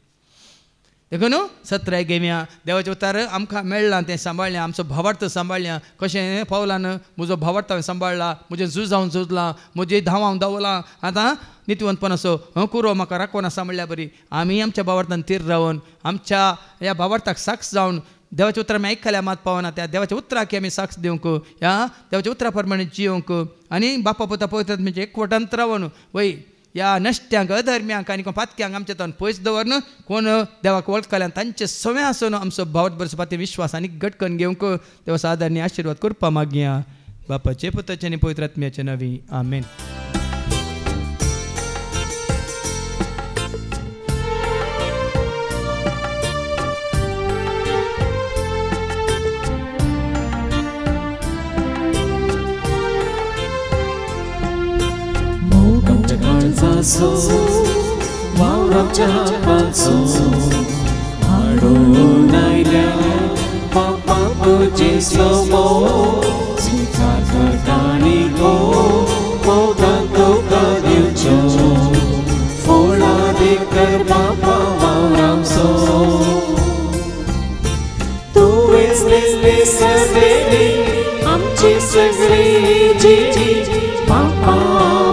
देखून सत्राय घेवया देवाचे उतार आमकां मेळ्ळां तें सांबाळ्ळें आमचो भावार्थ सांबाळ्ळें कशें पावलान म्हजो भावार्थ हांवें सांबाळ्ळा म्हजें झूज हांव झुजलां म्हजी धांव हांव धांवलां आतां नितवंतपण असो कुरो म्हाका राखोना सांबाळ्ळ्या बरी आमी आमच्या भावार्थान तीर रावन आमच्या ह्या भावार्थाक साक्ष जावन देवाच्या उतरां आमी आयकल्या मात पावना त्या देवाच्या उतराक आमी साक्ष दिवंक ह्या देवाच्या उतरा प्रमाणे जियोंक आनी बापा पुता पवित्र म्हणजे एकवटांत रावन वय ह्या नश्ट्यांक अधर्म्यांक आनी पातक्यांक आमचे तन पयस दवरन कोण देवाक वळखल्यान तांचे सवे आसून आमचो भावत बरसो पाती विश्वास आनी घटकन घेवंक देवा सादारणी आशिर्वाद करपा मागया बापाचे पुताचे आनी पवित्र आत्म्याचे नवी आमेन. वावराच्या पासून हाडून आयल्या बापाक तुजे समो स्वीकार करतानी गो मोगान तुका दिवच्यो फोडा देकर बापा वावरांचो तुवेंच दिसले सगळे आमची सगळी जी बापा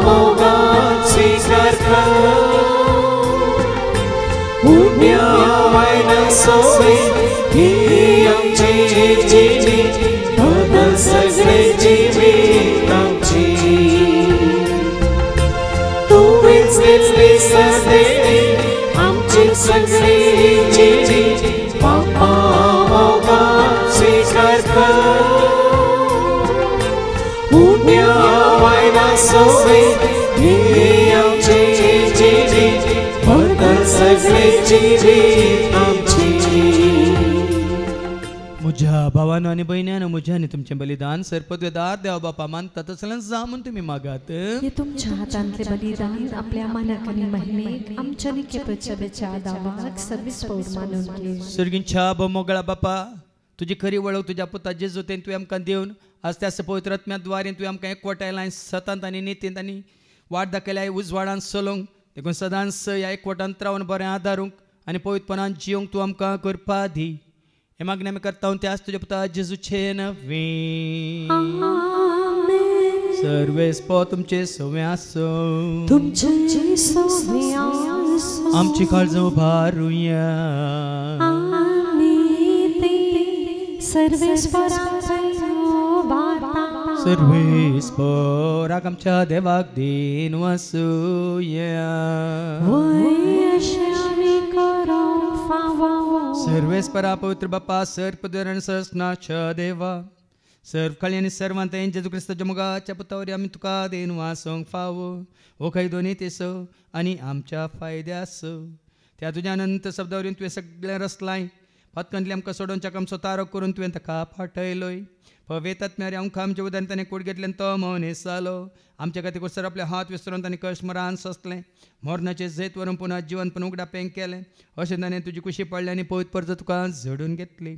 मोगान स्वीकार कर उड्या वायना सोवे ही आमची जी बदल सगळे जिवीत आमची तुवेंच दिसली सगळे आमची सगळी जी बापा मोगान स्वीकार कर उड्या वायना सोवे ही आमची जी बदल सगळे जिवीत आमची. म्हज्या भावानो आनी भयण्यानो म्हज्या आनी तुमचें बलिदान सरपदवेदार देवा बापा मानतात तसल्यान जा म्हूण तुमी मागात. हे तुमच्या हातांतले बलिदान आपल्या मानाक आनी महिमेक आमच्या निकेपच्या दावाक सर्वीस पौर मानून घे. सर्गींच्या मोगळा बापा तुजी खरी वळख तुज्या पुता जेजू तें तुवें आमकां दिवन आज त्या पवित्र आत्म्याद्वारे तुवें आमकां एकवटायलां सतांत आनी नितींत आनी वाट दाखयल्या उजवाडान चलोवंक देखून सदांच ह्या एकवटांत रावन बरें आदारूंक आनी पवित्रपणान जियोंक तूं आमकां करपा दी हे मागणी आमी करता त्याच तुज्या पुता जेजूचे नवे सर्वेस्पो तुमचे सवे आसो तुमचे सवे आसो आमची काळज उबारुया सर्वेस्पराक आमच्या देवाक दिन वासूया सर्वेस्परा पवित्र बापा सर्पद्वार सरस्नाच्या देवा सर्व काळी आनी सर्वांत जेजू क्रिस्ताच्या मुगाच्या पुतावरी आमी तुका दिन वासोंक फावो हो खंय दोनी तेसो आनी आमच्या फायद्यास त्या तुज्या अनंत शब्दावरीन तुवें सगळें रचलाय पत्कंतली आमकां सोडोवच्याक आमचो तारो करून तुवें ताका फाटयलोय पवेतात मेरे आमकां आमच्या उदारण ताणें कूड घेतल्यान तो मौनेस जालो आमच्या खातीर कसर आपले हात विसरून ताणें कश्ट मरान सोंसलें मोरणाचें जैत व्हरून पुन्हा जिवन पण उगडा पेंग केलें अशें ताणें तुजी कुशी पडली आनी पवित्र परज तुका झडून घेतली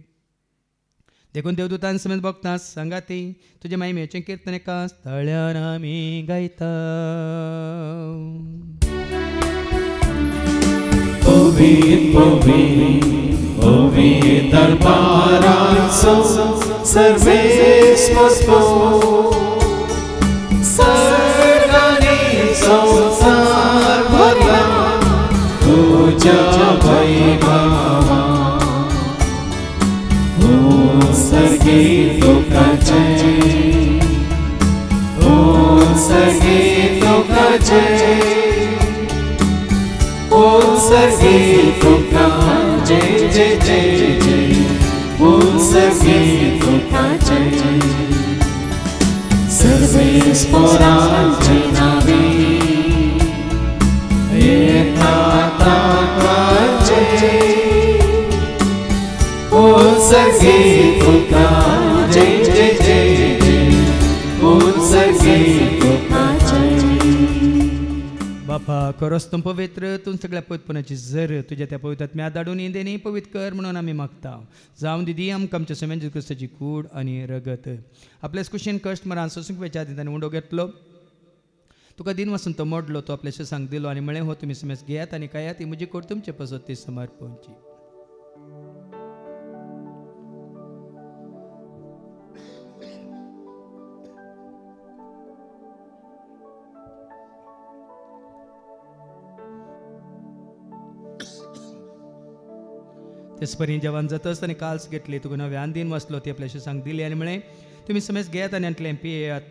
देखून देवदूतान समेत भक्तां सांगाती तुजे महिमेचें कीर्तन एका स्थळ्यार आमी गायता Ovi darbaranso सर्वेस्पो सर्गानी संसार भरला तुझ्या वैभवा ओ सर्गी तुका जय ओ उत्सर्गी तुका जय, उत्सर्गी तुका जय जय जय जय, उत्सर्गी तुका जय. सर्वेस्परांची नावे येतात जय, उत्सर्गी तुका जय जय जय जय, उत्सर्गी तुका जय. बापा खरोच तूं पवित्र, तूं सगळ्या पवित्रपणाची झर तुझ्या त्या पवित्र आत्म्या धाडून इंदेनी पवित्र कर म्हणून आमी मागता. जावन दिदी आमकां आमच्या समेन क्रिस्ताची कूड आनी रगत आपल्याच कुशीन कश्ट मरान सोसूंक वेच्या ताणें उंडो घेतलो. तुका दिन वचून तो मोडलो, तो आपल्याशे सांग दिलो आनी म्हळें हो तुमी समेज घेयात आनी कायात ही म्हजी कोड तुमचे पसत ती समर्पणची. तेसपरी जेवण जातच ताणें काल्स घेतली, तुका नव्यान दिन वचलो ती आपल्याशी सांग दिली आनी म्हळें तुमी समेज घेयात आनी आंतलें पियेयात,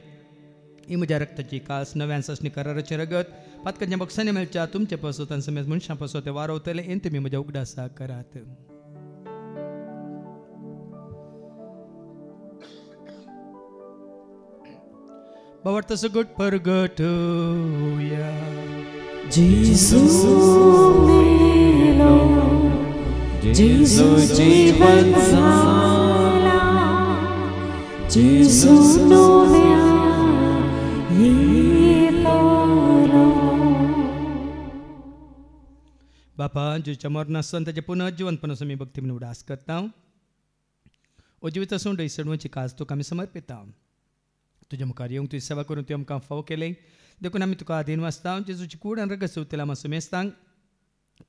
ही म्हज्या रक्ताची कास नव्यान ससणी कराराचें रगत पातकांच्या बक्षांनी मेळच्या तुमचे पसत आनी समेज मनशां पसत ते वारवतले हें तुमी म्हज्या उगडासा करात. बावट तसो गट परगटुया. जेसू मेलो, जेसू जीवन झाला, जेसू नव्या येलो. बापा जेच्या मरणासन ताचे पुनर्जीवनपणास आमी भक्ती म्हणून उडास करता. जिवितासून डैसडवची कास तुका आमी समर्पिता. तुज्या मुखार येवंक तुजी सेवा करून तुवें आमकां फाव केलें देखून आमी तुका आदीन वाचता. जेजूची कूड आनी रगत चवथीला आमी समेस्तांक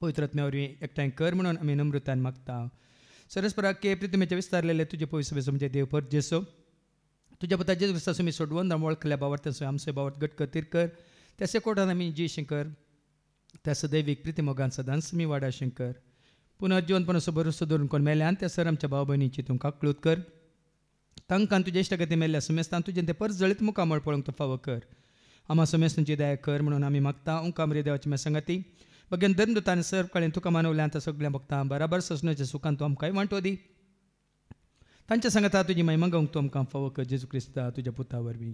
पवित्र आत्म्या वरवीं एकठांय कर म्हणून आमी नम्रतान मागता. सरस्पराके प्रितमेचे विस्तारलेले तुजे पवित्र सभेचो म्हणजे देव पर जेसो तुज्या पुता जेजू क्रिस्तास आमी सोडवून वळखल्या बावट आमचो बावट गट कर कर त्या सेकोटान आमी जी शंकर त्या सदैवीक प्रिती मोगान सदांच आमी वाडा शंकर. पुनर्जीवनपणाचो भरोसो धरून कोण मेल्यान त्या सर आमच्या भाव भयणीची तूं काकळूत कर. तांकां तुजे इश्टगती मेल्ल्या समेस्तान तुजें तें परत जळीत मुखामळ पळोवंक तो फावो कर. आम्हा समेस्तांची दया कर म्हणून आमी मागता. ओंकार मरे देवाची मेसंगती बगेन धर्मदूतान सर कळेन तुका मानवल्या आतां सगळ्या भक्तां बराबर ससण्याच्या सुखान तूं आमकांय वांटो दी. तांच्या सांगाता तुजी महिमा गावंक तूं आमकां फावो कर जेजू क्रिस्ता तुज्या पुता वरवीं.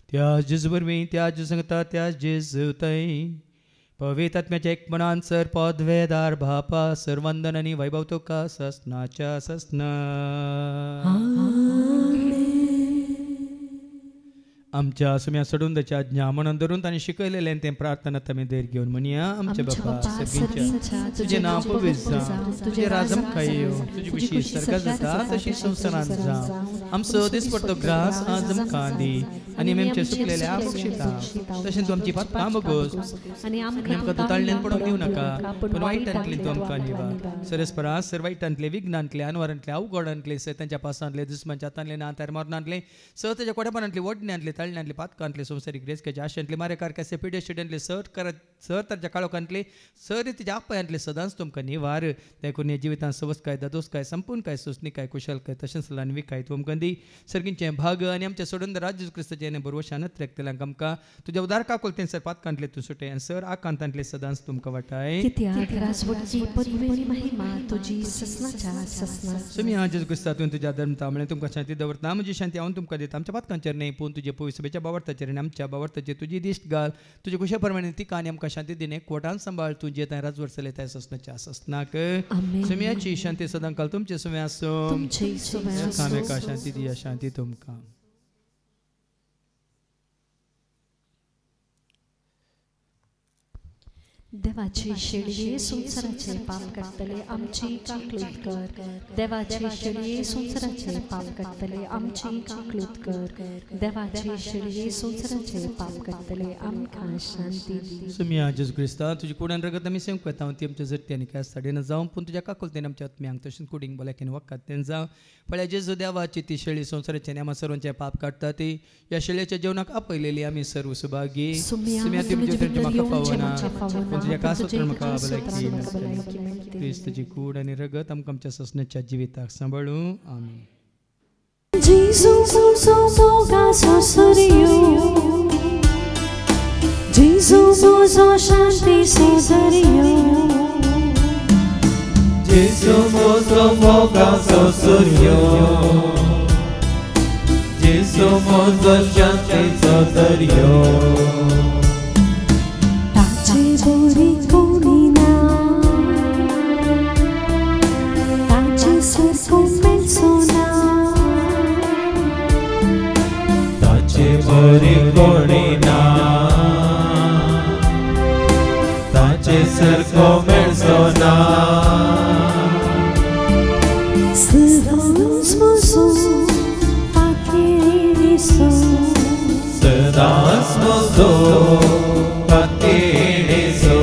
त्या जेजू वरवीं त्या जेजू सांगता त्या जेजू थंय पवित्र आत्म्याच्या एकपणान सर पदवेदार बापा सर्वंदन आनी वैभव तुका ससनाच्या ससना. आमच्या सुम्या सोडून त्याच्या आज्ञा म्हणून धरून तांणी शिकयलेले तें प्रार्थना आमी देर घेवन म्हणया. आमच्या बापा सगळींच्या तुजें नांव पवित्र जावं, तुजें राज आमकां येवं, तुजी कुशी स्वर्गांत जाता तशी संवसारांत जावं. आमचो दिसपडटो ग्रास आज आमकां दी आनी आमचे सुकलेले आमोक्षिता तशें तूं आमची पातकां बगोस आनी आमकां तूं ताळण्यान पडोवंक दिवं नाका पूण वायटांतली तूं आमकां निवार. सरस्परा सर वायटांतले विघ्नांतले अनवरांतले अवघडांतले सैतांच्या पासांतले दुस्मांच्या हातांतले नातार मरणांतले स ताच्या कोडेपणांतले वडण्यांतले ताळण्यांतले पातकांतले संवसारीक रेसक्याच्या आशेंतले मारेकार कसे पिडे शिड्यांतले सर ताच्या काळोखांतले सर तिच्या आपयांतले सदांच तुमकां निवार. देखून हे जिवितांत सवस काय दादोस काय संपूर्ण काय सोसणी काय कुशल काय तशेंच लानवी काय तूं आमकां दी. सर्गींचे भाग आनी आमच्या सोडून राज्य क्रिस्ताचे बरोवशानच रेखतल्यांक आमकां तुज्या उदार काकुलतेन सर पातकांतले तूं सुटे आनी सर आकांतांतले सदांच तुमकां वाटाय. सुमी हा जेजू क्रिस्ता तुवें तुज्या धर्मता म्हळें तुमकां शांती दवरता. म्हजी शांती हांव तुमकां दिता. आमच्या पातकांचेर न्ही पूण तुजे पवित्र सभेच्या बावरताचेर आनी आमच्या बावरताचेर तुजी दिश्ट घाल. तुजे कुशे प्रमाणे तिका आनी आमकां शांती दिने कोटान सांबाळ तूं जे थंय राजवर चलय त्या ससनाच्या ससनाक. सुम्याची शांती सदां काल तुमचे सुम्या आसूं. एकामेका शांती दिया शांती तुमकां. देवाची शेळये संसाराचे पाप काडटले आमची काकलूत कर. देवाची शेळये संसाराचे पाप काडटले आमची काकलूत कर. देवाची शेळये संसाराचे पाप काडटले आमकां शांती दी. सुम्या जेजू क्रिस्ता तुजी कुडान रगत आमी सेवंक येता ती आमच्या जट्ट्यांनी काय साडेन जावं पूण तुज्या काकुलतेन आमच्या आत्म्यांक तशेंच कुडींग बोल्याकेन वखदांतेन जावं. फळ्या जेजू देवाची ती शेळी संसाराचे आनी आमी सर्वांचे पाप काडटा ती या शेळयेच्या जेवणाक आपयलेली आमी सर्व सुभागी. सुम्या ती म्हणजे म्हाका पावना तुझ्या कासोत्र म्हाका भलायकी मेळटली. क्रिस्ताची कूड आनी रगत आमकां आमच्या ससण्याच्या जिविताक सांबाळूं. आमीन. मोजो शांती सोदरियो Jesu mozo mogaso suryo Jesu mozo shanti sodaryo ताचे बोरी कोणी ना ताचे सरको मेलसोना ताचे बरी कोणी ना ताचे सरको मेळसोना सदांच मोजो पाकेडीसो सदांच मोजो पाकेडीसो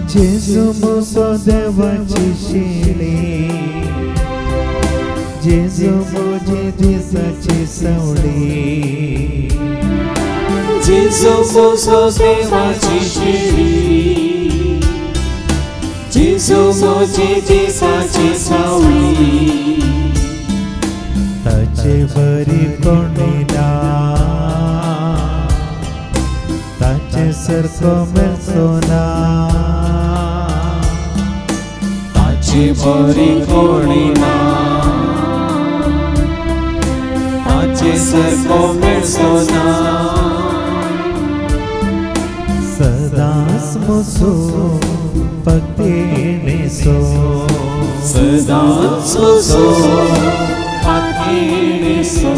Jesu mozo devaची शिणी Jesu मोजे दिसाची सवडी Jesu mozo devaची शिणी Jesu मोजे दिसाची सवडी ताचे बरी कोणी ना ताचे सरको मेलसोना ताचे बरी कोणी ना ताचे सरको मेलसोना सदांच मोजो पाकेडीसो सदांच mojo पाकेडीसो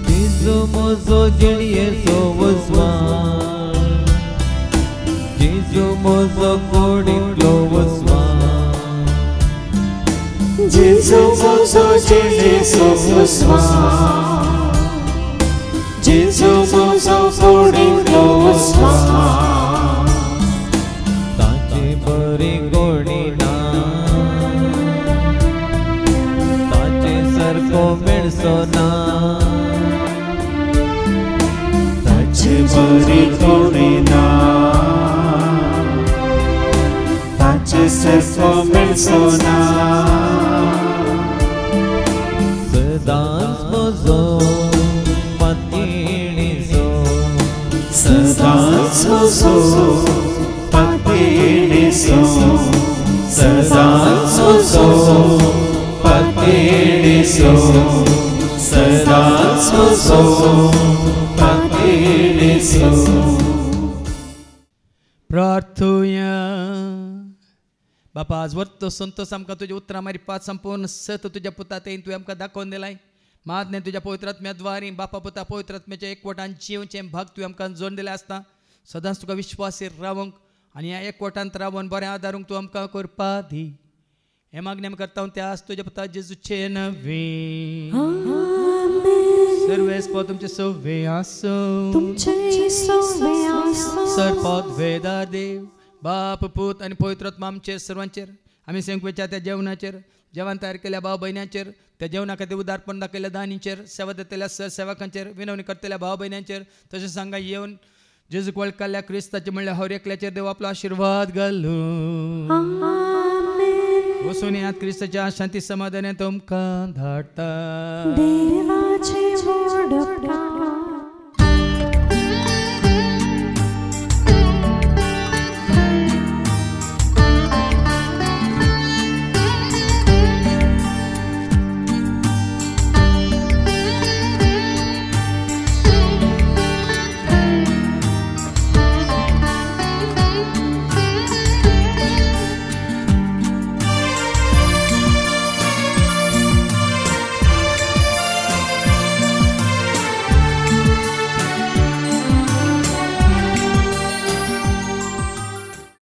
Jesu mozo jeniyeso woswan Jesu mozo kodiklo woswan Jesu mozo jeniyeso woswan Jesu mozo kodiklo woswan ताचे बरी कोणी ना ताचे सरको मेळसोना ताचे बरी कोणी ना ताचे सरको मेलसोना सदांच मोजो पाकेडीसो सदांच मोजो पाकेडीसो सदांच मोजो पाकेडीसो सदांच मोजो पाकेडीसो प्रार्थूया बापा आज वरतो संतोष आमकां तुज्या उतरां मारी पाच संपूर्ण सत तुज्या पुतात येवन तुवें आमकां दाखोवन दिलाय महात्म्या तुज्या पवित्र आत्म्याद्वारी बापा पुता पवित्र आत्म्याच्या एकवटान जिवचें भाग तुवें आमकां जोडून दिलें आसता सदांच तुका विश्वासीर रावंक आनी ह्या एकवटांत रावन बरें आदारूंक तूं आमकां करपा दी हे मागणी आमी करता त्या आज तुज्या पुता जेजूचे नवे सर्वेस्पो तुमचे सव्वे आसो सरपद वेदार देव बाप पूत आनी पवित्र आत्मा आमचेर सर्वांचेर आमी सेंकवेच्या त्या जेवणाचेर जेवण तयार केल्या भाव भयण्यांचेर त्या जेवणा खातीर उदारपण दाखयल्या दानींचेर सेवा दितल्या सेवकांचेर विनवणी करतल्या भाव भयण्यांचेर तशेंच सांगा येवन जेजूक वळखल्या क्रिस्ताचे म्हणल्यार हर एकल्याचेर देव आपलो आशिर्वाद घालूं वचून यात क्रिस्ताच्या शांती समाधानान तुमकां धाडटा देवाचे वडपा